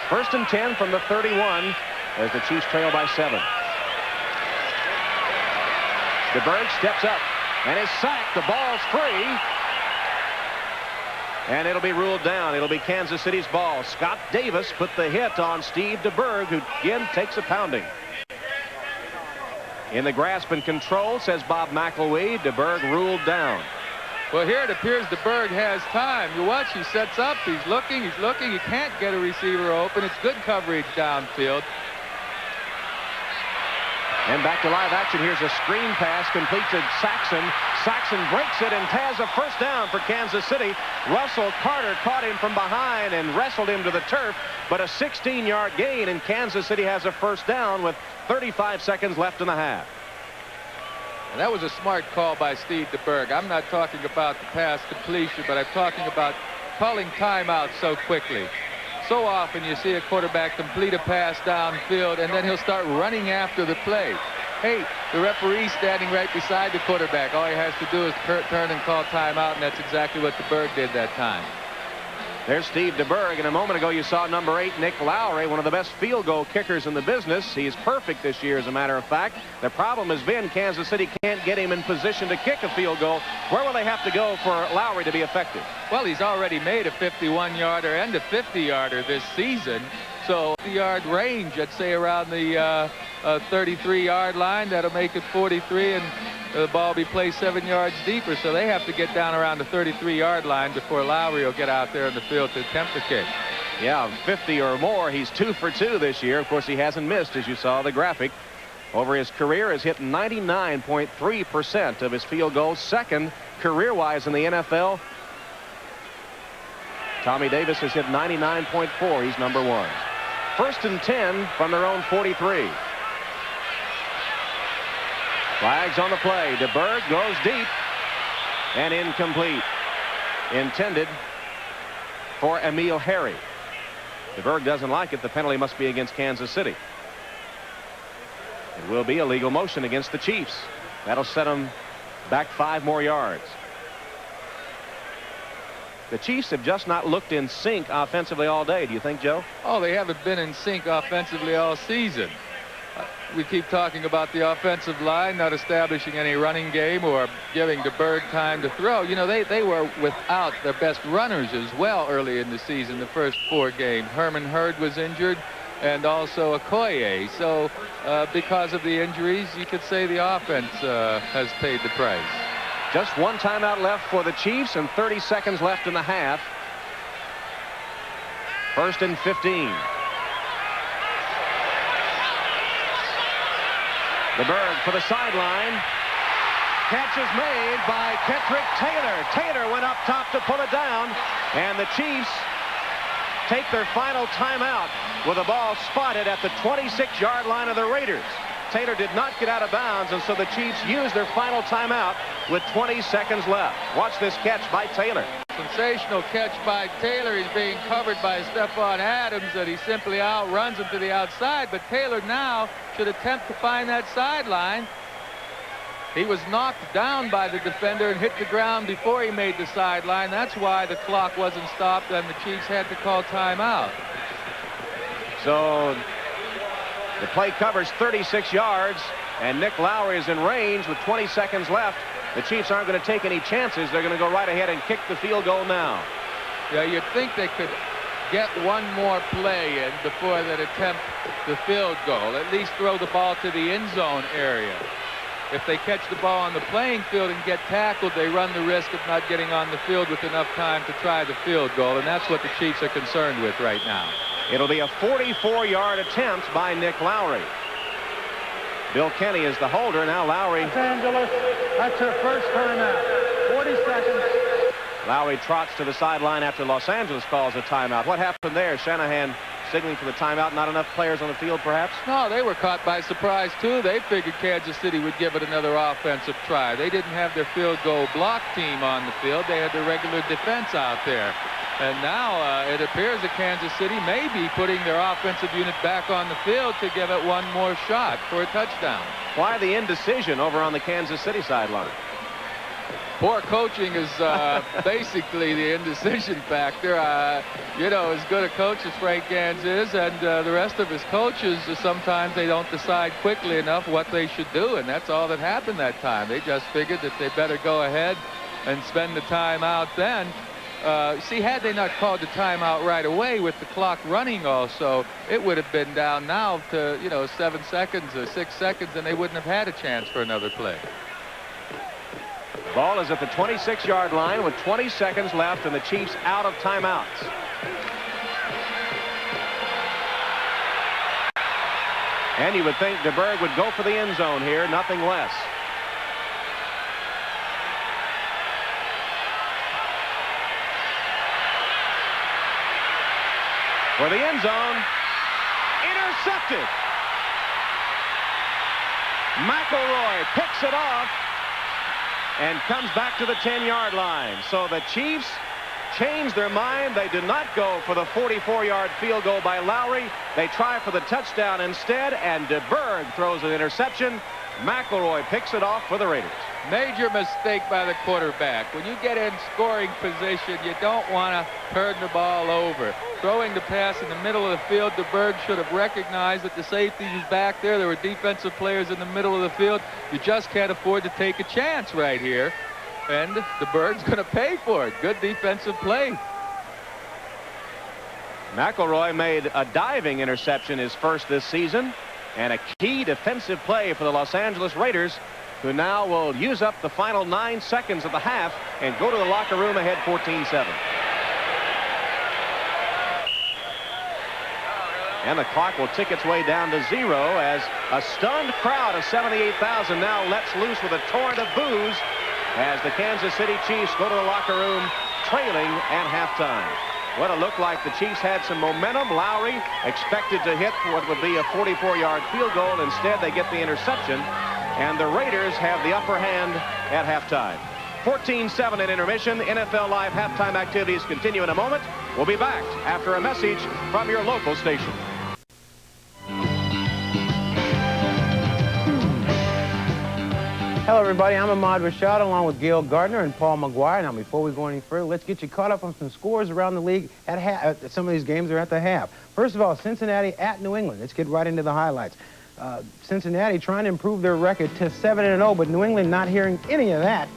1st and 10 from the 31 as the Chiefs trail by 7. DeBerg steps up and is sacked. The ball's free. And it'll be ruled down. It'll be Kansas City's ball. Scott Davis put the hit on Steve DeBerg, who again takes a pounding. In the grasp and control, says Bob McElwee. DeBerg ruled down. Well, here it appears DeBerg has time. You watch, he sets up, he's looking. He can't get a receiver open. It's good coverage downfield. And back to live action. Here's a screen pass complete to Saxon. Saxon breaks it and has a first down for Kansas City. Russell Carter caught him from behind and wrestled him to the turf, but a 16-yard gain, and Kansas City has a first down with 35 seconds left in the half. And that was a smart call by Steve DeBerg. I'm not talking about the pass completion, but I'm talking about calling timeout so quickly. So often you see a quarterback complete a pass downfield, and then he'll start running after the play. Hey, the referee's standing right beside the quarterback. All he has to do is turn and call timeout, and that's exactly what DeBerg did that time. There's Steve DeBerg, and a moment ago you saw number 8, Nick Lowry, one of the best field goal kickers in the business. He's perfect this year, as a matter of fact. The problem has been Kansas City can't get him in position to kick a field goal. Where will they have to go for Lowry to be effective? Well, he's already made a 51-yarder and a 50-yarder this season. So the yard range, I'd say around the 33-yard line. That'll make it 43, and the ball be placed 7 yards deeper. So they have to get down around the 33-yard line before Lowry will get out there in the field to attempt the kick. Yeah, 50 or more. He's 2 for 2 this year. Of course, he hasn't missed, as you saw the graphic. Over his career, has hit 99.3% of his field goals, second career-wise in the NFL. Tommy Davis has hit 99.4. He's number 1. First and 10 from their own 43. Flags on the play. DeBerg goes deep and incomplete. Intended for Emil Harry. DeBerg doesn't like it. The penalty must be against Kansas City. It will be a legal motion against the Chiefs. That'll set them back 5 more yards. The Chiefs have just not looked in sync offensively all day. Do you think, Joe? Oh, they haven't been in sync offensively all season. We keep talking about the offensive line not establishing any running game or giving DeBerg time to throw. You know, they were without their best runners as well early in the season, the first 4 games. Herman Hurd was injured, and also Okoye. So because of the injuries, you could say the offense has paid the price. Just 1 timeout left for the Chiefs and 30 seconds left in the half. First and 15. DeBerg for the sideline. Catch is made by Kettrick Taylor. Taylor went up top to pull it down, and the Chiefs take their final timeout with the ball spotted at the 26-yard line of the Raiders. Taylor did not get out of bounds, and so the Chiefs used their final timeout with 20 seconds left. Watch this catch by Taylor. Sensational catch by Taylor. He's being covered by Stephon Adams, and he simply outruns him to the outside. But Taylor now should attempt to find that sideline. He was knocked down by the defender and hit the ground before he made the sideline. That's why the clock wasn't stopped, and the Chiefs had to call timeout. So the play covers 36 yards, and Nick Lowry is in range with 20 seconds left. The Chiefs aren't going to take any chances. They're going to go right ahead and kick the field goal now. Yeah, you'd think they could get one more play in before they'd attempt the field goal. At least throw the ball to the end zone area. If they catch the ball on the playing field and get tackled, they run the risk of not getting on the field with enough time to try the field goal, and that's what the Chiefs are concerned with right now. It'll be a 44-yard attempt by Nick Lowry. Bill Kenny is the holder. Now Lowry. Los Angeles, that's her first timeout. 40 seconds. Lowry trots to the sideline after Los Angeles calls a timeout. What happened there? Shanahan signaling for the timeout. Not enough players on the field, perhaps? No, they were caught by surprise, too. They figured Kansas City would give it another offensive try. They didn't have their field goal block team on the field. They had their regular defense out there. And now it appears that Kansas City may be putting their offensive unit back on the field to give it one more shot for a touchdown. Why the indecision over on the Kansas City sideline? Poor coaching is basically the indecision factor. You know, as good a coach as Frank Gans is, and the rest of his coaches, sometimes they don't decide quickly enough what they should do, and that's all that happened that time. They just figured that they better go ahead and spend the time out then. See, had they not called the timeout right away with the clock running also, it would have been down now to, you know, 7 seconds or 6 seconds, and they wouldn't have had a chance for another play. Ball is at the 26-yard line with 20 seconds left, and the Chiefs out of timeouts. And you would think DeBerg would go for the end zone here, nothing less. For the end zone, intercepted. McElroy picks it off and comes back to the 10-yard line. So the Chiefs changed their mind. They did not go for the 44-yard field goal by Lowry. They try for the touchdown instead, and DeBerg throws an interception. McElroy picks it off for the Raiders. Major mistake by the quarterback. When you get in scoring position, you don't want to turn the ball over. Throwing the pass in the middle of the field, DeBerg should have recognized that the safety was back there. There were defensive players in the middle of the field. You just can't afford to take a chance right here. And DeBerg's going to pay for it. Good defensive play. McElroy made a diving interception, his first this season, and a key defensive play for the Los Angeles Raiders, who now will use up the final 9 seconds of the half and go to the locker room ahead 14-7. And the clock will tick its way down to 0 as a stunned crowd of 78,000 now lets loose with a torrent of boos as the Kansas City Chiefs go to the locker room trailing at halftime. Well, it looked like the Chiefs had some momentum. Lowry expected to hit what would be a 44-yard field goal. Instead, they get the interception, and the Raiders have the upper hand at halftime. 14-7 in intermission. NFL Live halftime activities continue in a moment. We'll be back after a message from your local station. Hello, everybody. I'm Ahmad Rashad along with Gail Gardner and Paul McGuire. Now, before we go any further, let's get you caught up on some scores around the league at some of these games are at the half. First of all, Cincinnati at New England. Let's get right into the highlights. Cincinnati trying to improve their record to 7-0, but New England not hearing any of that.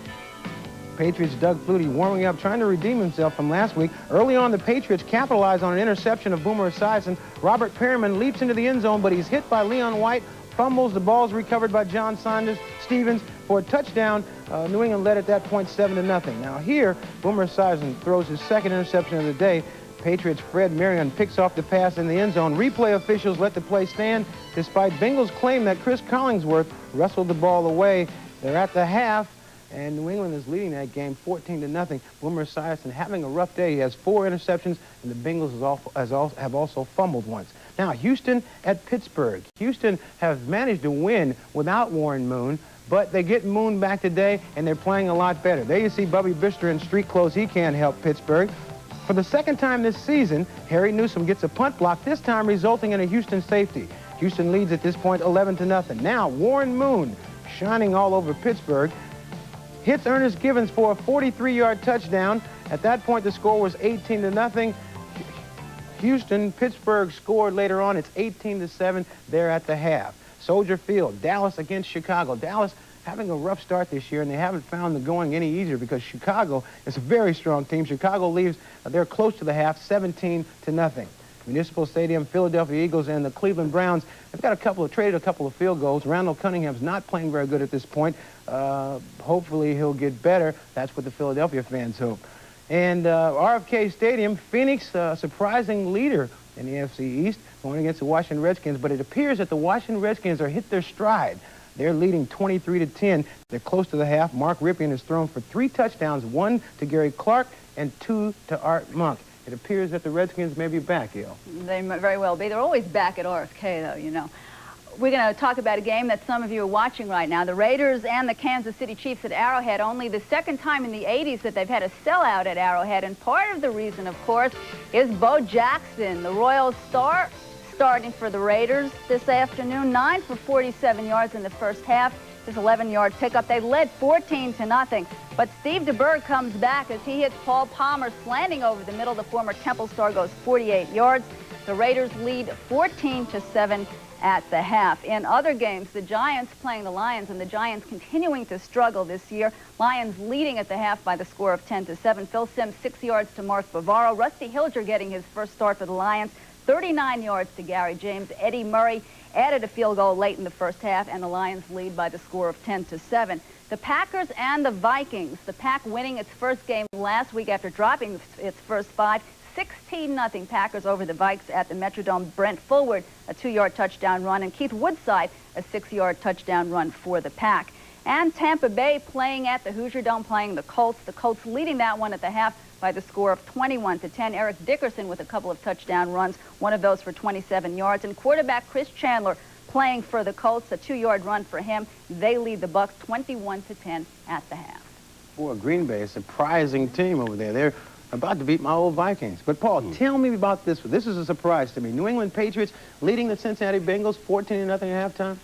Patriots' Doug Flutie warming up, trying to redeem himself from last week. Early on, the Patriots capitalized on an interception of Boomer Esiason. Robert Perryman leaps into the end zone, but he's hit by Leon White. Fumbles. The ball's recovered by John Stevens for a touchdown. New England led at that point 7-0. Now here, Boomer Esiason throws his second interception of the day. Patriots' Fred Marion picks off the pass in the end zone. Replay officials let the play stand despite Bengals' claim that Chris Collingsworth wrestled the ball away. They're at the half, and New England is leading that game 14-0. Boomer Esiason having a rough day. He has 4 interceptions, and the Bengals have also fumbled once. Now, Houston at Pittsburgh. Houston has managed to win without Warren Moon, but they get Moon back today, and they're playing a lot better. There you see Bubby Bister in street clothes. He can't help Pittsburgh. For the second time this season, Harry Newsome gets a punt block, this time resulting in a Houston safety. Houston leads at this point 11-0. Now, Warren Moon, shining all over Pittsburgh, hits Ernest Givens for a 43-yard touchdown. At that point, the score was 18-0. Houston, Pittsburgh scored later on. It's 18-7 there at the half. Soldier Field, Dallas against Chicago. Dallas having a rough start this year, and they haven't found the going any easier because Chicago is a very strong team. Chicago leaves, they're close to the half, 17-0. Municipal Stadium, Philadelphia Eagles and the Cleveland Browns have got traded a couple of field goals. Randall Cunningham's not playing very good at this point. Hopefully he'll get better. That's what the Philadelphia fans hope. And RFK Stadium, Phoenix, surprising leader in the NFC East, going against the Washington Redskins. But it appears that the Washington Redskins are hit their stride. They're leading 23-10. They're close to the half. Mark Ripien has thrown for 3 touchdowns, 1 to Gary Clark and 2 to Art Monk. It appears that the Redskins may be back, Gail. They might very well be. They're always back at RFK, though, you know. We're going to talk about a game that some of you are watching right now. The Raiders and the Kansas City Chiefs at Arrowhead. Only the second time in the 80s that they've had a sellout at Arrowhead. And part of the reason, of course, is Bo Jackson, the Royal star, starting for the Raiders this afternoon. 9 for 47 yards in the first half. His 11-yard pickup. They led 14-0. But Steve DeBerg comes back as he hits Paul Palmer slanting over the middle. The former Temple star goes 48 yards. The Raiders lead 14-7 at the half. In other games, the Giants playing the Lions, and the Giants continuing to struggle this year. Lions leading at the half by the score of 10-7. Phil Simms 6 yards to Mark Bavaro. Rusty Hilger getting his first start for the Lions. 39 yards to Gary James. Eddie Murray added a field goal late in the first half, and the Lions lead by the score of 10-7. The Packers and the Vikings. The Pack winning its first game last week after dropping its first 5. 16-0 Packers over the Vikes at the Metrodome. Brent Fullwood, a 2-yard touchdown run, and Keith Woodside, a 6-yard touchdown run for the Pack. And Tampa Bay playing at the Hoosier Dome, playing the Colts. The Colts leading that one at the half by the score of 21-10. Eric Dickerson with a couple of touchdown runs, one of those for 27 yards. And quarterback Chris Chandler playing for the Colts, a 2-yard run for him. They lead the Bucs 21-10 at the half. Boy, Green Bay, a surprising team over there. They're about to beat my old Vikings. But, Paul, tell me about this. This is a surprise to me. New England Patriots leading the Cincinnati Bengals 14-0 at halftime.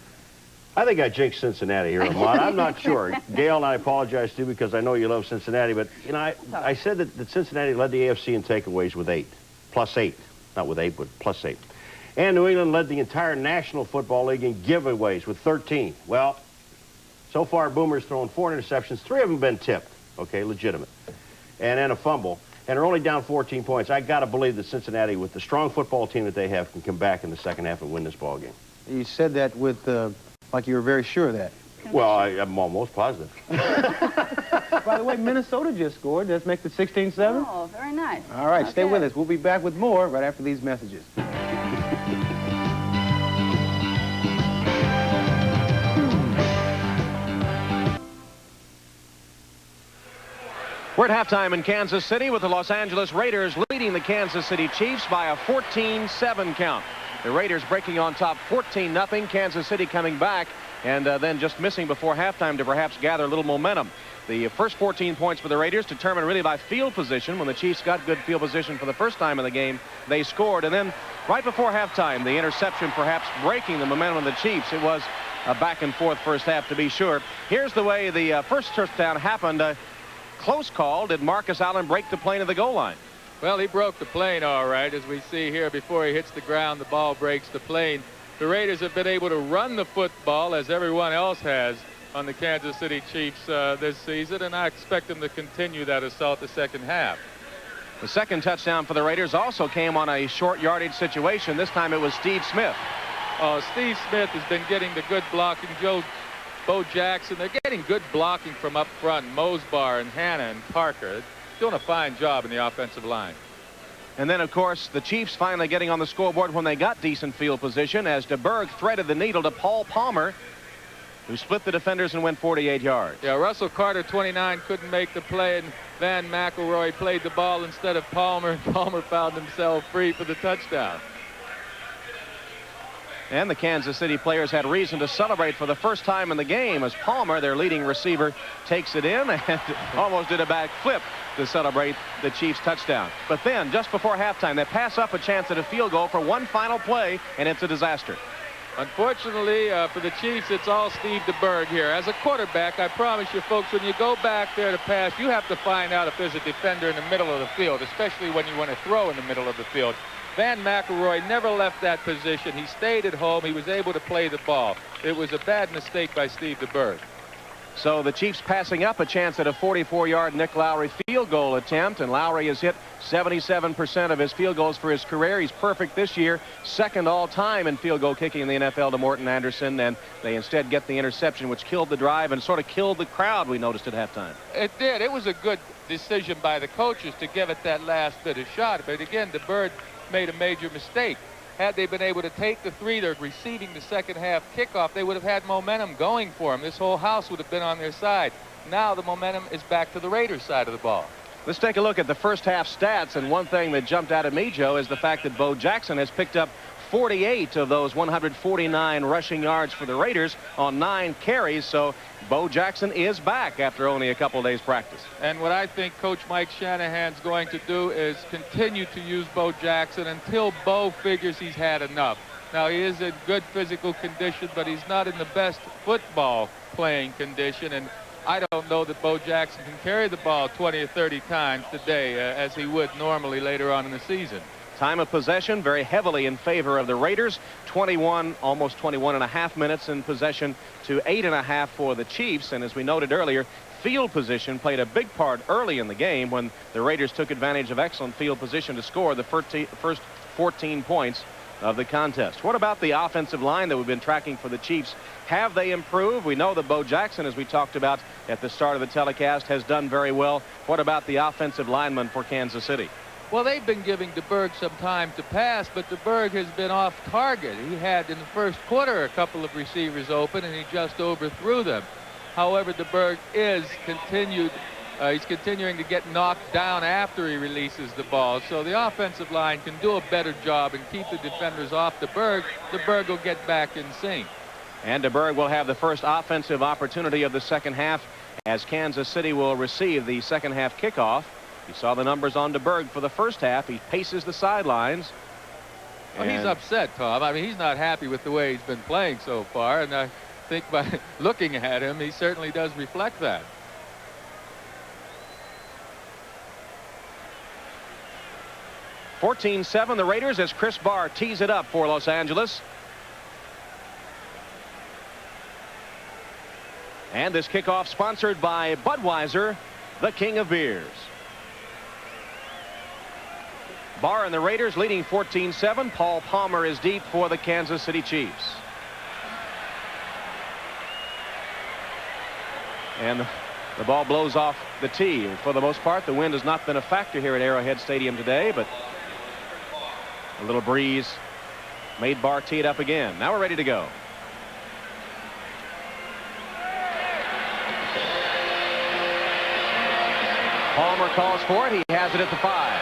I think I jinxed Cincinnati here, Lamont. I'm not sure. Gail, and I apologize to you because I know you love Cincinnati, but, you know, I said that Cincinnati led the AFC in takeaways with 8, plus 8. Not with 8, but plus 8. And New England led the entire National Football League in giveaways with 13. Well, so far, Boomer's thrown 4 interceptions. 3 of them been tipped, okay, legitimate, and then a fumble. And they're only down 14 points. I got to believe that Cincinnati, with the strong football team that they have, can come back in the second half and win this ball game. You said that with, like you were very sure of that. Well, I'm almost positive. By the way, Minnesota just scored. Let's make it 16-7. Oh, very nice. All right, stay with us. We'll be back with more right after these messages. We're at halftime in Kansas City with the Los Angeles Raiders leading the Kansas City Chiefs by a 14-7 count. The Raiders breaking on top 14-0. Kansas City coming back and then just missing before halftime to perhaps gather a little momentum. The first 14 points for the Raiders determined really by field position. When the Chiefs got good field position for the first time in the game, they scored. And then right before halftime, the interception perhaps breaking the momentum of the Chiefs. It was a back-and-forth first half, to be sure. Here's the way the first touchdown happened. Close call. Did Marcus Allen break the plane of the goal line? Well, he broke the plane all right. As we see here, before he hits the ground, the ball breaks the plane. The Raiders have been able to run the football, as everyone else has, on the Kansas City Chiefs this season, and I expect them to continue that assault the second half. The second touchdown for the Raiders also came on a short yardage situation. This time it was Steve Smith. Steve Smith has been getting the good blocking. Bo Jackson, they're getting good blocking from up front. Mosbar and Hanna and Parker. Doing a fine job in the offensive line. And then, of course, the Chiefs finally getting on the scoreboard when they got decent field position as DeBerg threaded the needle to Paul Palmer, who split the defenders and went 48 yards. Yeah, Russell Carter, 29, couldn't make the play, and Van McElroy played the ball instead of Palmer, and Palmer found himself free for the touchdown. And the Kansas City players had reason to celebrate for the first time in the game as Palmer, their leading receiver, takes it in and almost did a back flip to celebrate the Chiefs' touchdown. But then, just before halftime, they pass up a chance at a field goal for one final play, and it's a disaster. Unfortunately for the Chiefs, it's all Steve DeBerg here. As a quarterback, I promise you folks, when you go back there to pass, you have to find out if there's a defender in the middle of the field, especially when you want to throw in the middle of the field. Van McElroy never left that position. He stayed at home. He was able to play the ball. It was a bad mistake by Steve DeBerg. So the Chiefs passing up a chance at a 44-yard Nick Lowry field goal attempt, and Lowry has hit 77% of his field goals for his career. He's perfect this year, second all-time in field goal kicking in the NFL to Morton Anderson, and they instead get the interception, which killed the drive and sort of killed the crowd, we noticed at halftime. It did. It was a good decision by the coaches to give it that last bit of shot, but again, DeBerg made a major mistake. Had they been able to take the three, they're receiving the second half kickoff, they would have had momentum going for them. This whole house would have been on their side. Now the momentum is back to the Raiders side of the ball. Let's take a look at the first half stats, and one thing that jumped out at me, Joe, is the fact that Bo Jackson has picked up 48 of those 149 rushing yards for the Raiders on 9 carries. So Bo Jackson is back after only a couple days practice. And what I think Coach Mike Shanahan's going to do is continue to use Bo Jackson until Bo figures he's had enough. Now, he is in good physical condition, but he's not in the best football playing condition. And I don't know that Bo Jackson can carry the ball 20 or 30 times today as he would normally later on in the season. Time of possession very heavily in favor of the Raiders. 21, almost 21 and a half minutes in possession to 8.5 for the Chiefs. And as we noted earlier, field position played a big part early in the game when the Raiders took advantage of excellent field position to score the first 14 points of the contest. What about the offensive line that we've been tracking for the Chiefs? Have they improved? We know that Bo Jackson, as we talked about at the start of the telecast, has done very well. What about the offensive lineman for Kansas City? Well, they've been giving DeBerg some time to pass, but DeBerg has been off target. He had in the first quarter a couple of receivers open, and he just overthrew them. However, DeBerg is he's continuing to get knocked down after he releases the ball. So the offensive line can do a better job and keep the defenders off DeBerg. DeBerg will get back in sync. And DeBerg will have the first offensive opportunity of the second half as Kansas City will receive the second half kickoff. You saw the numbers on DeBerg for the first half. He paces the sidelines. Well, he's upset, Tom. I mean, he's not happy with the way he's been playing so far, and I think by looking at him, he certainly does reflect that. (14-7) the Raiders as Chris Barr tees it up for Los Angeles. And this kickoff sponsored by Budweiser, the king of beers. Barr and the Raiders leading 14-7. Paul Palmer is deep for the Kansas City Chiefs. And the ball blows off the tee. For the most part, the wind has not been a factor here at Arrowhead Stadium today, but a little breeze made Barr tee it up again. Now we're ready to go. Palmer calls for it. He has it at the 5.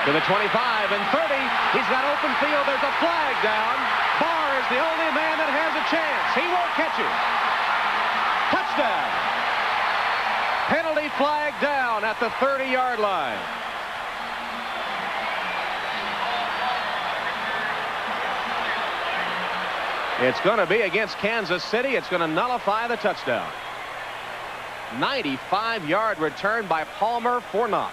To the 25 and 30. He's got open field. There's a flag down. Barr is the only man that has a chance. He won't catch it. Touchdown. Penalty flag down at the 30-yard line. It's going to be against Kansas City. It's going to nullify the touchdown. 95-yard return by Palmer for naught.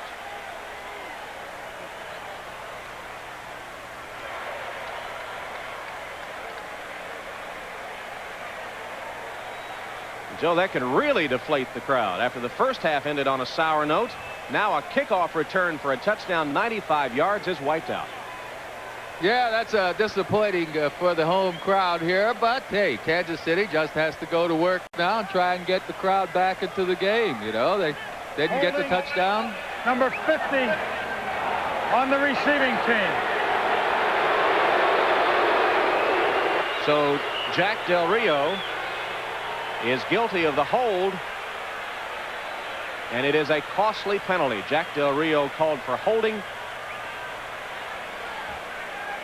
Joe, that could really deflate the crowd. After the first half ended on a sour note, now a kickoff return for a touchdown 95 yards is wiped out. Yeah, that's disappointing for the home crowd here, but hey, Kansas City just has to go to work now and try and get the crowd back into the game. You know, they didn't get the touchdown. Number 50 on the receiving team. So Jack Del Rio is guilty of the hold, and it is a costly penalty. Jack Del Rio called for holding,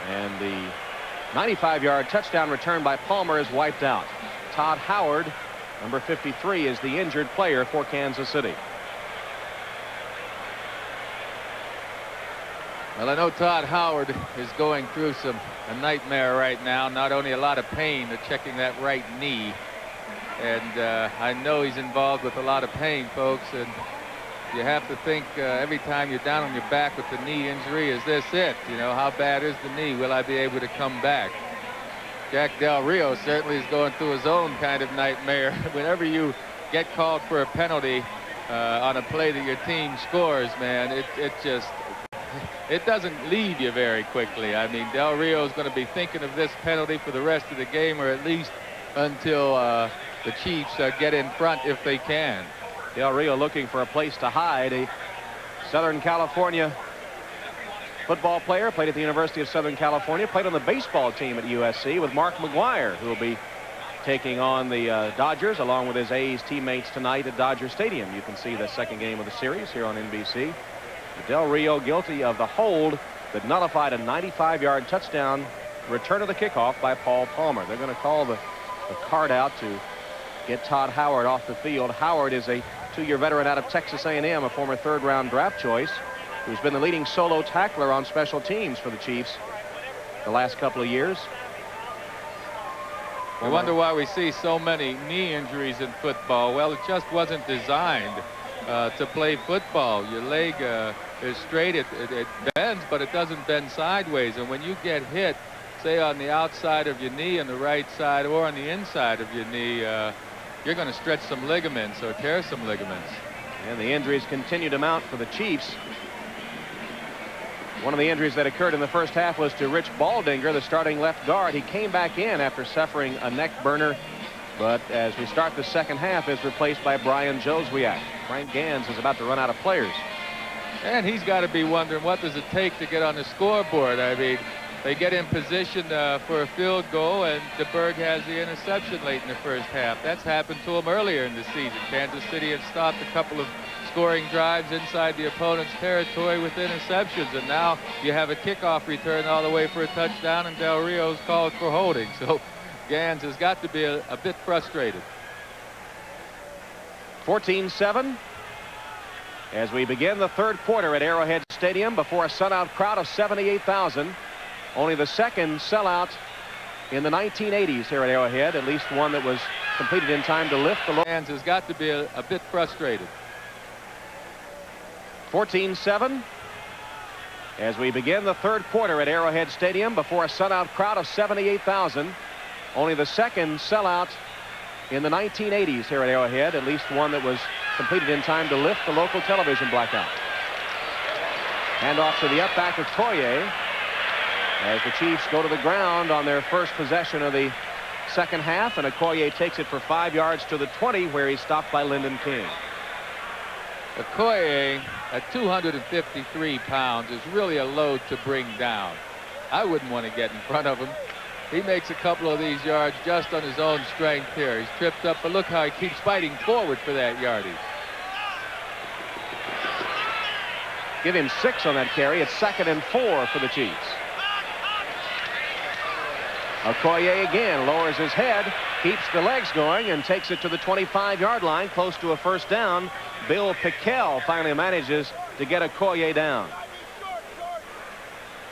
and the 95-yard touchdown return by Palmer is wiped out. Todd Howard, number 53, is the injured player for Kansas City. Well, I know Todd Howard is going through a nightmare right now. Not only a lot of pain, but checking that right knee. And I know he's involved with a lot of pain, folks. And you have to think every time you're down on your back with the knee injury, is this it? You know, how bad is the knee? Will I be able to come back? Jack Del Rio certainly is going through his own kind of nightmare. Whenever you get called for a penalty on a play that your team scores, man, it doesn't leave you very quickly. I mean, Del Rio is going to be thinking of this penalty for the rest of the game, or at least until the Chiefs get in front if they can. Del Rio looking for a place to hide. A Southern California football player, played at the University of Southern California, played on the baseball team at USC with Mark McGwire, who will be taking on the Dodgers along with his A's teammates tonight at Dodger Stadium. You can see the second game of the series here on NBC. Del Rio guilty of the hold that nullified a 95-yard touchdown return of the kickoff by Paul Palmer. They're going to call the card out to get Todd Howard off the field. Howard is a 2-year veteran out of Texas A&M, a former third-round draft choice, who's been the leading solo tackler on special teams for the Chiefs the last couple of years. I wonder why we see so many knee injuries in football. Well, it just wasn't designed to play football. Your leg is straight, it bends, but it doesn't bend sideways. And when you get hit, say on the outside of your knee on the right side or on the inside of your knee, you're going to stretch some ligaments or tear some ligaments. And the injuries continue to mount for the Chiefs. One of the injuries that occurred in the first half was to Rich Baldinger, the starting left guard. He came back in after suffering a neck burner, but as we start the second half is replaced by Brian Joswiak. Frank Gans is about to run out of players. And he's got to be wondering, what does it take to get on the scoreboard? I mean, they get in position for a field goal, and DeBerg has the interception late in the first half. That's happened to him earlier in the season. Kansas City had stopped a couple of scoring drives inside the opponent's territory with interceptions, and now you have a kickoff return all the way for a touchdown, and Del Rio's called for holding. So Gans has got to be a bit frustrated. 14-7 as we begin the third quarter at Arrowhead Stadium before a sellout crowd of 78,000. Only the second sellout in the 1980s here at Arrowhead, at least one that was completed in time to lift the... Gans has got to be a bit frustrated. 14-7 as we begin the third quarter at Arrowhead Stadium before a sellout crowd of 78,000. Only the second sellout in the 1980s here at Arrowhead, at least one that was completed in time to lift the local television blackout. Handoff to the up back of Koye as the Chiefs go to the ground on their first possession of the second half, and Okoye takes it for 5 yards to the 20, where he's stopped by Lyndon King. Okoye at 253 pounds is really a load to bring down. I wouldn't want to get in front of him. He makes a couple of these yards just on his own strength here. He's tripped up, but look how he keeps fighting forward for that yardage. Give him 6 on that carry. It's 2nd and 4 for the Chiefs. Okoye again lowers his head, keeps the legs going, and takes it to the 25-yard line, close to a first down. Bill Pickell finally manages to get Okoye down.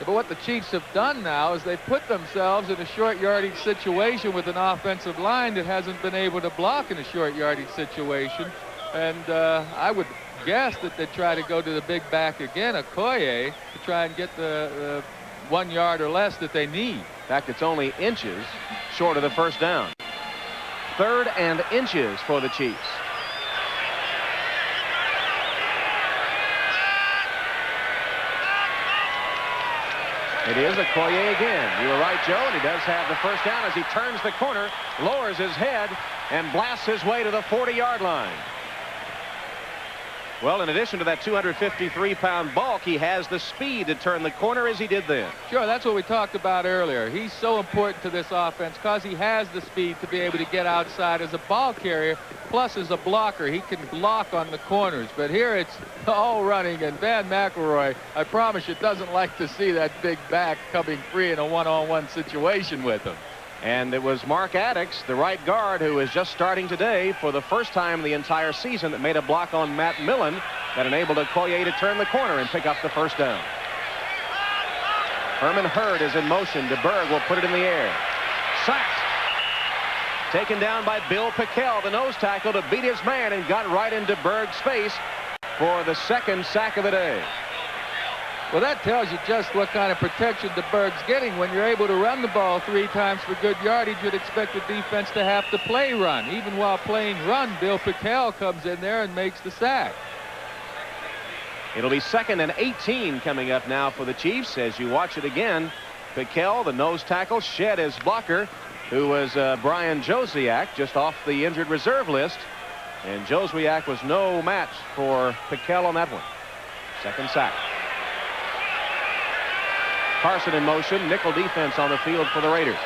But what the Chiefs have done now is they've put themselves in a short yardage situation with an offensive line that hasn't been able to block in a short yardage situation. And I would guess that they try to go to the big back again, Okoye, to try and get the 1 yard or less that they need. In fact, it's only inches short of the first down. 3rd and inches for the Chiefs. It is Okoye again. You were right, Joe, and he does have the first down as he turns the corner, lowers his head, and blasts his way to the 40-yard line. Well, in addition to that 253-pound bulk, he has the speed to turn the corner as he did then. Sure, that's what we talked about earlier. He's so important to this offense because he has the speed to be able to get outside as a ball carrier, plus as a blocker. He can block on the corners. But here it's all running, and Van McElroy, I promise you, doesn't like to see that big back coming free in a one-on-one situation with him. And it was Mark Addix, the right guard, who is just starting today for the first time the entire season, that made a block on Matt Millen that enabled Okoye to turn the corner and pick up the first down. Herman Hurd is in motion. DeBerg will put it in the air. Sacked. Taken down by Bill Pickell, the nose tackle, to beat his man, and got right in DeBerg's face for the second sack of the day. Well, that tells you just what kind of protection DeBerg's getting. When you're able to run the ball 3 times for good yardage, you'd expect the defense to have to play run. Even while playing run, Bill Pickell comes in there and makes the sack. It'll be 2nd and 18 coming up now for the Chiefs. As you watch it again, Pickell, the nose tackle, shed his blocker, who was Brian Josiak, just off the injured reserve list. And Josiak was no match for Pickell on that one. Second sack. Carson in motion. Nickel defense on the field for the Raiders.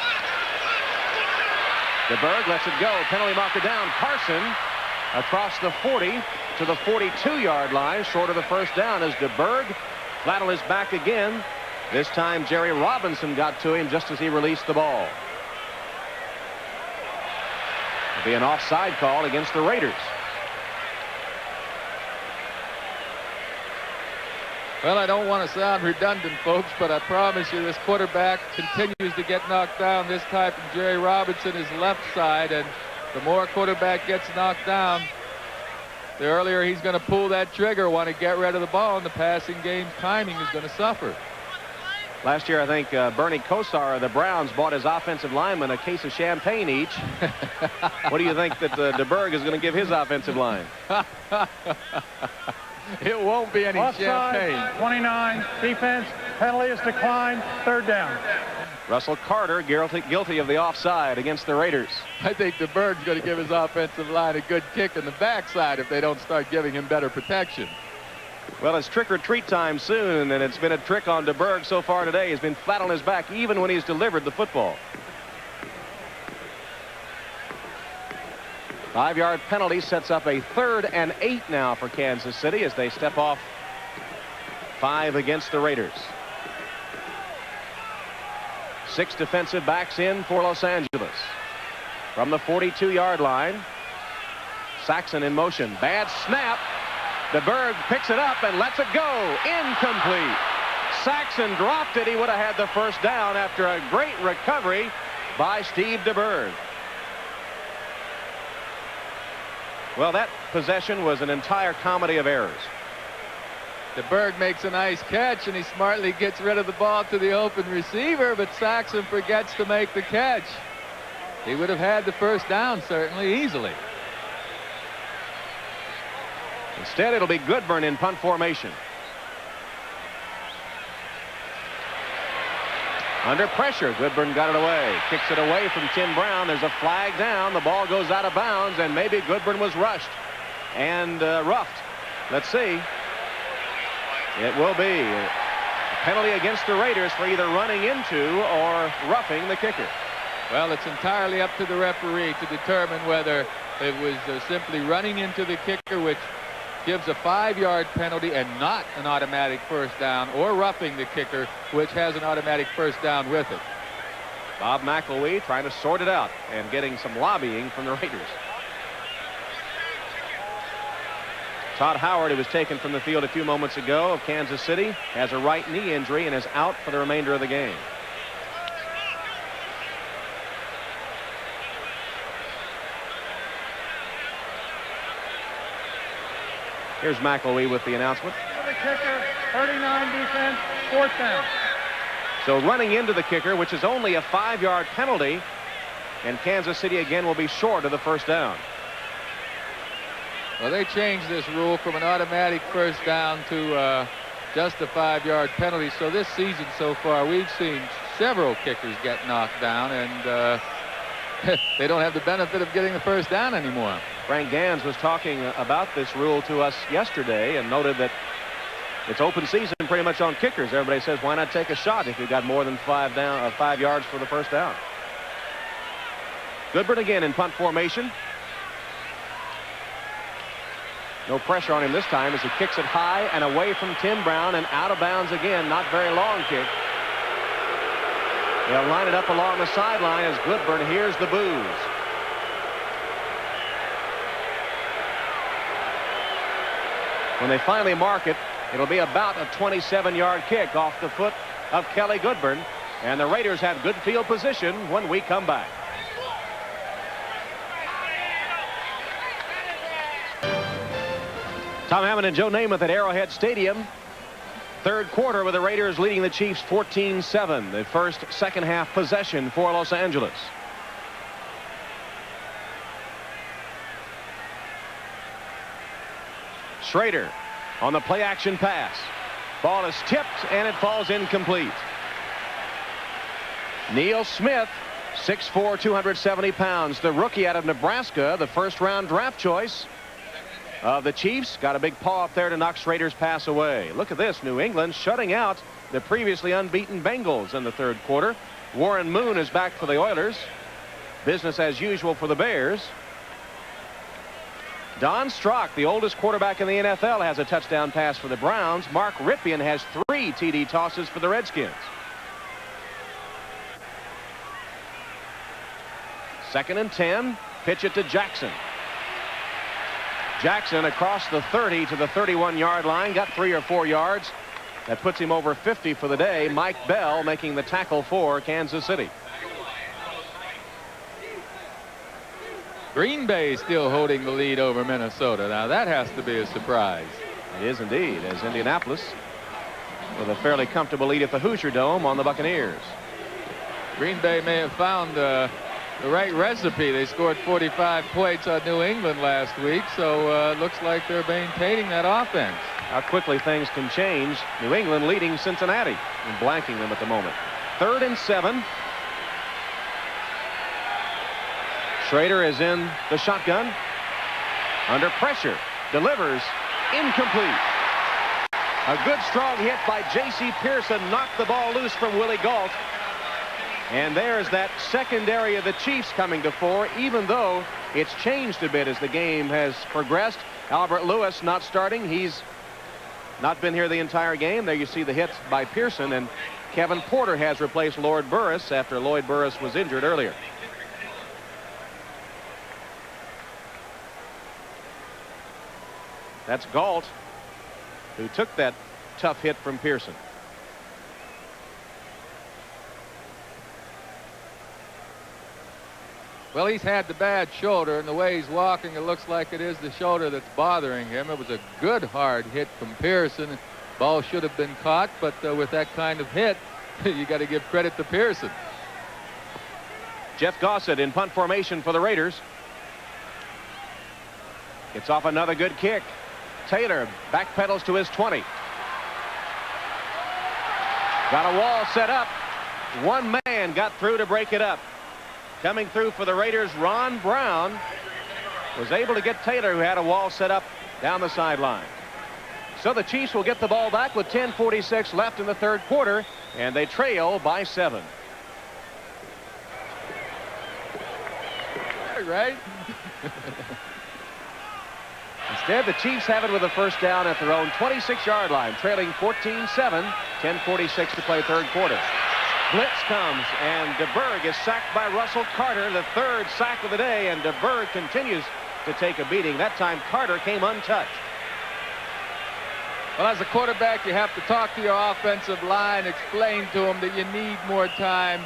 DeBerg lets it go. Penalty marker down. Carson across the 40 to the 42-yard line, short of the first down, as DeBerg flat on his back again. This time Jerry Robinson got to him just as he released the ball. It'll be an offside call against the Raiders. Well, I don't want to sound redundant, folks, but I promise you this quarterback continues to get knocked down. This time from Jerry Robinson, his left side, and the more quarterback gets knocked down, the earlier he's going to pull that trigger, want to get rid of the ball, and the passing game's timing is going to suffer. Last year, I think Bernie Kosar of the Browns bought his offensive lineman a case of champagne each. What do you think that DeBerg is going to give his offensive line? It won't be any Offside, champagne. 29, defense, penalty is declined, 3rd down. Russell Carter guilty of the offside against the Raiders. I think DeBerg's going to give his offensive line a good kick in the backside if they don't start giving him better protection. Well, it's trick or treat time soon, and it's been a trick on DeBerg so far today. He's been flat on his back even when he's delivered the football. 5-yard penalty sets up a 3rd and 8 now for Kansas City as they step off 5 against the Raiders. 6 defensive backs in for Los Angeles. From the 42-yard line, Saxon in motion. Bad snap. DeBerg picks it up and lets it go. Incomplete. Saxon dropped it. He would have had the first down after a great recovery by Steve DeBerg. Well, that possession was an entire comedy of errors. DeBerg makes a nice catch, and he smartly gets rid of the ball to the open receiver, but Saxon forgets to make the catch. He would have had the first down, certainly, easily. Instead, it'll be Goodburn in punt formation. Under pressure, Goodburn got it away. Kicks it away from Tim Brown. There's a flag down. The ball goes out of bounds, and maybe Goodburn was rushed and roughed. Let's see. It will be a penalty against the Raiders for either running into or roughing the kicker. Well, it's entirely up to the referee to determine whether it was simply running into the kicker, which gives a 5-yard penalty and not an automatic first down, or roughing the kicker, which has an automatic first down with it. Bob McElwee trying to sort it out and getting some lobbying from the Raiders. Todd Howard, who was taken from the field a few moments ago of Kansas City, has a right knee injury and is out for the remainder of the game. Here's McElwee with the announcement. The kicker, 39 defense, 4th down. So running into the kicker, which is only a 5-yard penalty, and Kansas City again will be short of the first down. Well, they changed this rule from an automatic first down to just a 5-yard penalty. So this season so far, we've seen several kickers get knocked down, and they don't have the benefit of getting the first down anymore. Frank Gans was talking about this rule to us yesterday and noted that it's open season pretty much on kickers. Everybody says, why not take a shot if you've got more than 5 yards for the first down? Goodburn again in punt formation. No pressure on him this time as he kicks it high and away from Tim Brown and out of bounds again. Not very long kick. They'll line it up along the sideline as Goodburn hears the boos. When they finally mark it, it'll be about a 27-yard kick off the foot of Kelly Goodburn. And the Raiders have good field position when we come back. Tom Hammond and Joe Namath at Arrowhead Stadium. Third quarter with the Raiders leading the Chiefs 14-7. The first second half possession for Los Angeles. Schrader on the play action pass. Ball is tipped and it falls incomplete. Neil Smith, 6'4", 270 pounds. The rookie out of Nebraska, the first-round draft choice of the Chiefs, got a big paw up there to knock Schrader's pass away. Look at this, New England shutting out the previously unbeaten Bengals in the third quarter. Warren Moon is back for the Oilers. Business as usual for the Bears. Don Strock, the oldest quarterback in the NFL, has a touchdown pass for the Browns. Mark Ripien has 3 TD tosses for the Redskins. Second and 10. Pitch it to Jackson. Jackson across the 30 to the 31-yard line. Got 3 or 4 yards. That puts him over 50 for the day. Mike Bell making the tackle for Kansas City. Green Bay still holding the lead over Minnesota. Now that has to be a surprise. It is indeed, as Indianapolis with a fairly comfortable lead at the Hoosier Dome on the Buccaneers. Green Bay may have found the right recipe. They scored 45 points on New England last week, so it looks like they're maintaining that offense. How quickly things can change. New England leading Cincinnati and blanking them at the moment. 3rd and 7. Schrader is in the shotgun. Under pressure. Delivers. Incomplete. A good strong hit by J.C. Pearson knocked the ball loose from Willie Gault. And there's that secondary of the Chiefs coming to fore, even though it's changed a bit as the game has progressed. Albert Lewis not starting. He's not been here the entire game. There you see the hits by Pearson, and Kevin Porter has replaced Lloyd Burris after Lloyd Burris was injured earlier. That's Gault, who took that tough hit from Pearson. Well, he's had the bad shoulder, and the way he's walking, it looks like it is the shoulder that's bothering him. It was a good hard hit from Pearson. Ball should have been caught, but with that kind of hit, you got to give credit to Pearson. Jeff Gossett in punt formation for the Raiders. Gets off another good kick. Taylor backpedals to his 20. Got a wall set up. One man got through to break it up. Coming through for the Raiders, Ron Brown was able to get Taylor, who had a wall set up down the sideline. So the Chiefs will get the ball back with 10:46 left in the third quarter, and they trail by 7. Right? Instead, the Chiefs have it with a first down at their own 26-yard line, trailing 14-7, 10:46 to play third quarter. Blitz comes, and DeBerg is sacked by Russell Carter, the third sack of the day, and DeBerg continues to take a beating. That time, Carter came untouched. Well, as a quarterback, you have to talk to your offensive line, explain to them that you need more time.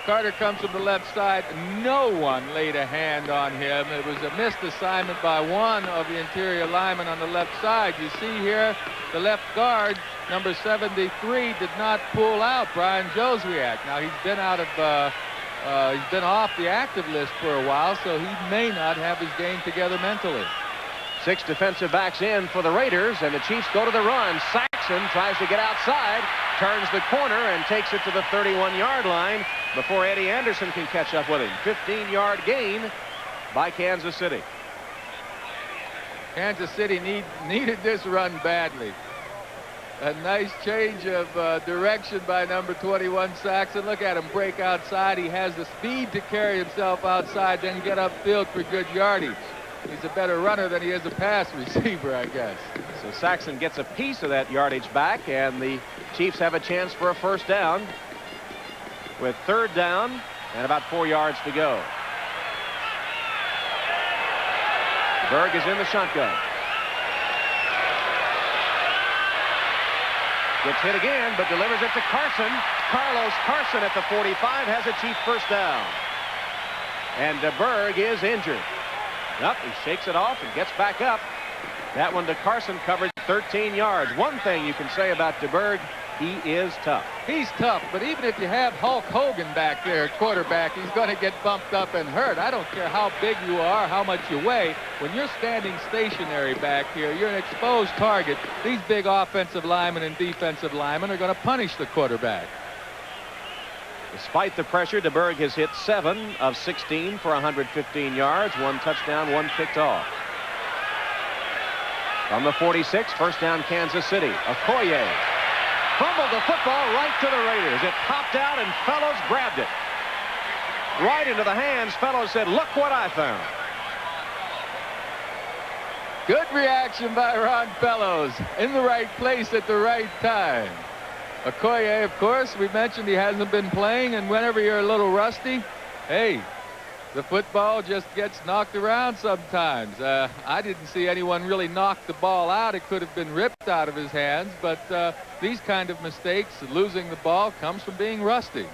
Carter comes from the left side. No one laid a hand on him. It was a missed assignment by one of the interior linemen on the left side. You see here, the left guard, number 73, did not pull out, Brian Joswiak. Now, he's been out of, he's been off the active list for a while, so he may not have his game together mentally. 6 defensive backs in for the Raiders, and the Chiefs go to the run. Saxon tries to get outside, turns the corner, and takes it to the 31-yard line before Eddie Anderson can catch up with him. 15-yard gain by Kansas City. Kansas City needed this run badly. A nice change of direction by number 21, Saxon. Look at him break outside. He has the speed to carry himself outside, then get upfield for good yardage. He's a better runner than he is a pass receiver, I guess. So Saxon gets a piece of that yardage back, and the Chiefs have a chance for a first down with third down and about 4 yards to go. Berg is in the shotgun. Gets hit again, but delivers it to Carson. Carlos Carson at the 45 has a Chief first down. And DeBerg is injured. Up, he shakes it off and gets back up. That one to Carson covers 13 yards. One thing you can say about DeBerg, he is tough. He's tough, but even if you have Hulk Hogan back there at quarterback, he's going to get bumped up and hurt. I don't care how big you are, how much you weigh. When you're standing stationary back here, you're an exposed target. These big offensive linemen and defensive linemen are going to punish the quarterback. Despite the pressure, DeBerg has hit 7 of 16 for 115 yards, 1 touchdown, 1 picked off. From the 46, first down Kansas City. Okoye fumbled the football right to the Raiders. It popped out and Fellows grabbed it. Right into the hands. Fellows said, "Look what I found." Good reaction by Ron Fellows. In the right place at the right time. Okoye, of course, we mentioned he hasn't been playing, and whenever you're a little rusty, hey, the football just gets knocked around sometimes. I didn't see anyone really knock the ball out. It could have been ripped out of his hands, but these kind of mistakes, losing the ball, comes from being rusty.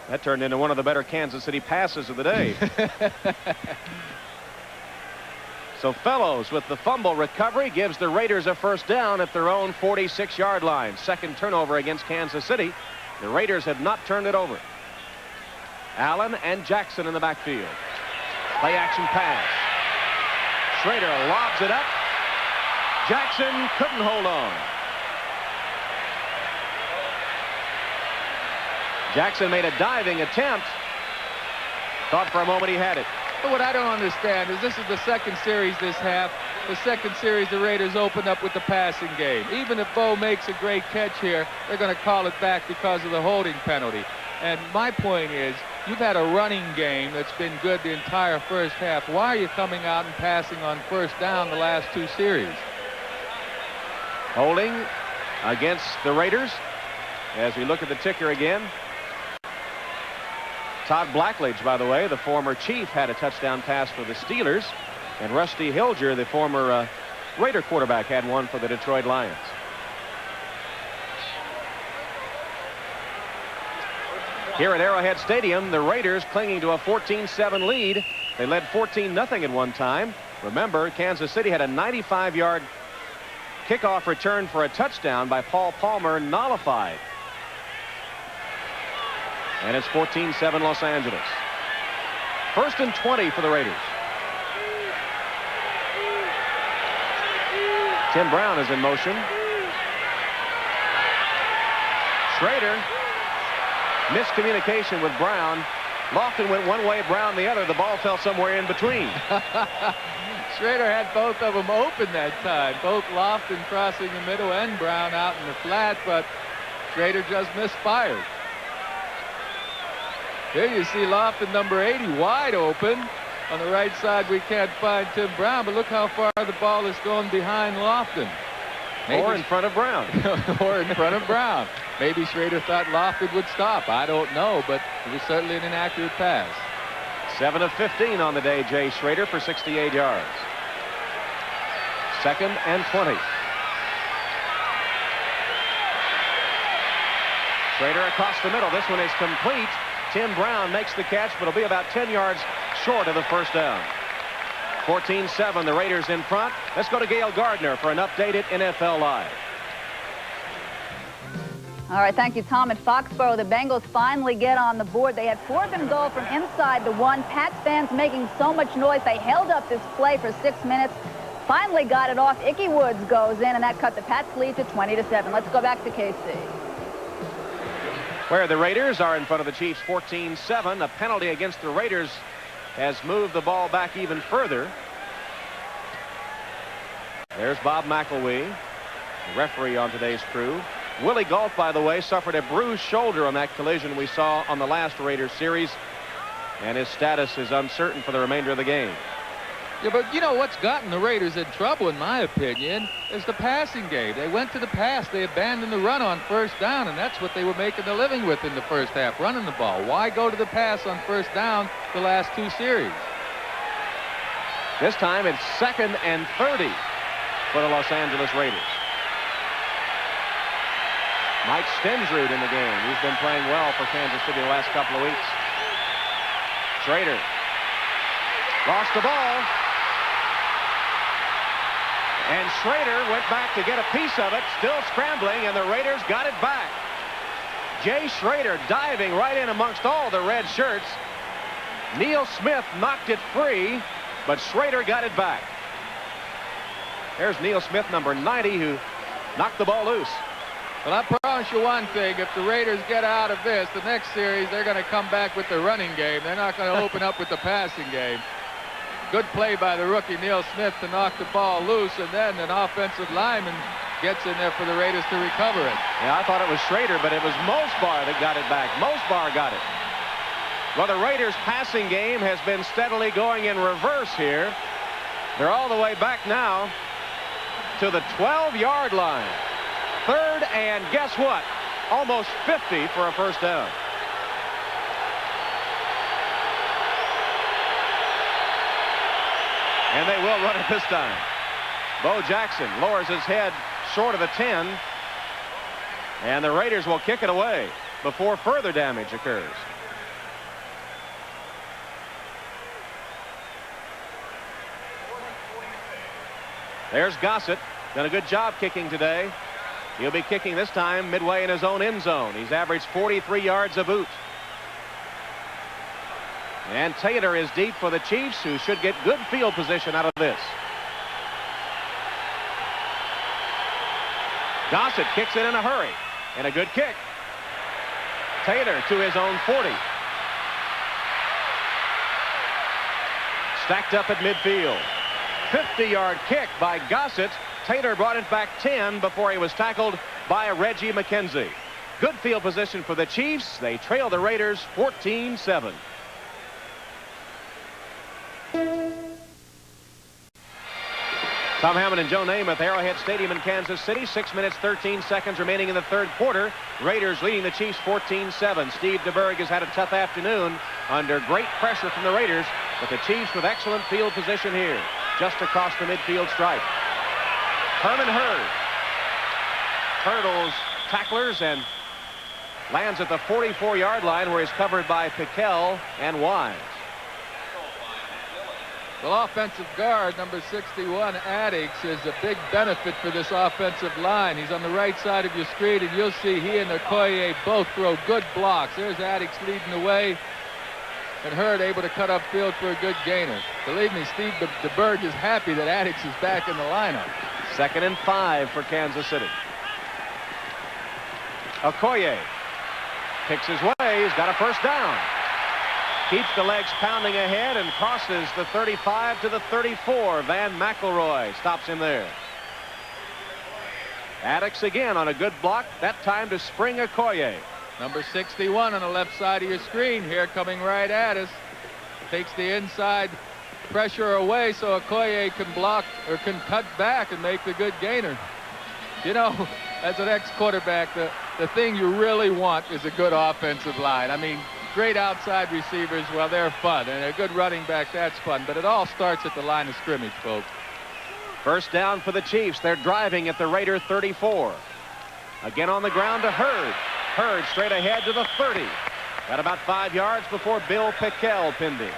That turned into one of the better Kansas City passes of the day. So Fellows with the fumble recovery gives the Raiders a first down at their own 46-yard line. Second turnover against Kansas City. The Raiders have not turned it over. Allen and Jackson in the backfield. Play action pass. Schrader lobs it up. Jackson couldn't hold on. Jackson made a diving attempt. Thought for a moment he had it. But what I don't understand is this is the second series this half. the second series, the Raiders opened up with the passing game. Even if Bo makes a great catch here, they're going to call it back because of the holding penalty. And my point is, you've had a running game that's been good the entire first half. Why are you coming out and passing on first down the last two series? Holding against the Raiders. As we look at the ticker again, Todd Blackledge, by the way, the former Chief, had a touchdown pass for the Steelers. And Rusty Hilger, the former Raider quarterback, had one for the Detroit Lions. Here at Arrowhead Stadium, the Raiders clinging to a 14-7 lead. They led 14-0 at one time. Remember, Kansas City had a 95-yard kickoff return for a touchdown by Paul Palmer nullified. And it's 14-7 Los Angeles. 1st and 20 for the Raiders. Tim Brown is in motion. Schrader. Miscommunication with Brown. Lofton went one way, Brown the other. The ball fell somewhere in between. Schrader had both of them open that time. Both Lofton crossing the middle and Brown out in the flat, but Schrader just misfired. Here you see Lofton, number 80, wide open. On the right side, we can't find Tim Brown, but look how far the ball is going behind Lofton. Maybe, or in front of Brown. or in front of Brown. Maybe Schrader thought Lofton would stop. I don't know, but it was certainly an inaccurate pass. 7 of 15 on the day, Jay Schrader, for 68 yards. 2nd and 20. Schrader across the middle. This one is complete. Tim Brown makes the catch, but it'll be about 10 yards short of the first down. 14-7, the Raiders in front. Let's go to Gail Gardner for an update at NFL Live. All right, thank you, Tom. At Foxborough, the Bengals finally get on the board. They had 4th and goal from inside the 1. Pats fans making so much noise. They held up this play for 6 minutes. Finally got it off. Ickey Woods goes in, and that cut the Pats lead to 20-7. Let's go back to KC. Where the Raiders are in front of the Chiefs 14-7. A penalty against the Raiders has moved the ball back even further. There's Bob McElwee, the referee on today's crew. Willie Gault, by the way, suffered a bruised shoulder on that collision we saw on the last Raiders series, and his status is uncertain for the remainder of the game. Yeah, but you know what's gotten the Raiders in trouble, in my opinion, is the passing game. They went to the pass. They abandoned the run on first down, and that's what they were making a living with in the first half, running the ball. Why go to the pass on first down the last two series? This time it's 2nd and 30 for the Los Angeles Raiders. Mike Stensrud in the game. He's been playing well for Kansas City the last couple of weeks. Schrader lost the ball. And Schrader went back to get a piece of it, still scrambling, and the Raiders got it back. Jay Schrader diving right in amongst all the red shirts. Neil Smith knocked it free, but Schrader got it back. There's Neil Smith, number 90, who knocked the ball loose. Well, I promise you one thing. If the Raiders get out of this, the next series, they're going to come back with the running game. They're not going to open up with the passing game. Good play by the rookie, Neil Smith, to knock the ball loose, and then an offensive lineman gets in there for the Raiders to recover it. Yeah, I thought it was Schrader, but it was Mosbar that got it back. Mosbar got it. Well, the Raiders' passing game has been steadily going in reverse here. They're all the way back now to the 12-yard line. 3rd and guess what? Almost 50 for a first down. And they will run it this time. Bo Jackson lowers his head short of the 10. And the Raiders will kick it away before further damage occurs. There's Gossett. Done a good job kicking today. He'll be kicking this time midway in his own end zone. He's averaged 43 yards a boot. And Taylor is deep for the Chiefs, who should get good field position out of this. Gossett kicks it in a hurry. And a good kick. Taylor to his own 40. Stacked up at midfield. 50-yard kick by Gossett. Taylor brought it back 10 before he was tackled by Reggie McKenzie. Good field position for the Chiefs. They trail the Raiders 14-7. Tom Hammond and Joe Namath, Arrowhead Stadium in Kansas City. 6 minutes, 13 seconds remaining in the third quarter. Raiders leading the Chiefs 14-7. Steve DeBerg has had a tough afternoon under great pressure from the Raiders, but the Chiefs with excellent field position here, just across the midfield stripe. Herman Hurd hurdles tacklers and lands at the 44-yard line where he's covered by Piquel and Wise. Well, offensive guard number 61, Addix, is a big benefit for this offensive line. He's on the right side of your screen, and you'll see he and Okoye both throw good blocks. There's Addix leading the way, and Hurd able to cut upfield for a good gainer. Believe me, Steve DeBerg is happy that Addix is back in the lineup. 2nd and 5 for Kansas City. Okoye picks his way. He's got a first down. Keeps the legs pounding ahead and crosses the 35 to the 34. Van McElroy stops him there. Addix again on a good block, that time to spring Okoye. Number 61 on the left side of your screen here, coming right at us. Takes the inside pressure away so Okoye can block or can cut back and make the good gainer. You know, as an ex-quarterback, the thing you really want is a good offensive line. I mean, great outside receivers, well, they're fun, and a good running back, that's fun, but it all starts at the line of scrimmage, folks. First down for the Chiefs. They're driving at the Raider 34. Again on the ground to Hurd. Hurd straight ahead to the 30. Got about 5 yards before Bill Piquel pinned him.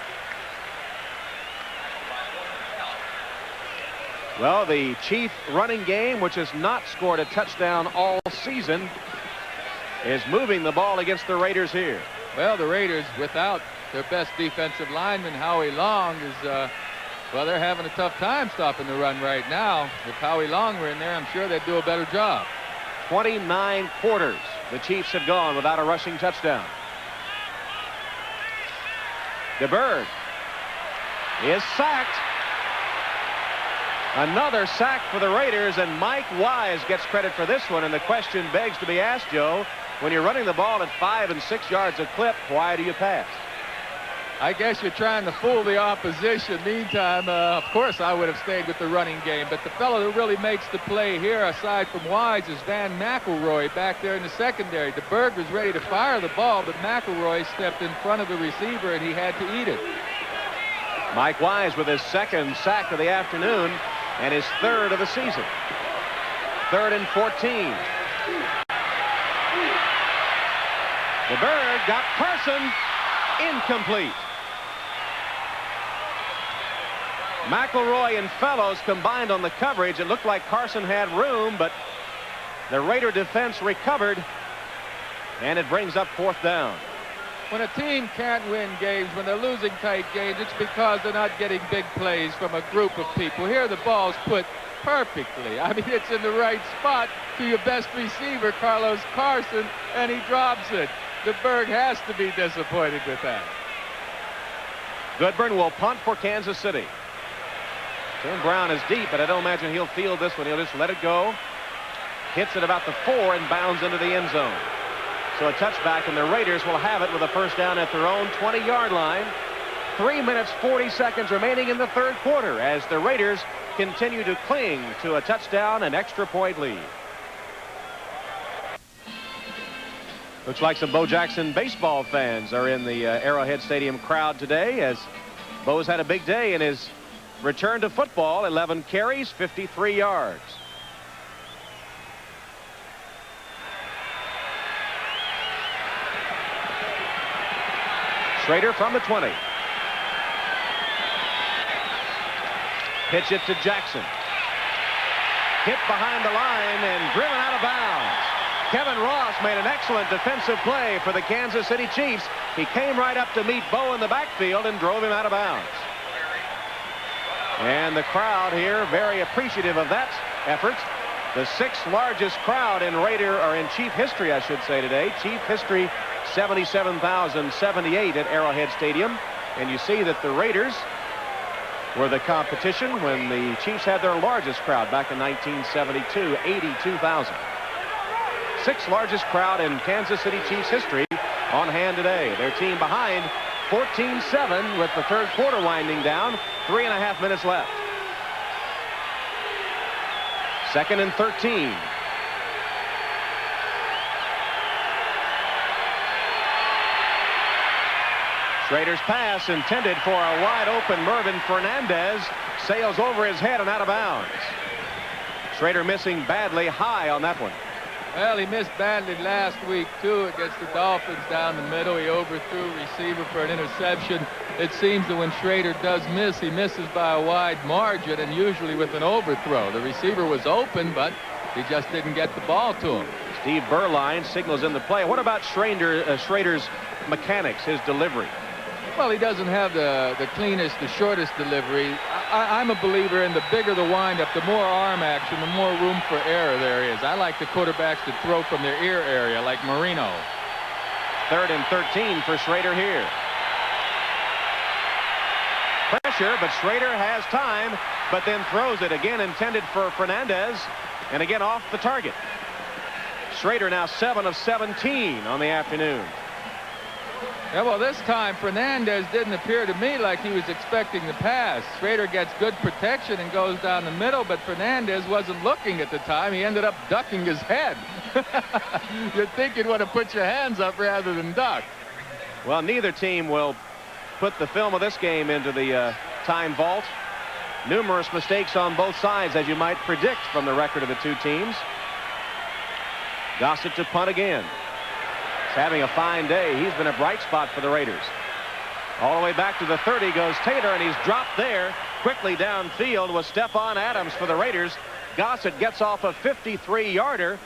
Well, the Chief running game, which has not scored a touchdown all season, is moving the ball against the Raiders here. Well, the Raiders, without their best defensive lineman, Howie Long, is, well, they're having a tough time stopping the run right now. If Howie Long were in there, I'm sure they'd do a better job. 29 quarters the Chiefs have gone without a rushing touchdown. DeBerg is sacked. Another sack for the Raiders, and Mike Wise gets credit for this one, and the question begs to be asked, Joe, when you're running the ball at 5 and 6 yards a clip, why do you pass? I guess you're trying to fool the opposition. Meantime, of course, I would have stayed with the running game, but the fellow who really makes the play here, aside from Wise, is Van McElroy back there in the secondary. DeBerg was ready to fire the ball, but McElroy stepped in front of the receiver, and he had to eat it. Mike Wise with his 2nd sack of the afternoon and his 3rd of the season. 3rd and 14. DeBerg got Carson. Incomplete. McElroy and Fellows combined on the coverage. It looked like Carson had room, but the Raider defense recovered, and it brings up 4th down. When a team can't win games, when they're losing tight games, it's because they're not getting big plays from a group of people. Here the ball's put perfectly. I mean, it's in the right spot to your best receiver, Carlos Carson, and he drops it. DeBerg has to be disappointed with that. Goodburn will punt for Kansas City. Tim Brown is deep, but I don't imagine he'll field this one. He'll just let it go. Hits it about the 4 and bounds into the end zone. So a touchback, and the Raiders will have it with a first down at their own 20-yard line. 3 minutes, 40 seconds remaining in the third quarter as the Raiders continue to cling to a touchdown and extra point lead. Looks like some Bo Jackson baseball fans are in the Arrowhead Stadium crowd today, as Bo's had a big day in his return to football. 11 carries, 53 yards. Schrader from the 20. Pitch it to Jackson. Hit behind the line and driven out of bounds. Kevin Ross made an excellent defensive play for the Kansas City Chiefs. He came right up to meet Bo in the backfield and drove him out of bounds. And the crowd here very appreciative of that effort. The 6th largest crowd in Chief history, I should say, today. Chief history, 77,078 at Arrowhead Stadium. And you see that the Raiders were the competition when the Chiefs had their largest crowd back in 1972, 82,000. Sixth largest crowd in Kansas City Chiefs history on hand today. Their team behind 14-7 with the third quarter winding down. 3.5 minutes left. 2nd and 13. Schrader's pass intended for a wide open Mervin Fernandez sails over his head and out of bounds. Schrader missing badly high on that one. Well, he missed badly last week, too, against the Dolphins down the middle. He overthrew receiver for an interception. It seems that when Schrader does miss, he misses by a wide margin and usually with an overthrow. The receiver was open, but he just didn't get the ball to him. Steve Berline signals in the play. What about Schrader's mechanics, his delivery? Well, he doesn't have the cleanest, the shortest delivery. I'm a believer in the bigger the windup, the more arm action, the more room for error there is. I like the quarterbacks to throw from their ear area, like Marino. 3rd and 13 for Schrader here. Pressure, but Schrader has time, but then throws it again, intended for Fernandez, and again off the target. Schrader now 7 of 17 on the afternoon. Yeah, well, this time Fernandez didn't appear to me like he was expecting the pass. Schrader gets good protection and goes down the middle, but Fernandez wasn't looking at the time. He ended up ducking his head. You'd think you'd want to put your hands up rather than duck. Well, neither team will put the film of this game into the time vault. Numerous mistakes on both sides, as you might predict from the record of the two teams. Gossett to punt again. Having a fine day. He's been a bright spot for the Raiders. All the way back to the 30 goes Taylor, and he's dropped there. Quickly downfield was Stephon Adams for the Raiders. Gossett gets off a 53-yarder,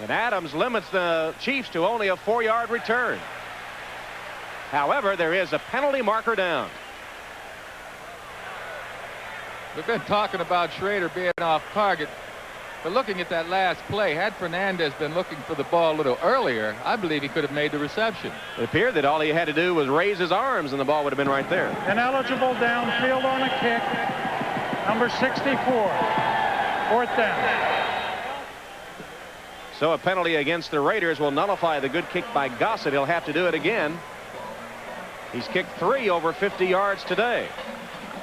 and Adams limits the Chiefs to only a 4-yard return. However, there is a penalty marker down. We've been talking about Schrader being off target. But looking at that last play, had Fernandez been looking for the ball a little earlier, I believe he could have made the reception. It appeared that all he had to do was raise his arms and the ball would have been right there. Ineligible downfield on a kick. Number 64. 4th down. So a penalty against the Raiders will nullify the good kick by Gossett. He'll have to do it again. He's kicked 3 over 50 yards today.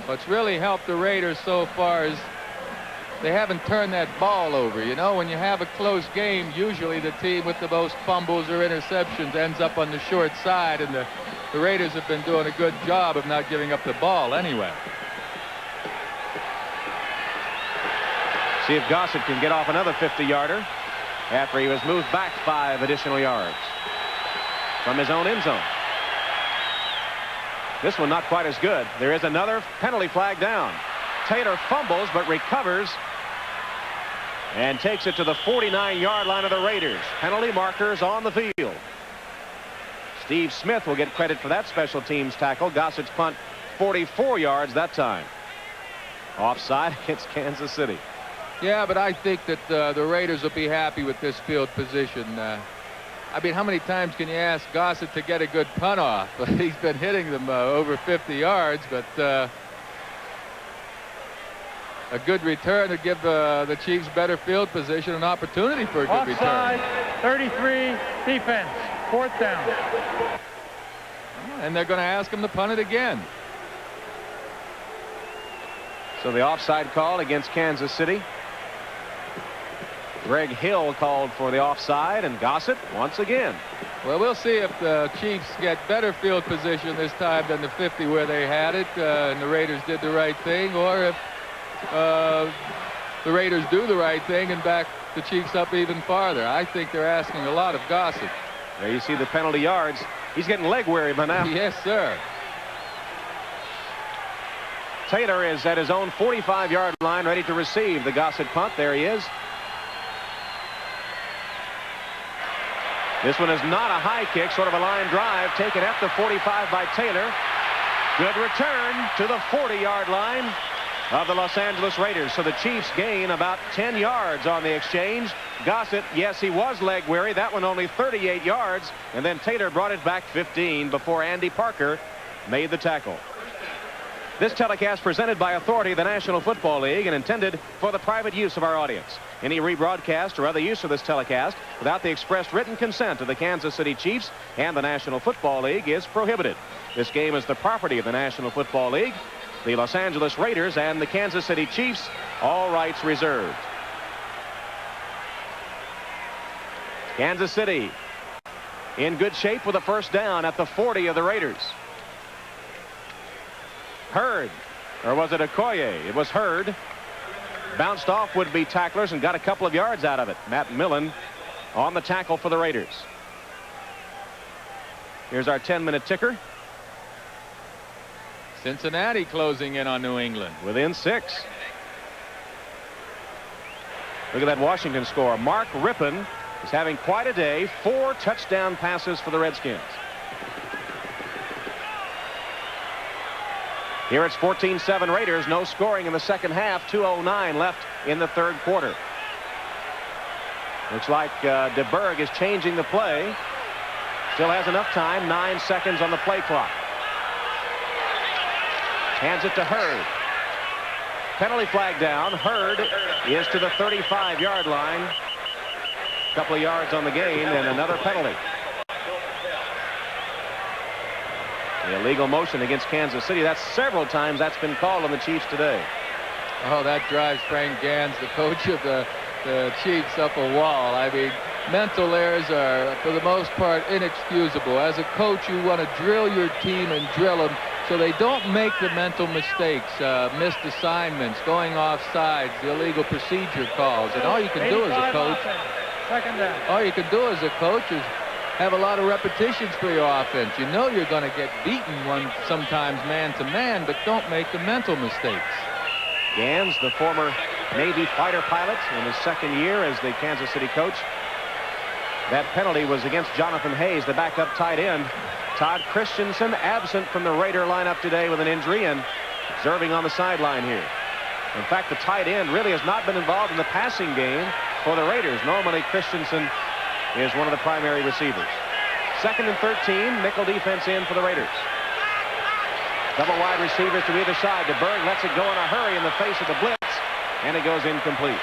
What's really helped the Raiders so far is they haven't turned that ball over. You know, when you have a close game, usually the team with the most fumbles or interceptions ends up on the short side, and the Raiders have been doing a good job of not giving up the ball anyway. See if Gossett can get off another 50-yarder after he was moved back 5 additional yards from his own end zone. This one not quite as good. There is another penalty flag down. Taylor fumbles but recovers and takes it to the 49-yard line of the Raiders. Penalty markers on the field. Steve Smith will get credit for that special teams tackle. Gossett's punt 44 yards that time. Offside against Kansas City. Yeah, but I think that the Raiders will be happy with this field position. I mean, how many times can you ask Gossett to get a good punt off? He's been hitting them over 50 yards, but a good return to give the Chiefs better field position, an opportunity for a good Offside, return. 33, defense, 4th down. And they're going to ask him to punt it again. So the offside call against Kansas City. Greg Hill called for the offside, and Gossett once again. Well, we'll see if the Chiefs get better field position this time than the 50 where they had it, and the Raiders did the right thing, or if the Raiders do the right thing and back the Chiefs up even farther. I think they're asking a lot of Gossett. There you see the penalty yards. He's getting leg weary by now. Yes, sir. Taylor is at his own 45-yard line, ready to receive the Gossett punt. There he is. This one is not a high kick, sort of a line drive, taken at the 45 by Taylor. Good return to the 40-yard line of the Los Angeles Raiders. So the Chiefs gain about 10 yards on the exchange. Gossett, yes, he was leg weary. That one only 38 yards. And then Taylor brought it back 15 before Andy Parker made the tackle. This telecast presented by authority of the National Football League and intended for the private use of our audience. Any rebroadcast or other use of this telecast without the express written consent of the Kansas City Chiefs and the National Football League is prohibited. This game is the property of the National Football League, the Los Angeles Raiders, and the Kansas City Chiefs. All rights reserved. Kansas City in good shape with a first down at the 40 of the Raiders. Hurd, or was it Okoye? It was Hurd. Bounced off would-be tacklers and got a couple of yards out of it. Matt Millen on the tackle for the Raiders. Here's our 10-minute ticker. Cincinnati closing in on New England. Within 6. Look at that Washington score. Mark Rippon is having quite a day. 4 touchdown passes for the Redskins. Here it's 14-7 Raiders. No scoring in the second half. 2:09 left in the third quarter. Looks like DeBerg is changing the play. Still has enough time. 9 seconds on the play clock. Hands it to Hurd. Penalty flag down. Hurd is to the 35-yard line. A couple of yards on the gain and another penalty. The illegal motion against Kansas City. That's several times that's been called on the Chiefs today. Oh, that drives Frank Gans, the coach of the Chiefs, up a wall. I mean, mental errors are, for the most part, inexcusable. As a coach, you want to drill your team and drill them so they don't make the mental mistakes, missed assignments, going off sides, the illegal procedure calls. And all you can do as a coach, all you can do as a coach is have a lot of repetitions for your offense. You know you're going to get beaten sometimes man-to-man, but don't make the mental mistakes. Gans, the former Navy fighter pilot in his second year as the Kansas City coach. That penalty was against Jonathan Hayes, the backup tight end. Todd Christensen absent from the Raider lineup today with an injury and observing on the sideline here. In fact, the tight end really has not been involved in the passing game for the Raiders. Normally, Christensen is one of the primary receivers. 2nd and 13, nickel defense in for the Raiders. Double wide receivers to either side. DeBerg lets it go in a hurry in the face of the blitz, and it goes incomplete.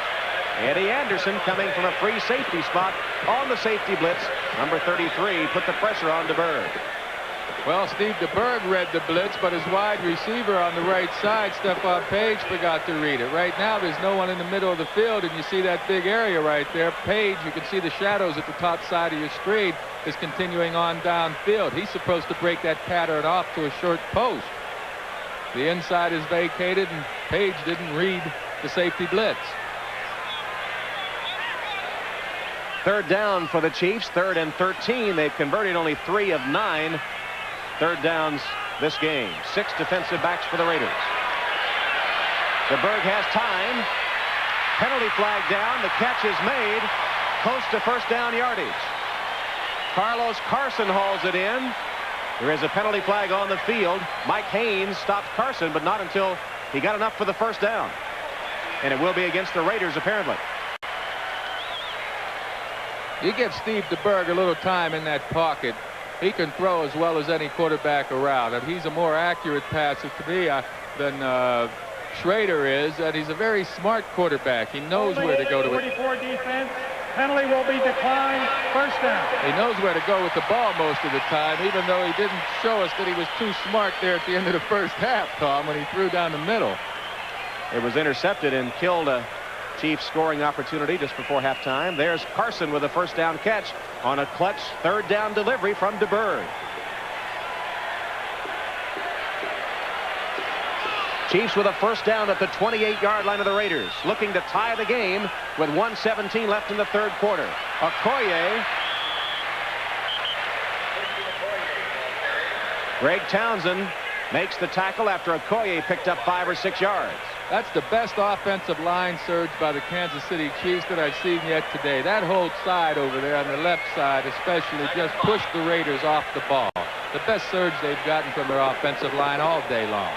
Eddie Anderson coming from a free safety spot on the safety blitz. Number 33 put the pressure on DeBerg. Well, Steve DeBerg read the blitz, but his wide receiver on the right side, Stephon Page, forgot to read it. Right now, there's no one in the middle of the field, and you see that big area right there. Page, you can see the shadows at the top side of your screen, is continuing on downfield. He's supposed to break that pattern off to a short post. The inside is vacated, and Page didn't read the safety blitz. 3rd down for the Chiefs. 3rd and 13. They've converted only 3 of 9. 3rd downs this game. 6 defensive backs for the Raiders. DeBerg has time. Penalty flag down. The catch is made. Close to first down yardage. Carlos Carson hauls it in. There is a penalty flag on the field. Mike Haynes stopped Carson, but not until he got enough for the first down. And it will be against the Raiders, apparently. You give Steve DeBerg a little time in that pocket, he can throw as well as any quarterback around. And he's a more accurate passer to me than Schrader is, and he's a very smart quarterback. He knows where to go to it. 44 defense. Penalty will be declined. First down. He knows where to go with the ball most of the time, even though he didn't show us that he was too smart there at the end of the first half, Tom, when he threw down the middle. It was intercepted and killed a Chiefs scoring opportunity just before halftime. There's Carson with a first down catch on a clutch 3rd down delivery from DeBerg. Chiefs with a first down at the 28-yard line of the Raiders, looking to tie the game with 1:17 left in the third quarter. Okoye. Greg Townsend makes the tackle after Okoye picked up 5 or 6 yards. That's the best offensive line surge by the Kansas City Chiefs that I've seen yet today. That whole side over there on the left side especially just pushed the Raiders off the ball. The best surge they've gotten from their offensive line all day long.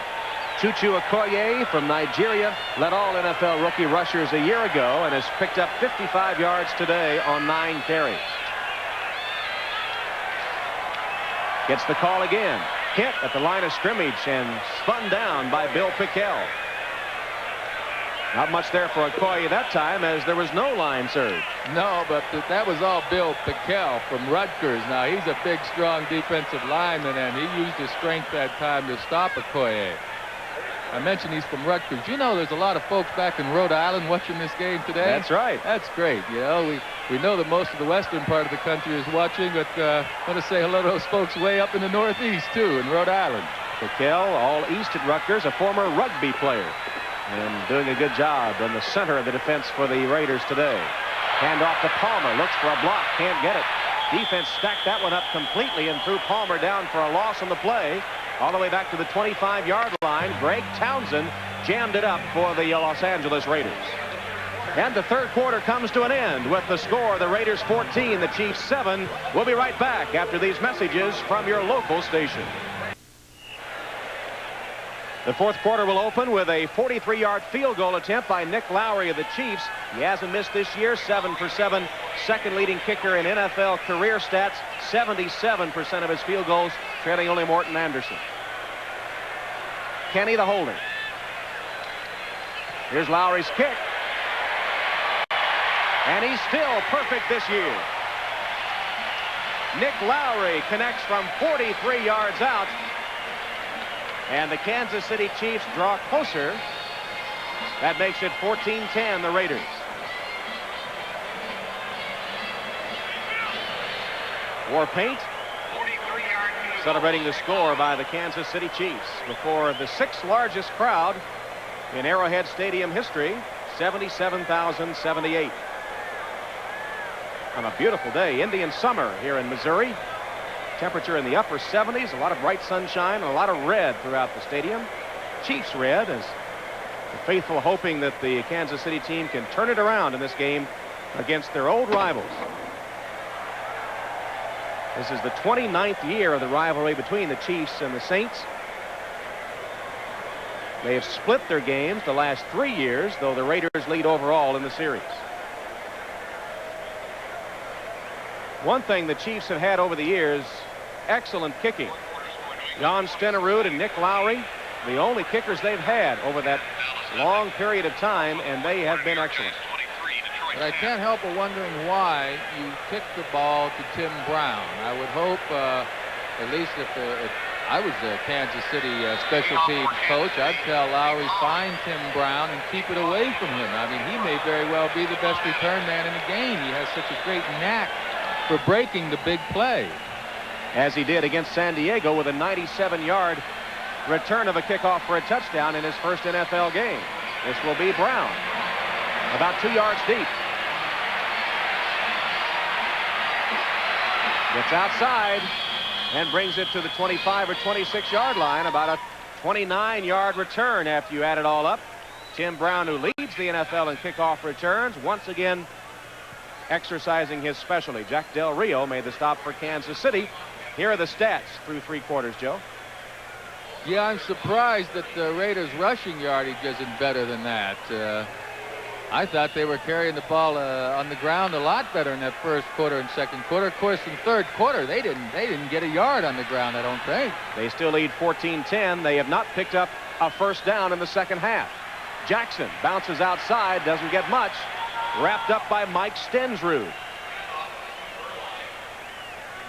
Chuchu Okoye from Nigeria led all NFL rookie rushers a year ago and has picked up 55 yards today on 9 carries. Gets the call again. hit at the line of scrimmage and spun down by Bill Pickel. Not much there for Okoye that time, as there was no line surge. No, but that was all Bill Pickel from Rutgers. Now, he's a big, strong defensive lineman, and he used his strength that time to stop Okoye. I mentioned he's from Rutgers. You know, there's a lot of folks back in Rhode Island watching this game today. That's right. That's great. You know, we know that most of the western part of the country is watching, but I want to say hello to those folks way up in the Northeast, too, in Rhode Island. Pickel, all east at Rutgers, a former rugby player, and doing a good job in the center of the defense for the Raiders today. Hand off to Palmer, looks for a block, can't get it. Defense stacked that one up completely and threw Palmer down for a loss on the play. All the way back to the 25-yard line. Greg Townsend jammed it up for the Los Angeles Raiders. And the third quarter comes to an end with the score, the Raiders 14, the Chiefs 7. We'll be right back after these messages from your local station. The fourth quarter will open with a 43-yard field goal attempt by Nick Lowry of the Chiefs. He hasn't missed this year, 7 for 7. Second leading kicker in NFL career stats, 77% of his field goals, trailing only Morton Anderson. Kenny the holding. Here's Lowry's kick. And he's still perfect this year. Nick Lowry connects from 43 yards out. And the Kansas City Chiefs draw closer. That makes it 14-10, the Raiders. War paint. Celebrating the score by the Kansas City Chiefs before the sixth largest crowd in Arrowhead Stadium history, 77,078. On a beautiful day, Indian summer here in Missouri. Temperature in the upper 70s, a lot of bright sunshine, and a lot of red throughout the stadium. Chiefs red, as the faithful hoping that the Kansas City team can turn it around in this game against their old rivals. This is the 29th year of the rivalry between the Chiefs and the Saints. They have split their games the last 3 years, though the Raiders lead overall in the series. One thing the Chiefs have had over the years, excellent kicking. John Stenerud and Nick Lowry, the only kickers they've had over that long period of time, and they have been excellent. But I can't help but wondering why you kicked the ball to Tim Brown. I would hope, at least if I was a Kansas City special teams coach, I'd tell Lowry, find Tim Brown and keep it away from him. I mean, he may very well be the best return man in the game. He has such a great knack for breaking the big play. As he did against San Diego with a 97-yard return of a kickoff for a touchdown in his first NFL game. This will be Brown, about 2 yards deep. Gets outside and brings it to the 25 or 26-yard line, about a 29-yard return after you add it all up. Tim Brown, who leads the NFL in kickoff returns, once again exercising his specialty. Jack Del Rio made the stop for Kansas City. Here are the stats through 3 quarters, Joe. Yeah, I'm surprised that the Raiders' rushing yardage isn't better than that. I thought they were carrying the ball on the ground a lot better in that first quarter and second quarter. Of course, in third quarter, they didn't get a yard on the ground, I don't think. They still lead 14-10. They have not picked up a first down in the second half. Jackson bounces outside, doesn't get much. Wrapped up by Mike Stensrud.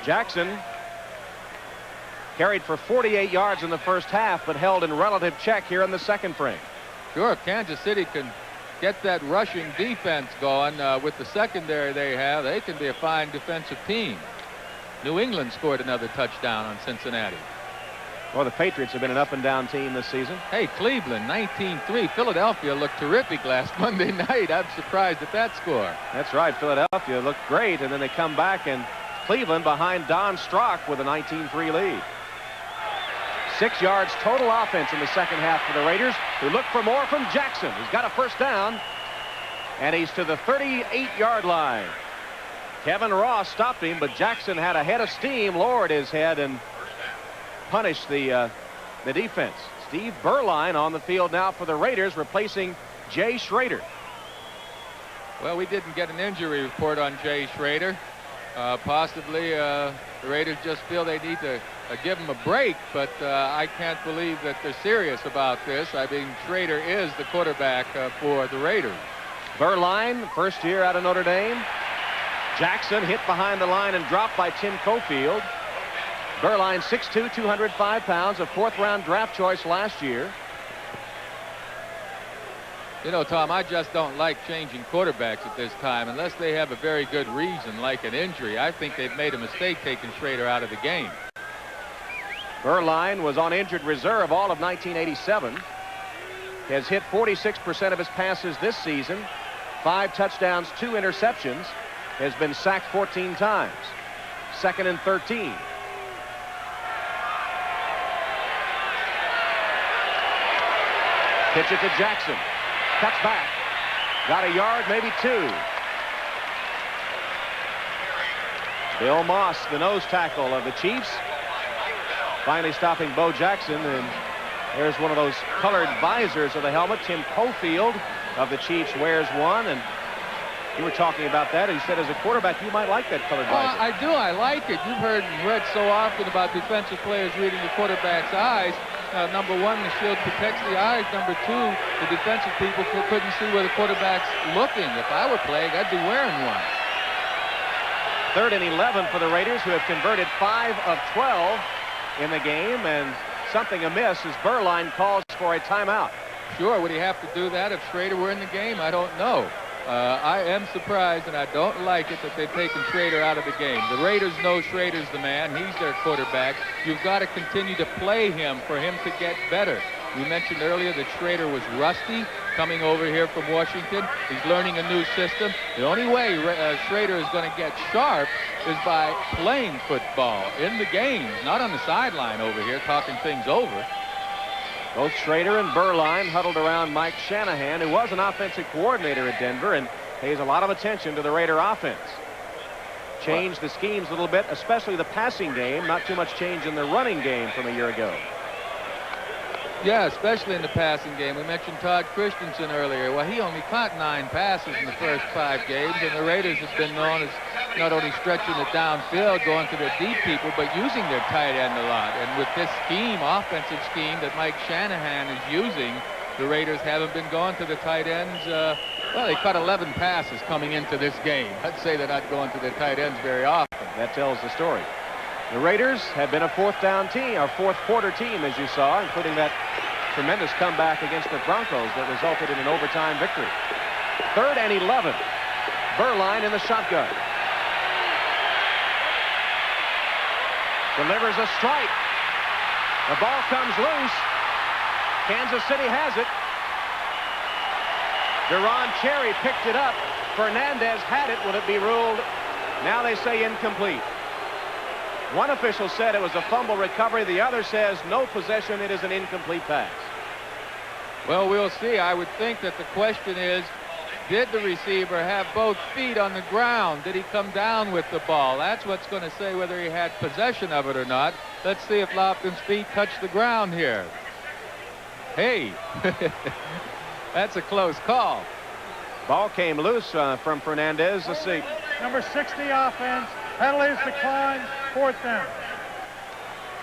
Jackson carried for 48 yards in the first half, but held in relative check here in the second frame. Sure, Kansas City can get that rushing defense going with the secondary they have. They can be a fine defensive team. New England scored another touchdown on Cincinnati. Well, the Patriots have been an up-and-down team this season. Hey, Cleveland, 19-3. Philadelphia looked terrific last Monday night. I'm surprised at that score. That's right. Philadelphia looked great, and then they come back, and Cleveland behind Don Strock with a 19-3 lead. 6 yards total offense in the second half for the Raiders, who look for more from Jackson. He's got a first down, and he's to the 38-yard line. Kevin Ross stopped him, but Jackson had a head of steam, lowered his head, and punished the defense. Steve Berline on the field now for the Raiders, replacing Jay Schrader. Well, we didn't get an injury report on Jay Schrader. Possibly the Raiders just feel they need to give him a break, but I can't believe that they're serious about this. I mean, Schrader is the quarterback for the Raiders. Beuerlein, first year out of Notre Dame. Jackson hit behind the line and dropped by Tim Cofield. Beuerlein, 6'2", 205 pounds, a fourth-round draft choice last year. You know, Tom, I just don't like changing quarterbacks at this time unless they have a very good reason, like an injury. I think they've made a mistake taking Schrader out of the game. Beuerlein was on injured reserve all of 1987. Has hit 46% of his passes this season. 5 touchdowns, 2 interceptions. Has been sacked 14 times. 2nd and 13. Pitch it to Jackson. Cuts back. Got a yard, maybe 2. Bill Moss, the nose tackle of the Chiefs, finally stopping Bo Jackson. And there's one of those colored visors of the helmet. Tim Cofield of the Chiefs wears one. And you were talking about that. He said as a quarterback, you might like that colored visor. I do. I like it. You've heard and read so often about defensive players reading the quarterback's eyes. Number one, the shield protects the eyes. Number two, the defensive people couldn't see where the quarterback's looking. If I were playing, I'd be wearing one. 3rd and 11 for the Raiders, who have converted 5 of 12 in the game. And something amiss as Beuerlein calls for a timeout. Sure, would he have to do that if Schrader were in the game? I don't know. I am surprised, and I don't like it that they've taken Schrader out of the game. The Raiders know Schrader's the man. He's their quarterback. You've got to continue to play him for him to get better. We mentioned earlier that Schrader was rusty coming over here from Washington. He's learning a new system. The only way Schrader is going to get sharp is by playing football in the game, not on the sideline over here talking things over. Both Schrader and Beuerlein huddled around Mike Shanahan, who was an offensive coordinator at Denver and pays a lot of attention to the Raider offense. Changed the schemes a little bit, especially the passing game. Not too much change in the running game from a year ago. Yeah, especially in the passing game. We mentioned Todd Christensen earlier. Well, he only caught 9 passes in the first 5 games, and the Raiders have been known as not only stretching it downfield, going to their deep people, but using their tight end a lot. And with this scheme, offensive scheme that Mike Shanahan is using, the Raiders haven't been going to the tight ends. Well, they caught 11 passes coming into this game. I'd say they're not going to their tight ends very often. That tells the story. The Raiders have been a 4th down team, or 4th quarter team, as you saw, including that tremendous comeback against the Broncos that resulted in an overtime victory. 3rd and 11. Beuerlein in the shotgun. Delivers a strike. The ball comes loose. Kansas City has it. Deron Cherry picked it up. Fernandez had it. Will it be ruled? Now they say incomplete. One official said it was a fumble recovery. The other says no possession. It is an incomplete pass. Well, we'll see. I would think that the question is, did the receiver have both feet on the ground? Did he come down with the ball? That's what's going to say whether he had possession of it or not. Let's see if Lofton's feet touch the ground here. Hey, that's a close call. Ball came loose from Fernandez. Let's see. Number 60 offense. Penalties declined. 4th down.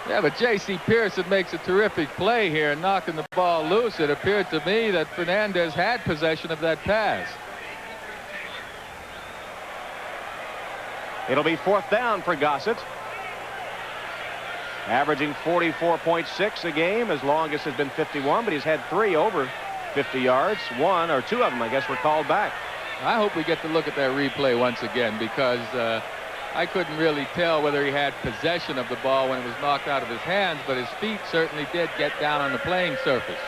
Yeah, but J.C. Pearson makes a terrific play here, knocking the ball loose. It appeared to me that Fernandez had possession of that pass. It'll be 4th down for Gossett. Averaging 44.6 a game. His longest has been 51, but he's had 3 over 50 yards. 1 or 2 of them, I guess, were called back. I hope we get to look at that replay once again, because I couldn't really tell whether he had possession of the ball when it was knocked out of his hands, but his feet certainly did get down on the playing surface.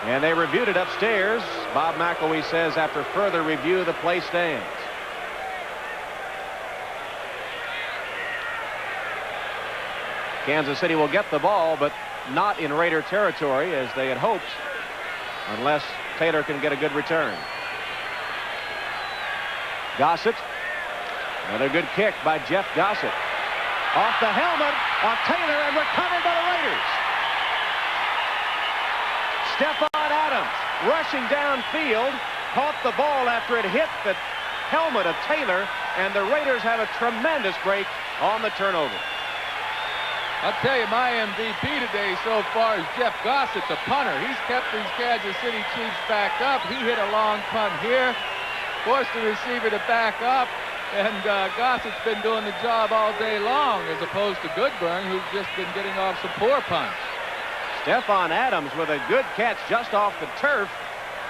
And they reviewed it upstairs. Bob McElwee says after further review, the play stands. Kansas City will get the ball, but not in Raider territory as they had hoped, unless Taylor can get a good return. Gossett. Another good kick by Jeff Gossett. Off the helmet of Taylor and recovered by the Raiders. Stephon Adams rushing downfield, caught the ball after it hit the helmet of Taylor and the Raiders have a tremendous break on the turnover. I'll tell you, my MVP today so far is Jeff Gossett, the punter. He's kept these Kansas City Chiefs backed up. He hit a long punt here, forced the receiver to back up, and Gossett's been doing the job all day long, as opposed to Goodburn, who's just been getting off some poor punts. Stephon Adams with a good catch just off the turf,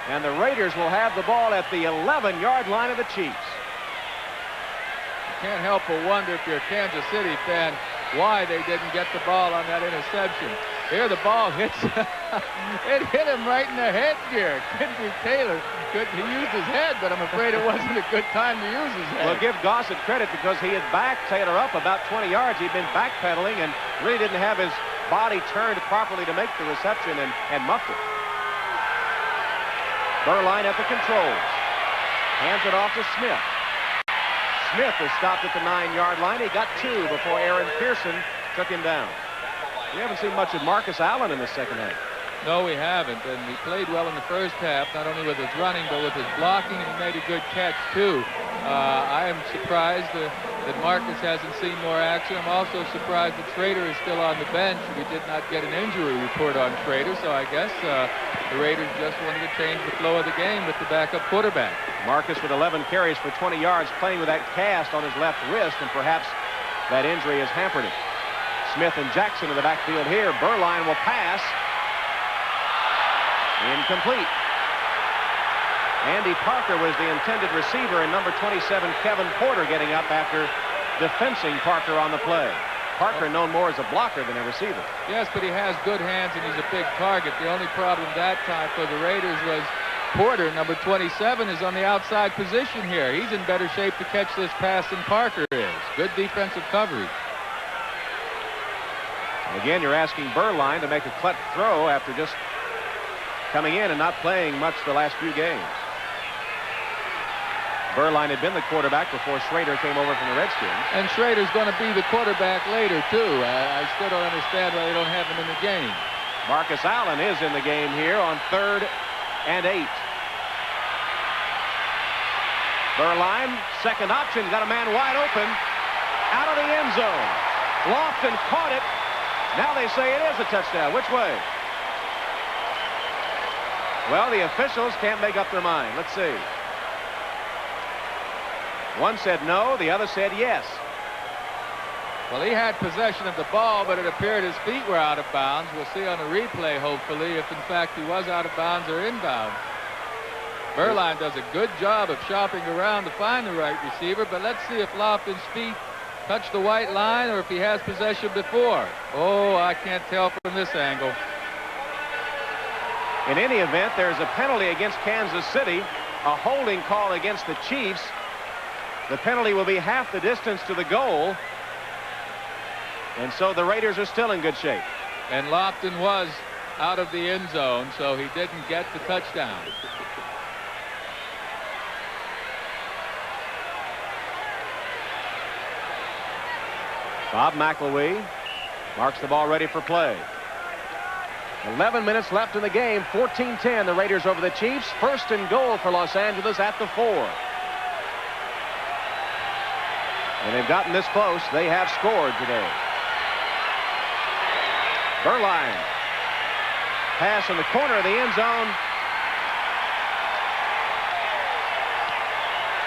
and the Raiders will have the ball at the 11-yard line of the Chiefs. You can't help but wonder, if you're a Kansas City fan, why they didn't get the ball on that interception. Here the ball hits. It hit him right in the headgear. Kendrick Taylor he used his head, but I'm afraid it wasn't a good time to use his head. Well, give Gossett credit, because he had backed Taylor up about 20 yards. He'd been backpedaling and really didn't have his body turned properly to make the reception, and muffed it. Beuerlein at the controls. Hands it off to Smith. Smith is stopped at the 9-yard line. He got 2 before Aaron Pearson took him down. We haven't seen much of Marcus Allen in the second half. No, we haven't, and he played well in the first half, not only with his running, but with his blocking, and he made a good catch, too. I am surprised that Marcus hasn't seen more action. I'm also surprised that Schrader is still on the bench. We did not get an injury report on Schrader, so I guess the Raiders just wanted to change the flow of the game with the backup quarterback. Marcus with 11 carries for 20 yards, playing with that cast on his left wrist, and perhaps that injury has hampered him. Smith and Jackson in the backfield here. Beuerlein will pass. Incomplete. Andy Parker was the intended receiver, and number 27, Kevin Porter, getting up after defensing Parker on the play. Parker known more as a blocker than a receiver. Yes, but he has good hands, and he's a big target. The only problem that time for the Raiders was Porter, number 27, is on the outside position here. He's in better shape to catch this pass than Parker is. Good defensive coverage. And again, you're asking Beuerlein to make a cut throw after just coming in and not playing much the last few games. Beuerlein had been the quarterback before Schrader came over from the Redskins. And Schrader's going to be the quarterback later, too. I still don't understand why they don't have him in the game. Marcus Allen is in the game here on 3rd and 8. Beuerlein, second option, got a man wide open, out of the end zone. Lofton caught it. Now they say it is a touchdown. Which way? Well, the officials can't make up their mind. Let's see. One said no, the other said yes. Well, he had possession of the ball, but it appeared his feet were out of bounds. We'll see on a replay, hopefully, if in fact he was out of bounds or inbound. Beuerlein does a good job of shopping around to find the right receiver, but let's see if Lofton's feet touch the white line or if he has possession before. Oh, I can't tell from this angle. In any event, there's a penalty against Kansas City, a holding call against the Chiefs. The penalty will be half the distance to the goal, and so the Raiders are still in good shape. And Lofton was out of the end zone, so he didn't get the touchdown. Bob McElwee marks the ball ready for play. 11 minutes left in the game. 14-10, the Raiders over the Chiefs. 1st and goal for Los Angeles at the 4. And they've gotten this close. They have scored today. Beuerlein. Pass in the corner of the end zone.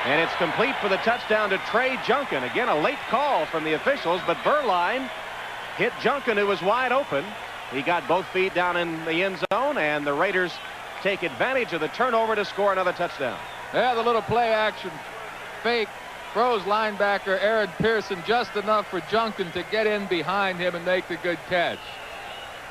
And it's complete for the touchdown to Trey Junkin. Again, a late call from the officials, but Beuerlein hit Junkin, who was wide open. He got both feet down in the end zone, and the Raiders take advantage of the turnover to score another touchdown. Yeah, the little play action fake froze linebacker Aaron Pearson just enough for Junkin to get in behind him and make the good catch.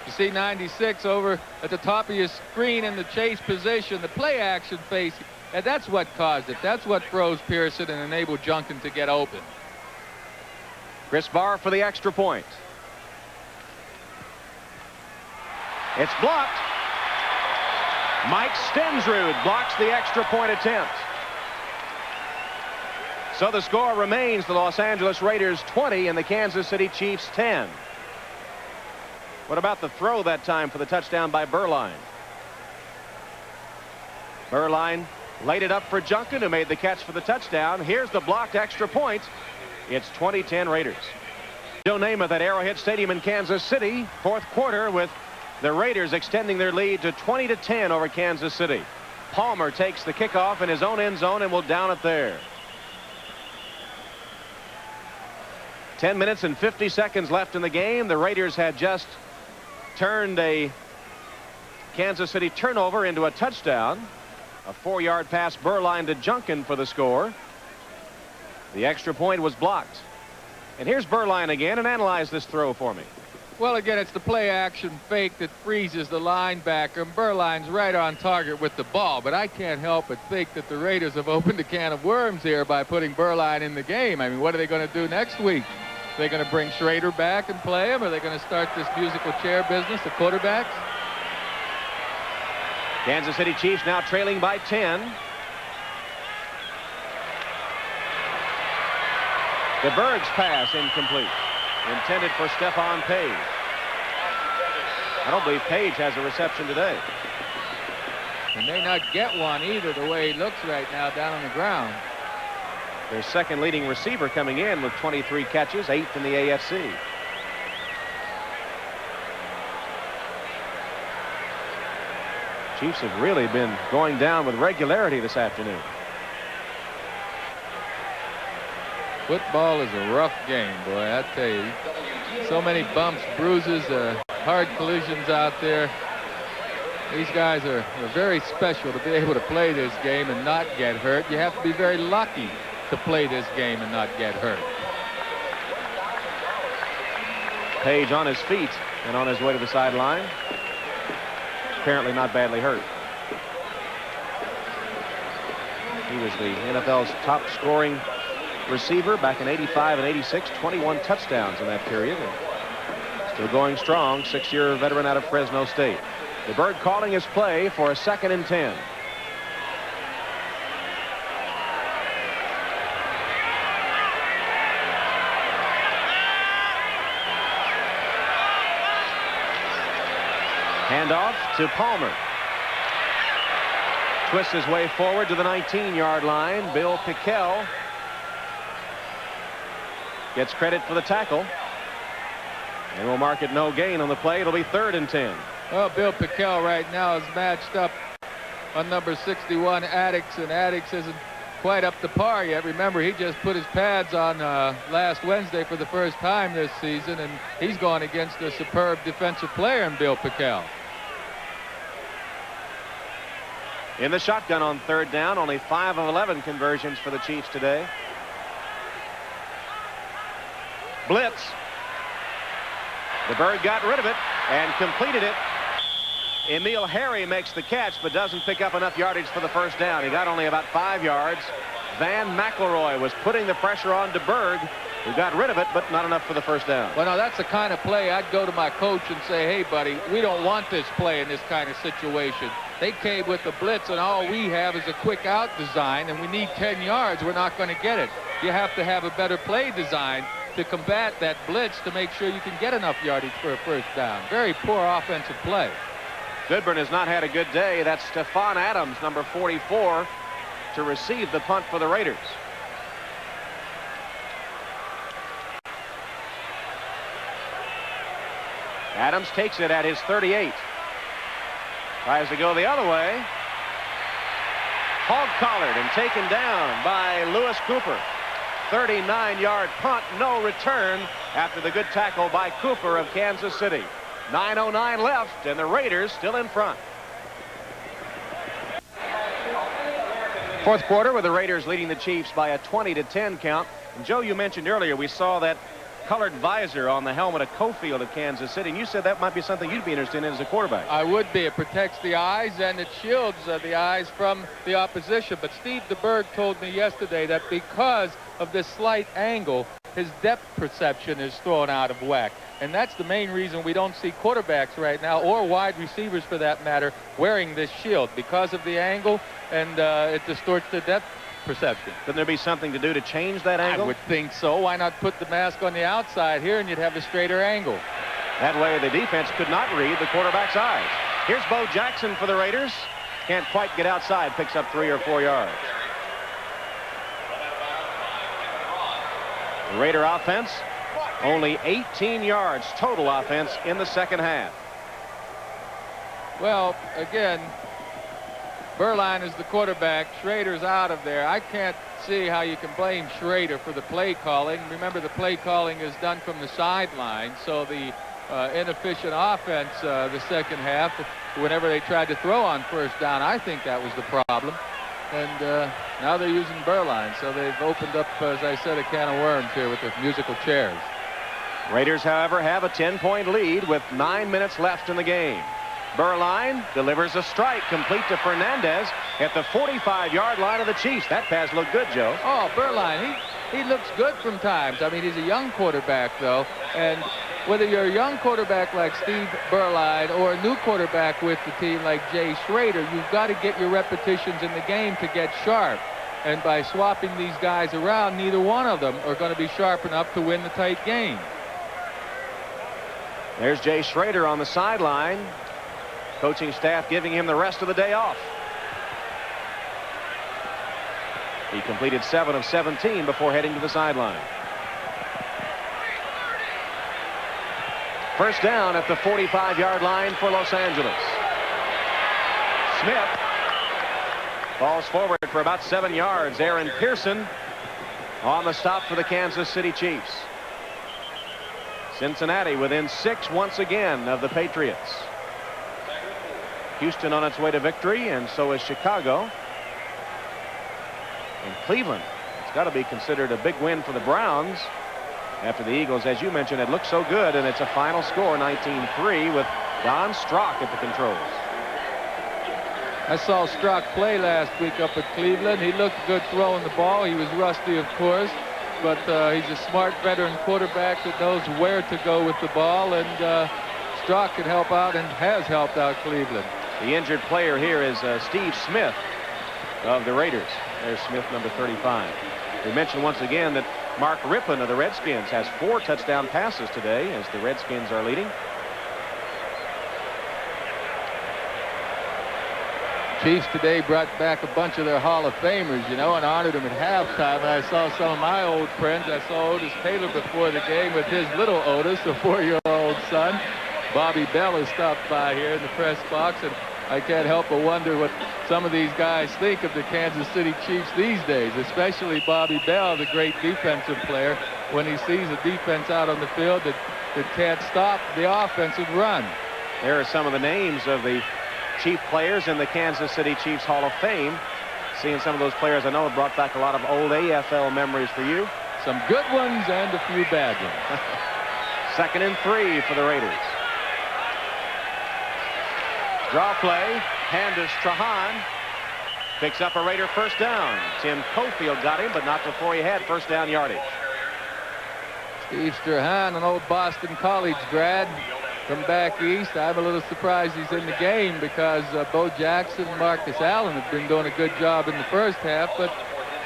You see 96 over at the top of your screen in the chase position. The play action face, and that's what caused it. That's what froze Pearson and enabled Junkin to get open. Chris Barr for the extra point. It's blocked. Mike Stensrud blocks the extra point attempt. So the score remains the Los Angeles Raiders 20 and the Kansas City Chiefs 10. What about the throw that time for the touchdown by Beuerlein? Beuerlein Laid it up for Junkin, who made the catch for the touchdown. Here's the blocked extra point. It's 20-10 Raiders. Joe Namath at Arrowhead Stadium in Kansas City. Fourth quarter with the Raiders extending their lead to 20-10 over Kansas City. Palmer takes the kickoff in his own end zone and will down it there. 10 minutes and 50 seconds left in the game. The Raiders had just turned a Kansas City turnover into a touchdown. A 4-yard pass Beuerlein to Junkin for the score. The extra point was blocked. And here's Beuerlein again, and analyze this throw for me. Well, again, it's the play action fake that freezes the linebacker. And Beuerlein's right on target with the ball, but I can't help but think that the Raiders have opened a can of worms here by putting Beuerlein in the game. I mean, what are they going to do next week? Are they going to bring Schrader back and play him? Are they going to start this musical chair business, the quarterbacks? Kansas City Chiefs now trailing by 10. DeBerg's pass incomplete. Intended for Stephon Page. I don't believe Page has a reception today. He may not get one either, the way he looks right now down on the ground. Their second leading receiver coming in with 23 catches, 8th in the AFC. Chiefs have really been going down with regularity this afternoon. Football is a rough game, boy, I tell you. So many bumps, bruises, hard collisions out there. These guys are very special to be able to play this game and not get hurt. You have to be very lucky to play this game and not get hurt. Page on his feet and on his way to the sideline. Apparently not badly hurt. He was the NFL's top scoring receiver back in 85 and 86, 21 touchdowns in that period. And still going strong, 6-year veteran out of Fresno State. DeBerg calling his play for a 2nd and 10. Handoff to Palmer. Twists his way forward to the 19-yard line. Bill Pickel gets credit for the tackle. And we'll mark it no gain on the play. It'll be 3rd and 10. Well, Bill Pickel right now is matched up on number 61, Addix, and Addix isn't quite up to par yet. Remember, he just put his pads on last Wednesday for the first time this season, and he's gone against a superb defensive player in Bill Pickel. In the shotgun on 3rd down, only 5 of 11 conversions for the Chiefs today. Blitz. DeBerg got rid of it and completed it. Emil Harry makes the catch but doesn't pick up enough yardage for the first down. He got only about 5 yards. Van McElroy was putting the pressure on DeBerg, who got rid of it, but not enough for the first down. Well, now that's the kind of play I'd go to my coach and say, hey, buddy, we don't want this play in this kind of situation. They came with the blitz, and all we have is a quick out design, and we need 10 yards. We're not going to get it. You have to have a better play design to combat that blitz to make sure you can get enough yardage for a first down. Very poor offensive play. Goodburn has not had a good day. That's Stephon Adams, number 44, to receive the punt for the Raiders. Adams takes it at his 38. Tries to go the other way. Hog-collared and taken down by Lewis Cooper. 39-yard punt, no return after the good tackle by Cooper of Kansas City. 9:09 left, and the Raiders still in front. Fourth quarter with the Raiders leading the Chiefs by a 20-10 count. And Joe, you mentioned earlier we saw that colored visor on the helmet of Cofield of Kansas City, and you said that might be something you'd be interested in as a quarterback. I would be. It protects the eyes and it shields the eyes from the opposition. But Steve DeBerg told me yesterday that because of this slight angle, his depth perception is thrown out of whack. And that's the main reason we don't see quarterbacks right now, or wide receivers for that matter, wearing this shield, because of the angle, and it distorts the depth perception. Couldn't there be something to do to change that angle? I would think so. Why not put the mask on the outside here and you'd have a straighter angle? That way the defense could not read the quarterback's eyes. Here's Bo Jackson for the Raiders. Can't quite get outside. Picks up 3 or 4 yards. The Raider offense, only 18 yards total offense in the second half. Well, again, Berline is the quarterback. Schrader's out of there. I can't see how you can blame Schrader for the play calling. Remember, the play calling is done from the sideline, so the inefficient offense the second half, whenever they tried to throw on first down, I think that was the problem. And now they're using Berline, so they've opened up, as I said, a can of worms here with the musical chairs. Raiders, however, have a 10-point lead with 9 minutes left in the game. Berline delivers a strike complete to Fernandez at the 45-yard line of the Chiefs. That pass looked good, Joe. Oh, Berline, he looks good from times. I mean, he's a young quarterback, though, and whether you're a young quarterback like Steve Berline or a new quarterback with the team like Jay Schrader, you've got to get your repetitions in the game to get sharp. And by swapping these guys around, neither one of them are going to be sharp enough to win the tight game. There's Jay Schrader on the sideline. Coaching staff giving him the rest of the day off. He completed 7 of 17 before heading to the sideline. First down at the 45-yard line for Los Angeles. Smith falls forward for about 7 yards. Aaron Pearson on the stop for the Kansas City Chiefs. Cincinnati within 6 once again of the Patriots. Houston on its way to victory, and so is Chicago. And Cleveland, it's got to be considered a big win for the Browns after the Eagles, as you mentioned, had looked so good, and it's a final score 19-3 with Don Strock at the controls. I saw Strock play last week up at Cleveland. He looked good throwing the ball. He was rusty, of course, but he's a smart veteran quarterback that knows where to go with the ball, and Strock can help out and has helped out Cleveland. The injured player here is Steve Smith of the Raiders. There's Smith, number 35. We mentioned once again that Mark Rippon of the Redskins has 4 touchdown passes today as the Redskins are leading. Chiefs today brought back a bunch of their Hall of Famers, you know, and honored them at halftime. And I saw some of my old friends. I saw Otis Taylor before the game with his little Otis, a 4-year-old son. Bobby Bell has stopped by here in the press box, and I can't help but wonder what some of these guys think of the Kansas City Chiefs these days, especially Bobby Bell, the great defensive player, when he sees a defense out on the field that can't stop the offensive run. There are some of the names of the Chief players in the Kansas City Chiefs Hall of Fame. Seeing some of those players, I know, have brought back a lot of old AFL memories for you. Some good ones and a few bad ones. 2nd and 3 for the Raiders. Draw play. Hand is Trahan. Picks up a Raider first down. Tim Cofield got him, but not before he had first down yardage. Steve Strahan, an old Boston College grad from back east. I'm a little surprised he's in the game because Bo Jackson and Marcus Allen have been doing a good job in the first half, but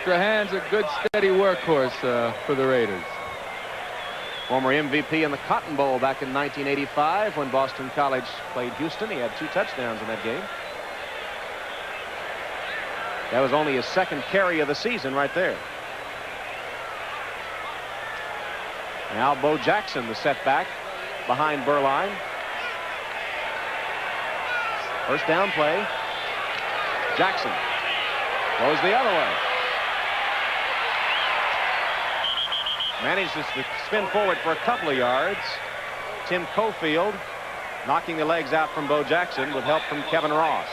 Strahan's a good, steady workhorse for the Raiders. Former MVP in the Cotton Bowl back in 1985 when Boston College played Houston. He had 2 touchdowns in that game. That was only his 2nd carry of the season right there. Now Bo Jackson, the setback behind Berline. First down play. Jackson goes the other way. Manages to spin forward for a couple of yards. Tim Cofield knocking the legs out from Bo Jackson with help from Kevin Ross.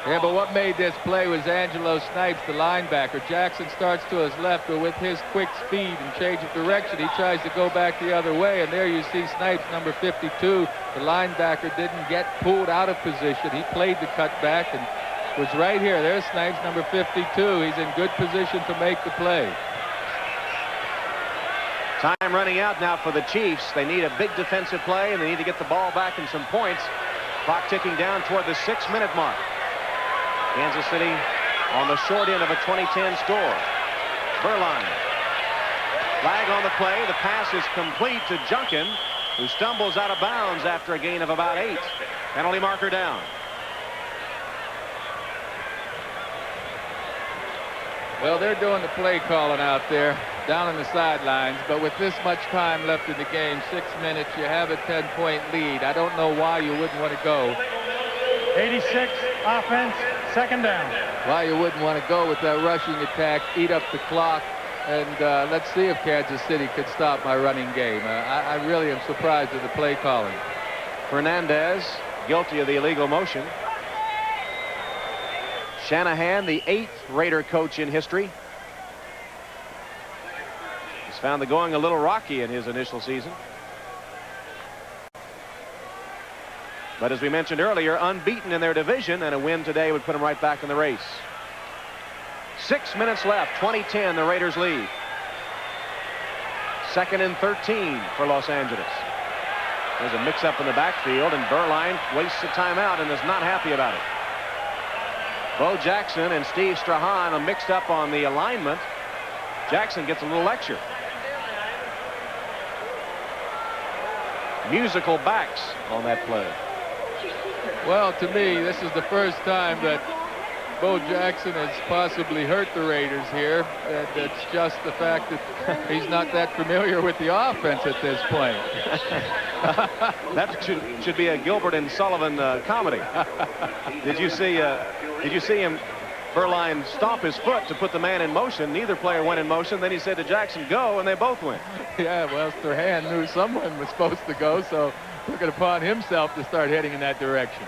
Yeah, but what made this play was Angelo Snipes, the linebacker. Jackson starts to his left, but with his quick speed and change of direction, he tries to go back the other way. And there you see Snipes, number 52. The linebacker didn't get pulled out of position. He played the cutback and was right here. There's Snipes, number 52. He's in good position to make the play. Time running out now for the Chiefs. They need a big defensive play, and they need to get the ball back and some points. Clock ticking down toward the 6-minute mark. Kansas City on the short end of a 2010 score. Berline. Flag on the play. The pass is complete to Junkin, who stumbles out of bounds after a gain of about 8. Penalty marker down. Well, they're doing the play calling out there down on the sidelines, but with this much time left in the game, 6 minutes, you have a 10-point lead. I don't know why you wouldn't want to go. 86 offense, second down. Why you wouldn't want to go with that rushing attack, eat up the clock, and let's see if Kansas City could stop my running game. I really am surprised at the play calling. Fernandez guilty of the illegal motion. Shanahan, the 8th Raider coach in history, has found the going a little rocky in his initial season. But as we mentioned earlier, unbeaten in their division, and a win today would put them right back in the race. 6 minutes left, 20-10, the Raiders lead. 2nd and 13 for Los Angeles. There's a mix-up in the backfield, and Beuerlein wastes a timeout and is not happy about it. Bo Jackson and Steve Strahan are mixed up on the alignment. Jackson gets a little lecture. Musical backs on that play. Well, to me, this is the first time that Bo Jackson has possibly hurt the Raiders here. It's just the fact that he's not that familiar with the offense at this point. That should be a Gilbert and Sullivan comedy. Did you see him, Beuerlein, stomp his foot to put the man in motion? Neither player went in motion. Then he said to Jackson, go, and they both went. Yeah, well, Strahan knew someone was supposed to go, so took it upon himself to start heading in that direction.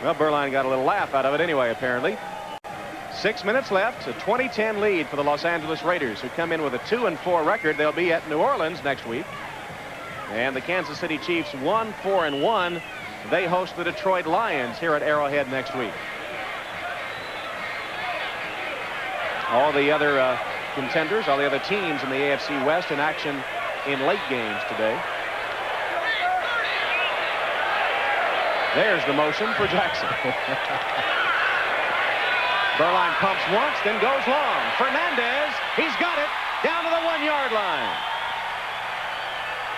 Well, Beuerlein got a little laugh out of it anyway, apparently. 6 minutes left, a 20-10 lead for the Los Angeles Raiders, who come in with a 2-4 record. They'll be at New Orleans next week. And the Kansas City Chiefs 1-4-1. They host the Detroit Lions here at Arrowhead next week. All the other contenders, all the other teams in the AFC West in action in late games today. There's the motion for Jackson. Beuerlein pumps once, then goes long. Fernandez, he's got it down to the 1-yard line.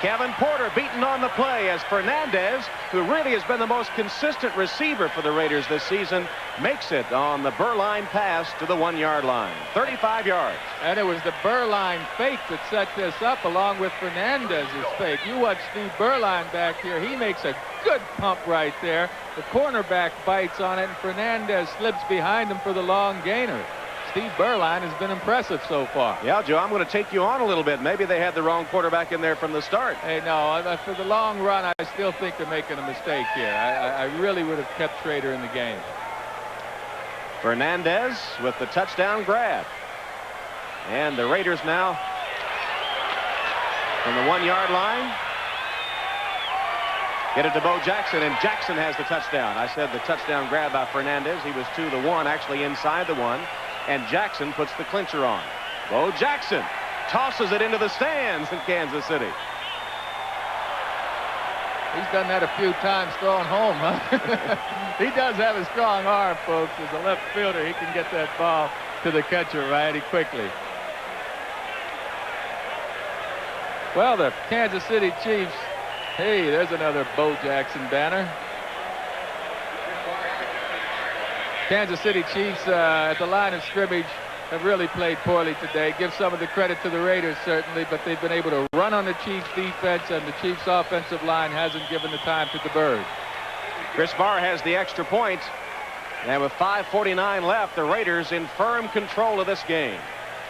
Kevin Porter beaten on the play as Fernandez, who really has been the most consistent receiver for the Raiders this season, makes it on the Beuerlein pass to the 1-yard line. 35 yards. And it was the Beuerlein fake that set this up along with Fernandez's fake. You watch Steve Beuerlein back here. He makes a good pump right there. The cornerback bites on it, and Fernandez slips behind him for the long gainer. Steve Beuerlein has been impressive so far. Yeah, Joe, I'm going to take you on a little bit. Maybe they had the wrong quarterback in there from the start. Hey, no, for the long run, I still think they're making a mistake here. I really would have kept Schrader in the game. Fernandez with the touchdown grab. And the Raiders now from the 1-yard line. Get it to Bo Jackson, and Jackson has the touchdown. I said the touchdown grab by Fernandez. He was to the 1, actually inside the 1. And Jackson puts the clincher on. Bo Jackson tosses it into the stands in Kansas City. He's done that a few times throwing home, huh? He does have a strong arm, folks. As a left fielder, he can get that ball to the catcher mighty quickly. Well, the Kansas City Chiefs, hey, there's another Bo Jackson banner. Kansas City Chiefs at the line of scrimmage have really played poorly today. Give some of the credit to the Raiders, certainly, but they've been able to run on the Chiefs defense, and the Chiefs offensive line hasn't given the time to the Birds. Chris Barr has the extra point, and with 5:49 left, the Raiders in firm control of this game.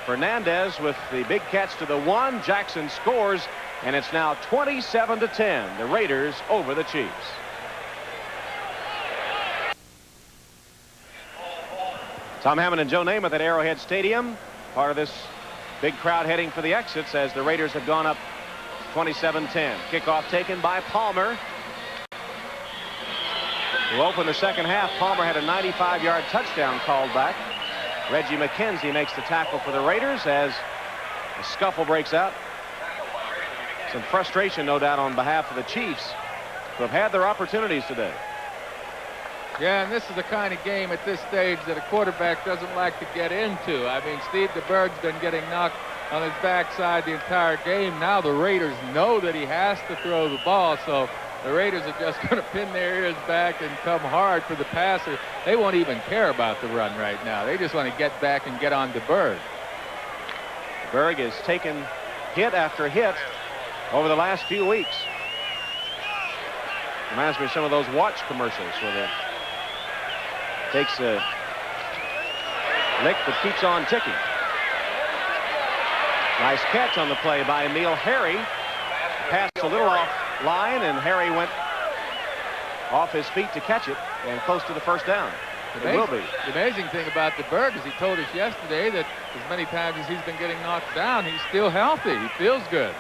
Fernandez with the big catch to the 1. Jackson scores, and it's now 27-10. The Raiders over the Chiefs. Tom Hammond and Joe Namath at Arrowhead Stadium. Part of this big crowd heading for the exits as the Raiders have gone up 27-10. Kickoff taken by Palmer. To open the second half, Palmer had a 95-yard touchdown called back. Reggie McKenzie makes the tackle for the Raiders as a scuffle breaks out. Some frustration, no doubt, on behalf of the Chiefs, who have had their opportunities today. Yeah, and this is the kind of game at this stage that a quarterback doesn't like to get into. I mean, Steve DeBerg's been getting knocked on his backside the entire game. Now the Raiders know that he has to throw the ball, so The Raiders are just going to pin their ears back and come hard for the passer. They won't even care about the run right now. They just want to get back and get on to Berg. Berg has taken hit after hit over the last few weeks. Reminds me of some of those watch commercials where they takes a lick but keeps on ticking. Nice catch on the play by Emil Harry. Passed a little off line, and Harry went off his feet to catch it and close to the first down. It will be. The amazing thing about the Berg is he told us yesterday that as many times as he's been getting knocked down, he's still healthy. He feels good.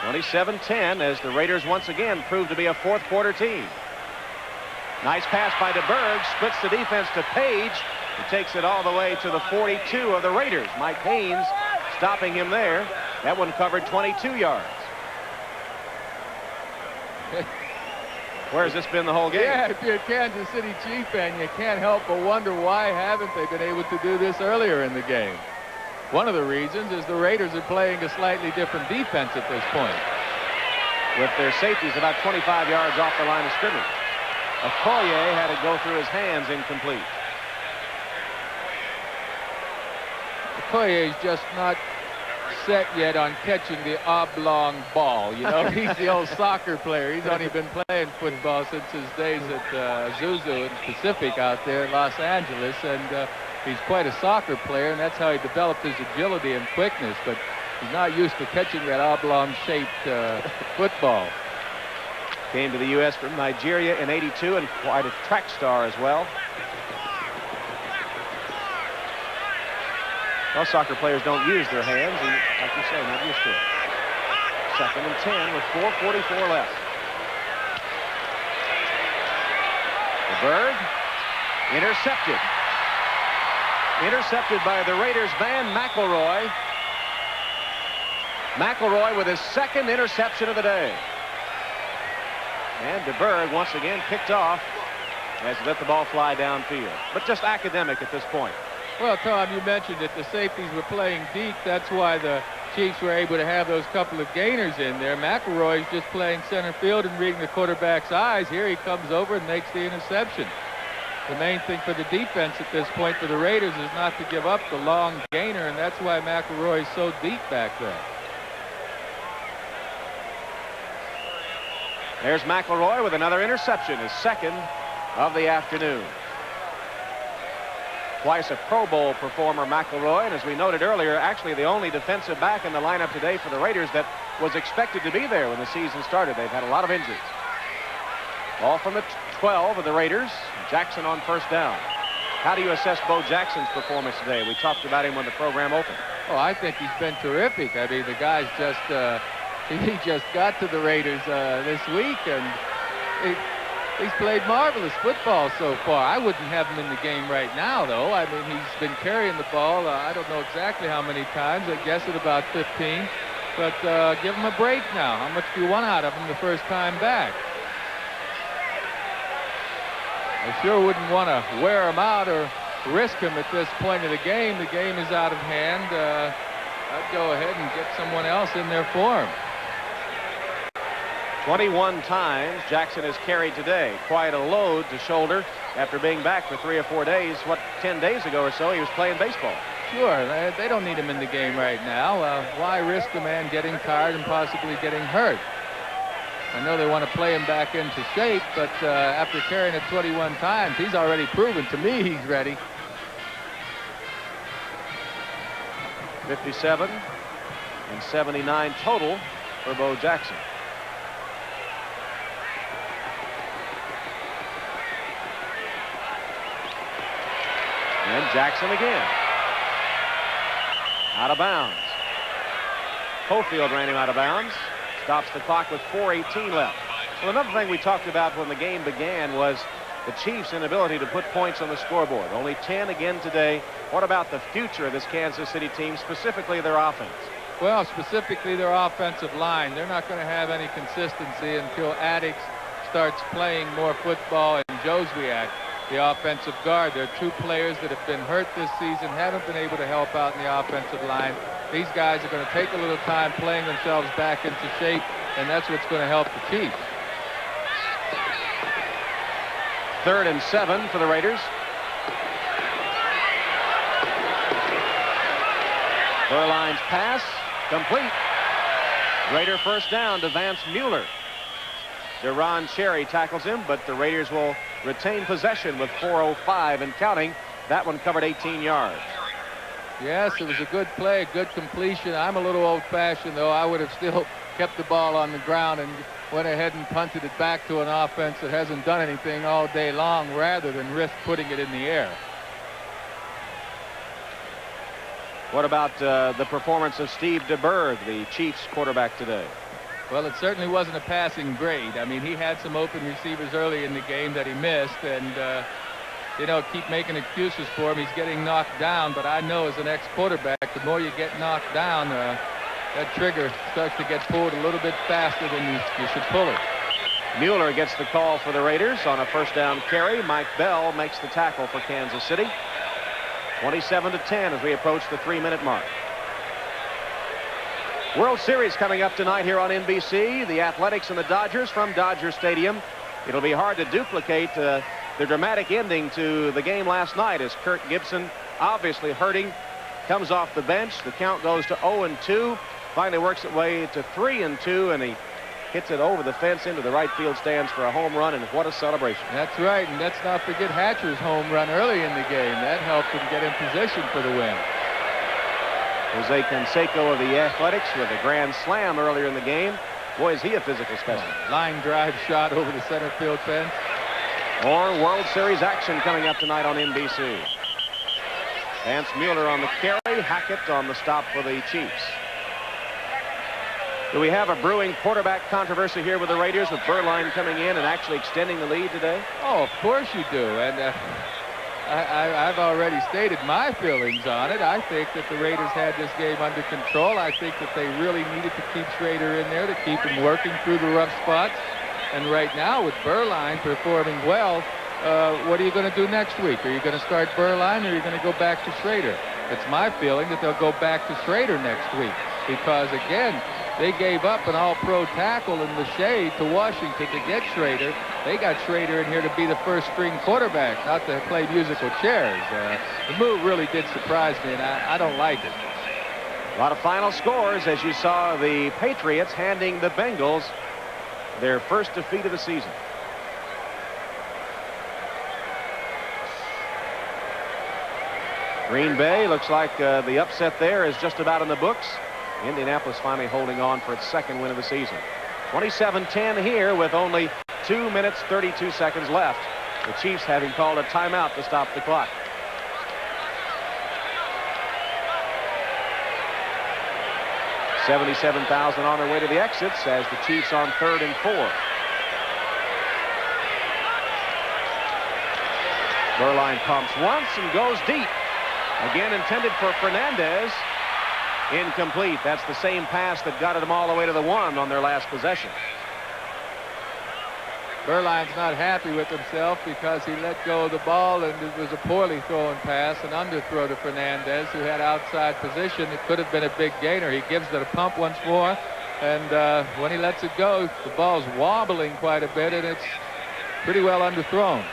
27-10 as the Raiders once again prove to be a fourth quarter team. Nice pass by DeBerg, splits the defense to Page. He takes it all the way to the 42 of the Raiders. Mike Haynes stopping him there. That one covered 22 yards. Where has this been the whole game? Yeah, if you're a Kansas City Chief fan, you can't help but wonder why haven't they been able to do this earlier in the game. One of the reasons is the Raiders are playing a slightly different defense at this point. With their safeties about 25 yards off the line of scrimmage. Okoye had it go through his hands, incomplete. Okoye is just not set yet on catching the oblong ball. You know, he's the old soccer player. He's only been playing football since his days at Zuzu and Pacific out there in Los Angeles, and he's quite a soccer player, and that's how he developed his agility and quickness, but he's not used to catching that oblong-shaped football. Came to the U.S. from Nigeria in '82 and quite a track star as well. Well, soccer players don't use their hands, and like you say, not used to it. 2nd and 10 with 4:44 left. DeBerg intercepted. Intercepted by the Raiders' Van McElroy. McElroy with his 2nd interception of the day. And DeBerg once again picked off as he let the ball fly downfield. But just academic at this point. Well, Tom, you mentioned that the safeties were playing deep. That's why the Chiefs were able to have those couple of gainers in there. McElroy's just playing center field and reading the quarterback's eyes. Here he comes over and makes the interception. The main thing for the defense at this point for the Raiders is not to give up the long gainer, and that's why McElroy is so deep back there. There's McElroy with another interception, his 2nd of the afternoon. Twice a Pro Bowl performer, McElroy, and as we noted earlier, actually the only defensive back in the lineup today for the Raiders that was expected to be there when the season started. They've had a lot of injuries. Ball from the 12 of the Raiders. Jackson on first down. How do you assess Bo Jackson's performance today? We talked about him when the program opened. Oh, I think he's been terrific. I mean, the guy's just, he just got to the Raiders this week, and he's played marvelous football so far. I wouldn't have him in the game right now, though. I mean, he's been carrying the ball, I don't know exactly how many times. I guess at about 15. But give him a break now. How much do you want out of him the first time back? I sure wouldn't want to wear him out or risk him at this point of the game. The game is out of hand. I'd go ahead and get someone else in there for him. 21 times Jackson has carried today. Quite a load to shoulder after being back for 3 or 4 days. 10 days ago or so, he was playing baseball. Sure, they don't need him in the game right now. Why risk a man getting tired and possibly getting hurt? I know they want to play him back into shape, but after carrying it 21 times, he's already proven to me he's ready. 57 and 79 total for Bo Jackson. And Jackson again. Out of bounds. Hofield ran him out of bounds. Stops the clock with 4:18 left. Well, another thing we talked about when the game began was the Chiefs' inability to put points on the scoreboard. Only 10 again today. What about the future of this Kansas City team, specifically their offense? Well, specifically their offensive line. They're not going to have any consistency until Addix starts playing more football and Joswiak, the offensive guard. There are 2 players that have been hurt this season, haven't been able to help out in the offensive line. These guys are going to take a little time playing themselves back into shape. and that's what's going to help the Chiefs. 3rd and 7 for the Raiders. Beuerlein's pass complete. Raider first down to Vance Mueller. Deron Cherry tackles him, but the Raiders will retain possession with 4:05 and counting. That one covered 18 yards. Yes, it was a good play, good completion. I'm a little old-fashioned, though. I would have still kept the ball on the ground and went ahead and punted it back to an offense that hasn't done anything all day long, rather than risk putting it in the air. What about the performance of Steve DeBerg, the Chiefs quarterback today? Well, it certainly wasn't a passing grade. I mean, he had some open receivers early in the game that he missed, and you know, keep making excuses for him. He's getting knocked down, but I know as an ex-quarterback, the more you get knocked down, that trigger starts to get pulled a little bit faster than you should pull it. Mueller gets the call for the Raiders on a first down carry. Mike Bell makes the tackle for Kansas City. 27-10 as we approach the 3-minute mark. World Series coming up tonight here on NBC. The Athletics and the Dodgers from Dodger Stadium. It'll be hard to duplicate the dramatic ending to the game last night as Kirk Gibson, obviously hurting, comes off the bench. The count goes to 0-2. Finally works its way to 3-2, and he hits it over the fence into the right field stands for a home run, and what a celebration. That's right, and let's not forget Hatcher's home run early in the game. That helped him get in position for the win. Jose Canseco of the Athletics with a grand slam earlier in the game. Boy, is he a physical specimen. Line drive shot over the center field fence. More World Series action coming up tonight on NBC. Vance Mueller on the carry, Hackett on the stop for the Chiefs. Do we have a brewing quarterback controversy here with the Raiders, with Beuerlein coming in and actually extending the lead today? Oh, of course you do. And I've already stated my feelings on it. I think that the Raiders had this game under control. I think that they really needed to keep Schrader in there to keep him working through the rough spots. And right now, with Beuerlein performing well, what are you going to do next week? Are you going to start Beuerlein, or are you going to go back to Schrader? It's my feeling that they'll go back to Schrader next week because, again, they gave up an all-pro tackle in Lachey to Washington to get Schrader. They got Schrader in here to be the first-string quarterback, not to play musical chairs. The move really did surprise me, and I don't like it. A lot of final scores as you saw the Patriots handing the Bengals their first defeat of the season. Green Bay looks like the upset there is just about in the books. Indianapolis finally holding on for its second win of the season. 27-10 here with only 2 minutes 32 seconds left. The Chiefs having called a timeout to stop the clock. $77,000 on their way to the exits as the Chiefs on 3rd and 4. Beuerlein pumps once and goes deep. Again intended for Fernandez. Incomplete. That's the same pass that got them all the way to the 1 on their last possession. Beuerlein's not happy with himself because he let go of the ball, and it was a poorly thrown pass, an underthrow to Fernandez, who had outside position. It could have been a big gainer. He gives it a pump once more, and when he lets it go, the ball's wobbling quite a bit, and it's pretty well underthrown.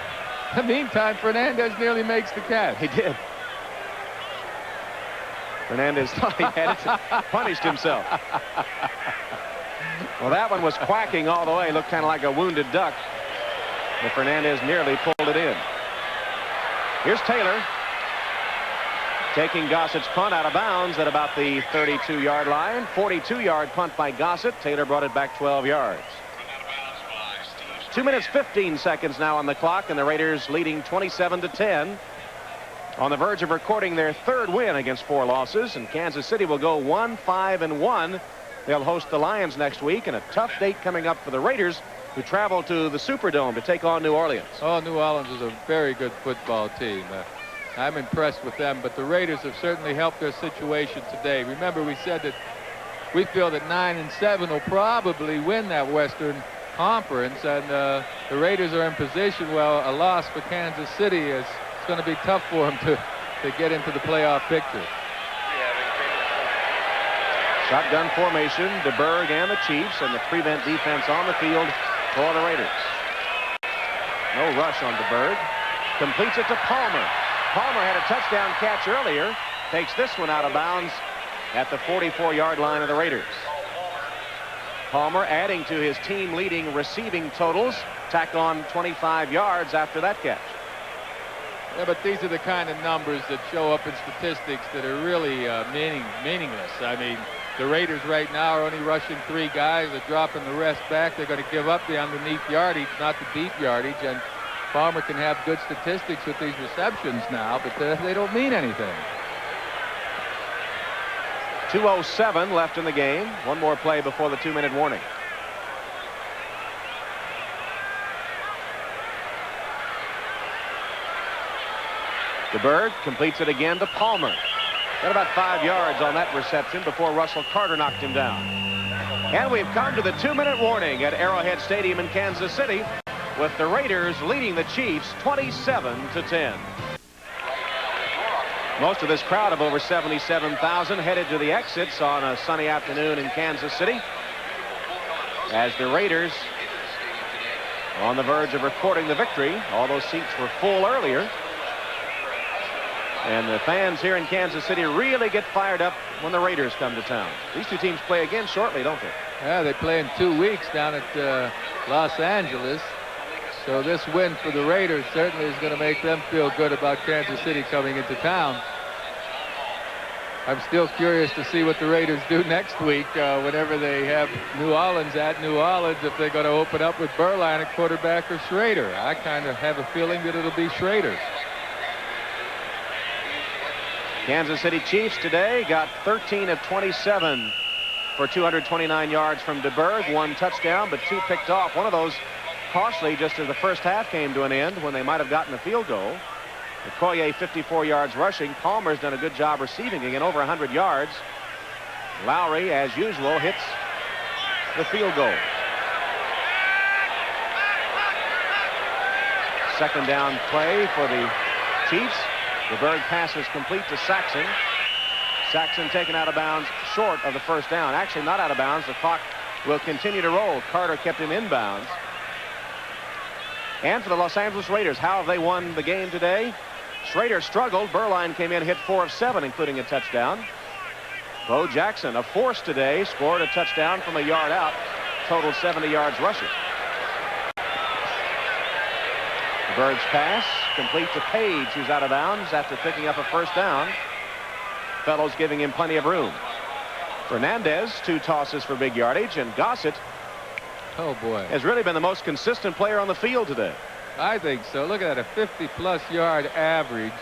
In the meantime, Fernandez nearly makes the catch. He did. Fernandez thought he had it, punished himself. Well, that one was quacking all the way. Looked kind of like a wounded duck. But Fernandez nearly pulled it in. Here's Taylor taking Gossett's punt out of bounds at about the 32-yard line. 42-yard punt by Gossett. Taylor brought it back 12 yards. 2 minutes 15 seconds now on the clock, and the Raiders leading 27-10. On the verge of recording their 3rd win against 4 losses, and Kansas City will go 1-5-1. They'll host the Lions next week, and a tough date coming up for the Raiders, who travel to the Superdome to take on New Orleans. Oh, New Orleans is a very good football team. I'm impressed with them, but the Raiders have certainly helped their situation today. Remember, we said that we feel that 9-7 will probably win that Western Conference, and the Raiders are in position. Well, a loss for Kansas City is going to be tough for them to get into the playoff picture. Shotgun formation, DeBerg and the Chiefs, and the prevent defense on the field for the Raiders. No rush on DeBerg. Completes it to Palmer. Palmer had a touchdown catch earlier. Takes this one out of bounds at the 44-yard line of the Raiders. Palmer adding to his team-leading receiving totals. Tack on 25 yards after that catch. Yeah, but these are the kind of numbers that show up in statistics that are really meaningless. I mean, the Raiders right now are only rushing 3 guys. They're dropping the rest back. They're going to give up the underneath yardage, not the deep yardage. And Palmer can have good statistics with these receptions now, but they don't mean anything. 2:07 left in the game. One more play before the 2-minute warning. DeBerg completes it again to Palmer. Got about 5 yards on that reception before Russell Carter knocked him down. And we've come to the 2-minute warning at Arrowhead Stadium in Kansas City, with the Raiders leading the Chiefs 27-10. Most of this crowd of over 77,000 headed to the exits on a sunny afternoon in Kansas City, as the Raiders are on the verge of recording the victory. All those seats were full earlier. And the fans here in Kansas City really get fired up when the Raiders come to town. These two teams play again shortly, don't they? Yeah, they play in 2 weeks down at Los Angeles. So this win for the Raiders certainly is going to make them feel good about Kansas City coming into town. I'm still curious to see what the Raiders do next week whenever they have New Orleans at New Orleans, if they're going to open up with Berline at quarterback or Schrader. I kind of have a feeling that it'll be Schrader. Kansas City Chiefs today got 13 of 27 for 229 yards from DeBerg. 1 touchdown, but 2 picked off. One of those costly just as the first half came to an end when they might have gotten a field goal. Okoye 54 yards rushing. Palmer's done a good job receiving again, over 100 yards. Lowry, as usual, hits the field goal. Second down play for the Chiefs. DeBerg passes complete to Saxon. Saxon taken out of bounds short of the first down. Actually not out of bounds. The clock will continue to roll. Carter kept him inbounds. And for the Los Angeles Raiders, how have they won the game today? Schrader struggled. Berline came in, hit 4 of 7, including a touchdown. Bo Jackson, a force today, scored a touchdown from a yard out. Total 70 yards rushing. DeBerg's pass complete to Page, who's out of bounds after picking up a first down. Fellows giving him plenty of room. Fernandez, 2 tosses for big yardage, and Gossett, oh boy, has really been the most consistent player on the field today. I think so. Look at that, a 50-plus yard average,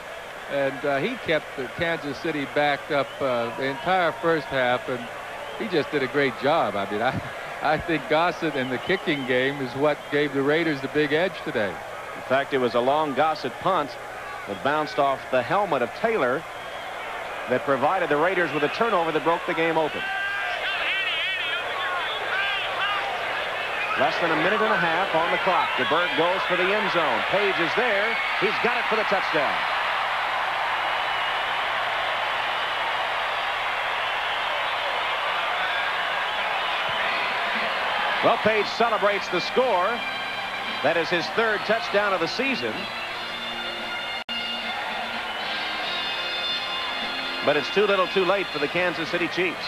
and he kept the Kansas City backed up the entire first half, and he just did a great job. I mean, I think Gossett in the kicking game is what gave the Raiders the big edge today. In fact, it was a long Gossett punt that bounced off the helmet of Taylor that provided the Raiders with a turnover that broke the game open. Less than a minute and a half on the clock. DeBerg goes for the end zone. Page is there. He's got it for the touchdown. Well, Page celebrates the score. That is his 3rd touchdown of the season. But it's too little too late for the Kansas City Chiefs.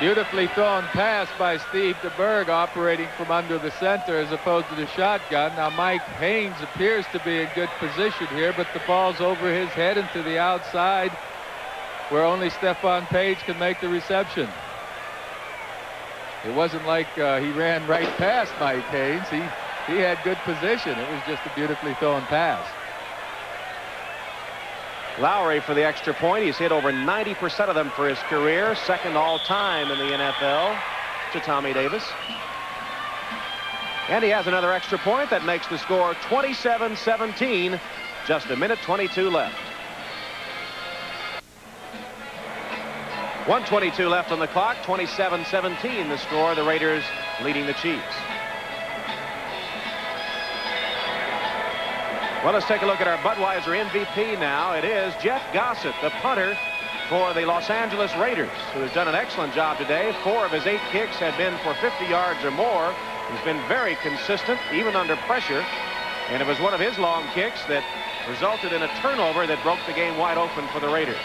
Beautifully thrown pass by Steve DeBerg, operating from under the center as opposed to the shotgun. Now Mike Haynes appears to be in good position here, but the ball's over his head and to the outside where only Stephon Page can make the reception. It wasn't like he ran right past Mike Haynes. He had good position. It was just a beautifully thrown pass. Lowry for the extra point. He's hit over 90% of them for his career. 2nd all-time in the NFL to Tommy Davis. And he has another extra point that makes the score 27-17. Just a minute 22 left. 1:22 left on the clock. 27-17 the score. The Raiders leading the Chiefs. Well, let's take a look at our Budweiser MVP now. It is Jeff Gossett, the punter, for the Los Angeles Raiders, who has done an excellent job today. 4 of his 8 kicks have been for 50 yards or more. He's been very consistent, even under pressure. And it was one of his long kicks that resulted in a turnover that broke the game wide open for the Raiders.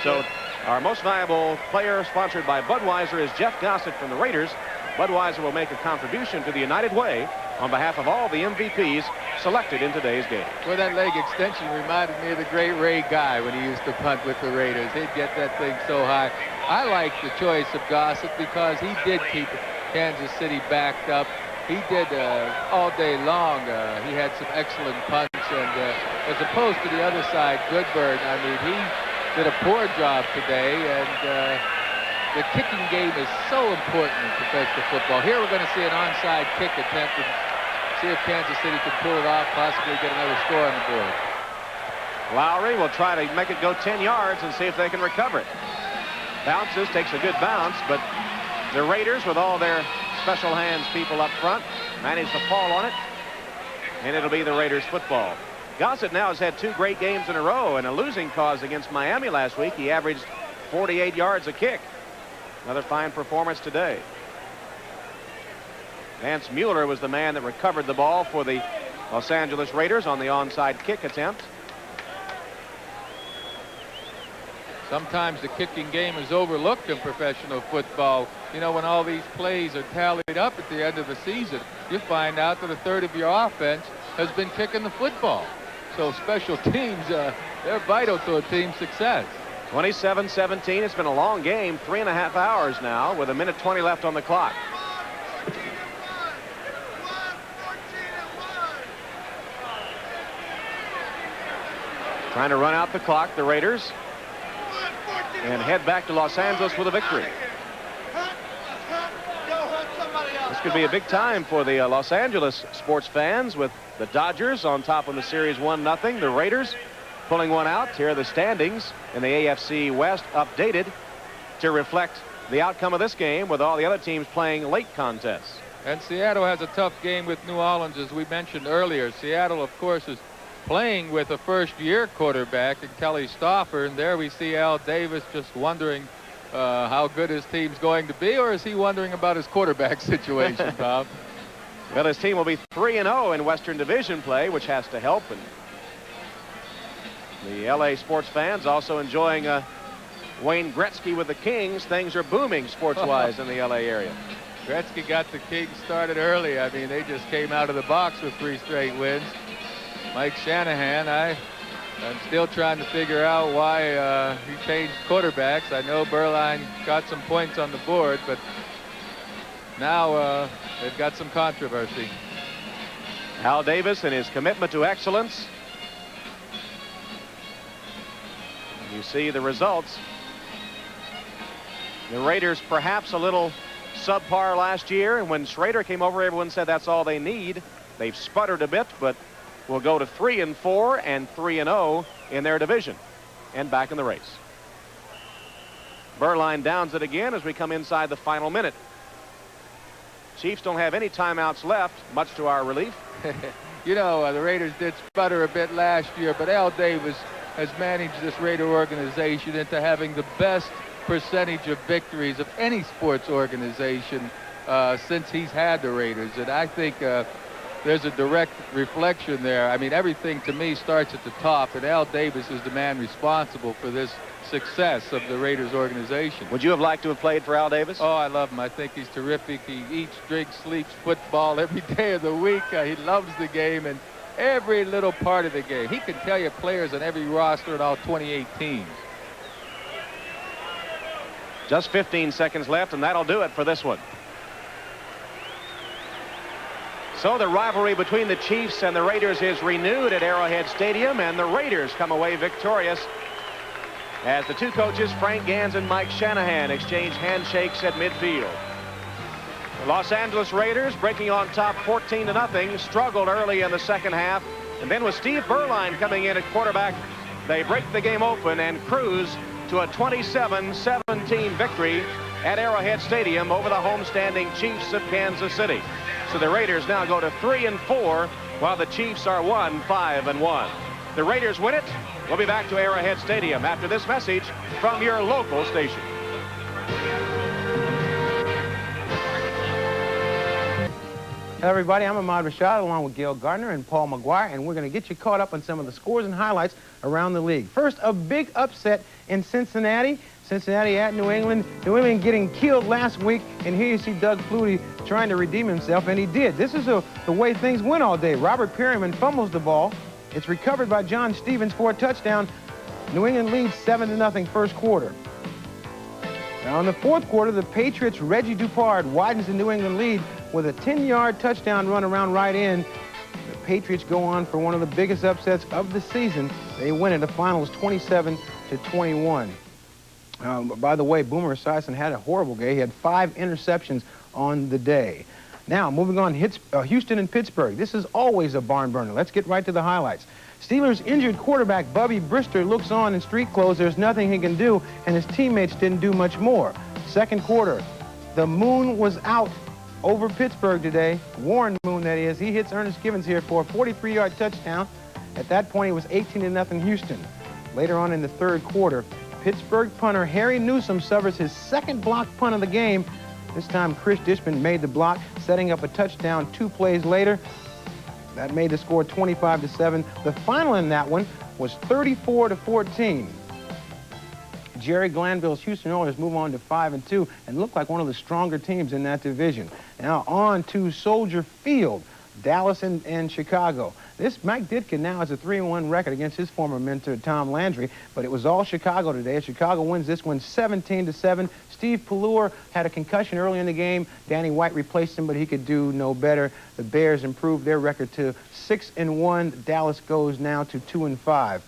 So our most valuable player, sponsored by Budweiser, is Jeff Gossett from the Raiders. Budweiser will make a contribution to the United Way on behalf of all the MVPs selected in today's game. Well, that leg extension reminded me of the great Ray Guy when he used to punt with the Raiders. He'd get that thing so high. I like the choice of Gossett because he did keep Kansas City backed up. He did all day long. He had some excellent punts, and as opposed to the other side, Goodburn, I mean, he did a poor job today, and the kicking game is so important in professional football. Here we're going to see an onside kick attempt and see if Kansas City can pull it off, possibly get another score on the board. Lowry will try to make it go 10 yards and see if they can recover it. Bounces, takes a good bounce, but the Raiders, with all their special hands people up front, manage to fall on it, and it'll be the Raiders football. Gossett now has had 2 great games in a row, and a losing cause against Miami last week. He averaged 48 yards a kick. Another fine performance today. Vance Mueller was the man that recovered the ball for the Los Angeles Raiders on the onside kick attempt. Sometimes the kicking game is overlooked in professional football. You know, when all these plays are tallied up at the end of the season, you find out that a third of your offense has been kicking the football. So special teams, they're vital to a team's success. 27-17. It's been a long game, 3.5 hours now, with 1:20 left on the clock. Trying to run out the clock, the Raiders, and head back to Los Angeles with a victory. This could be a big time for the Los Angeles sports fans, with the Dodgers on top of the series 1-0. The Raiders pulling one out. Here are the standings in the AFC West updated to reflect the outcome of this game, with all the other teams playing late contests. And Seattle has a tough game with New Orleans, as we mentioned earlier. Seattle, of course, is playing with a first-year quarterback in Kelly Stauffer, and there we see Al Davis just wondering how good his team's going to be, or is he wondering about his quarterback situation, Tom? Well, his team will be 3-0 in Western Division play, which has to help. And the LA sports fans also enjoying Wayne Gretzky with the Kings. Things are booming sports-wise in the LA area. Gretzky got the Kings started early. I mean, they just came out of the box with 3 straight wins. Mike Shanahan, I'm still trying to figure out why he changed quarterbacks. I know Berline got some points on the board, but now they've got some controversy. Al Davis and his commitment to excellence. You see the results. The Raiders perhaps a little subpar last year, and when Schrader came over, everyone said that's all they need. They've sputtered a bit, but will go to 3-4 and 3-0 in their division and back in the race. Berline downs it again as we come inside the final minute. Chiefs don't have any timeouts left, much to our relief. You know, the Raiders did sputter a bit last year, but Al Davis has managed this Raider organization into having the best percentage of victories of any sports organization since he's had the Raiders. And I think there's a direct reflection there. I mean, everything to me starts at the top, and Al Davis is the man responsible for this success of the Raiders organization. Would you have liked to have played for Al Davis? Oh, I love him. I think he's terrific. He eats, drinks, sleeps football every day of the week. He loves the game and every little part of the game. He can tell you players on every roster in all 28 teams. Just 15 seconds left, and that'll do it for this one. So the rivalry between the Chiefs and the Raiders is renewed at Arrowhead Stadium, and the Raiders come away victorious as the two coaches, Frank Gans and Mike Shanahan, exchange handshakes at midfield. The Los Angeles Raiders, breaking on top 14-0, struggled early in the second half, and then with Steve Berline coming in at quarterback, they break the game open and cruise to a 27-17 victory at Arrowhead Stadium over the homestanding Chiefs of Kansas City. So the Raiders now go to 3-4, while the Chiefs are 5-1. The Raiders win it. We'll be back to Arrowhead Stadium after this message from your local station. Hello, everybody. I'm Ahmad Rashad along with Gail Gardner and Paul McGuire, and we're going to get you caught up on some of the scores and highlights around the league. First, a big upset in Cincinnati. Cincinnati at New England. New England getting killed last week, and here you see Doug Flutie trying to redeem himself, and he did. This is the way things went all day. Robert Perryman fumbles the ball. It's recovered by John Stevens for a touchdown. New England leads 7-0 first quarter. Now in the fourth quarter, the Patriots' Reggie Dupard widens the New England lead with a 10-yard touchdown run around right in. The Patriots go on for one of the biggest upsets of the season. They win it. The final is 27-21. By the way, Boomer Esiason had a horrible day. He had 5 interceptions on the day. Now, moving on, Houston and Pittsburgh. This is always a barn burner. Let's get right to the highlights. Steelers' injured quarterback, Bubby Brister, looks on in street clothes. There's nothing he can do, and his teammates didn't do much more. Second quarter, the moon was out over Pittsburgh today. Warren Moon, that is. He hits Ernest Givens here for a 43-yard touchdown. At that point, it was 18-0 Houston. Later on in the third quarter, Pittsburgh punter Harry Newsome suffers his second blocked punt of the game. This time, Chris Dishman made the block, setting up a touchdown 2 plays later. That made the score 25-7. The final in that one was 34-14. Jerry Glanville's Houston Oilers move on to 5-2 and look like one of the stronger teams in that division. Now on to Soldier Field, Dallas and Chicago. This Mike Ditka now has a 3-1 record against his former mentor Tom Landry, but it was all Chicago today. Chicago wins this one 17-7. Steve Pelleur had a concussion early in the game. Danny White replaced him, but he could do no better. The Bears improved their record to 6-1. Dallas goes now to 2-5.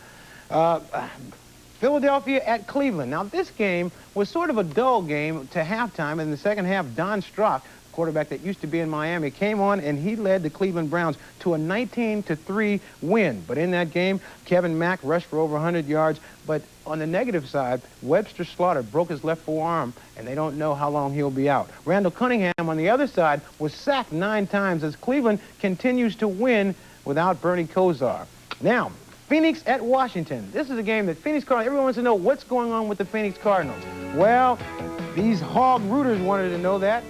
Philadelphia at Cleveland. Now this game was sort of a dull game to halftime. In the second half, Don Strock, quarterback that used to be in Miami, came on and he led the Cleveland Browns to a 19-3 win. But in that game, Kevin Mack rushed for over 100 yards. But on the negative side, Webster Slaughter broke his left forearm, and they don't know how long he'll be out. Randall Cunningham on the other side was sacked 9 times as Cleveland continues to win without Bernie Kosar. Now, Phoenix at Washington. This is a game that Phoenix Cardinals, everyone wants to know what's going on with the Phoenix Cardinals. Well, these hog rooters wanted to know that.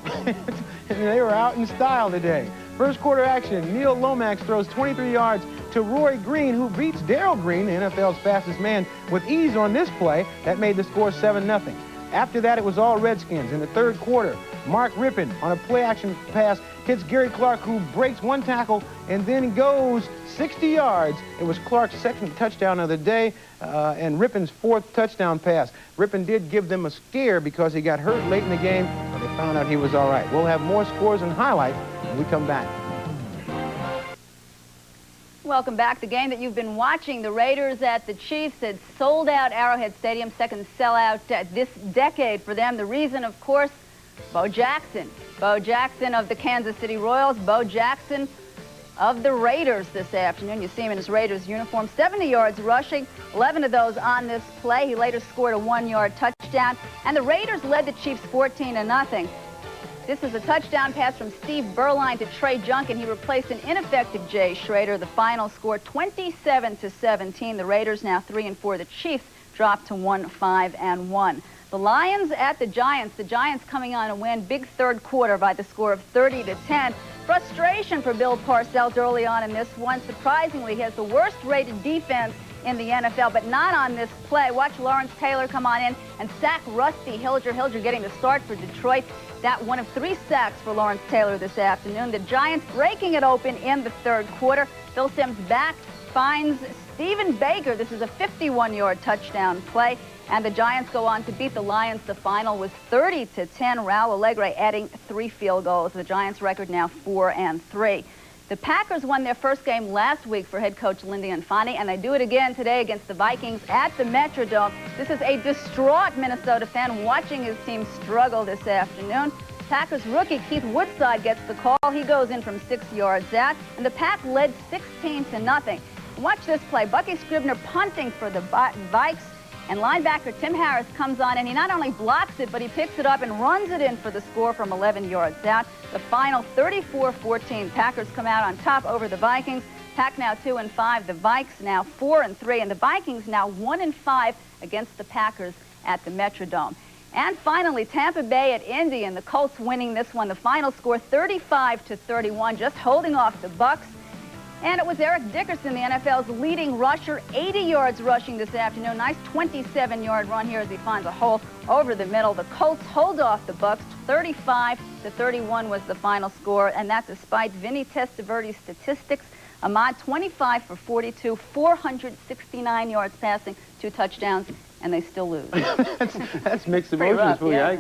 And they were out in style today. First quarter action, Neil Lomax throws 23 yards to Roy Green, who beats Darrell Green, the NFL's fastest man, with ease on this play. That made the score 7-0. After that, it was all Redskins. In the third quarter, Mark Rippon on a play-action pass hits Gary Clark, who breaks 1 tackle and then goes 60 yards. It was Clark's second touchdown of the day and Rippon's 4th touchdown pass. Rippon did give them a scare because he got hurt late in the game, but they found out he was all right. We'll have more scores and highlights when we come back. Welcome back. The game that you've been watching, the Raiders at the Chiefs, had sold out Arrowhead Stadium, second sellout this decade for them. The reason, of course, Bo Jackson. Bo Jackson of the Kansas City Royals, Bo Jackson of the Raiders this afternoon. You see him in his Raiders uniform, 70 yards rushing, 11 of those on this play. He later scored a 1-yard touchdown, and the Raiders led the Chiefs 14-0. This is a touchdown pass from Steve Berline to Trey Junkin. He replaced an ineffective Jay Schrader. The final score 27-17. The Raiders now 3-4. The Chiefs dropped to 1-5-1. The Lions at the Giants. The Giants coming on a win. Big third quarter by the score of 30-10. Frustration for Bill Parcells early on in this one. Surprisingly, he has the worst rated defense in the NFL, but not on this play. Watch Lawrence Taylor come on in and sack Rusty Hilger. Hilger getting the start for Detroit. That one of 3 sacks for Lawrence Taylor this afternoon. The Giants breaking it open in the third quarter. Phil Simms back, finds Stephen Baker. This is a 51-yard touchdown play. And the Giants go on to beat the Lions. The final was 30-10. Raul Alegre adding 3 field goals. The Giants' record now 4-3. The Packers won their first game last week for head coach Lindy Infante, and they do it again today against the Vikings at the Metrodome. This is a distraught Minnesota fan watching his team struggle this afternoon. Packers rookie Keith Woodside gets the call. He goes in from 6 yards out, and the Pack led 16-0. Watch this play. Bucky Scribner punting for the Vikes, and linebacker Tim Harris comes on, and he not only blocks it, but he picks it up and runs it in for the score from 11 yards out. The final 34-14. Packers come out on top over the Vikings. Pack now 2-5. The Vikes now 4-3. And the Vikings now 1-5 against the Packers at the Metrodome. And finally, Tampa Bay at Indy, and the Colts winning this one. The final score 35-31, just holding off the Bucks. And it was Eric Dickerson, the NFL's leading rusher, 80 yards rushing this afternoon. Nice 27-yard run here as he finds a hole over the middle. The Colts hold off the Bucks. 35-31 was the final score, and that despite Vinny Testaverde's statistics. Ahmad 25 for 42, 469 yards passing, 2 touchdowns, and they still lose. That's mixed Pretty emotions rough, for you. yeah.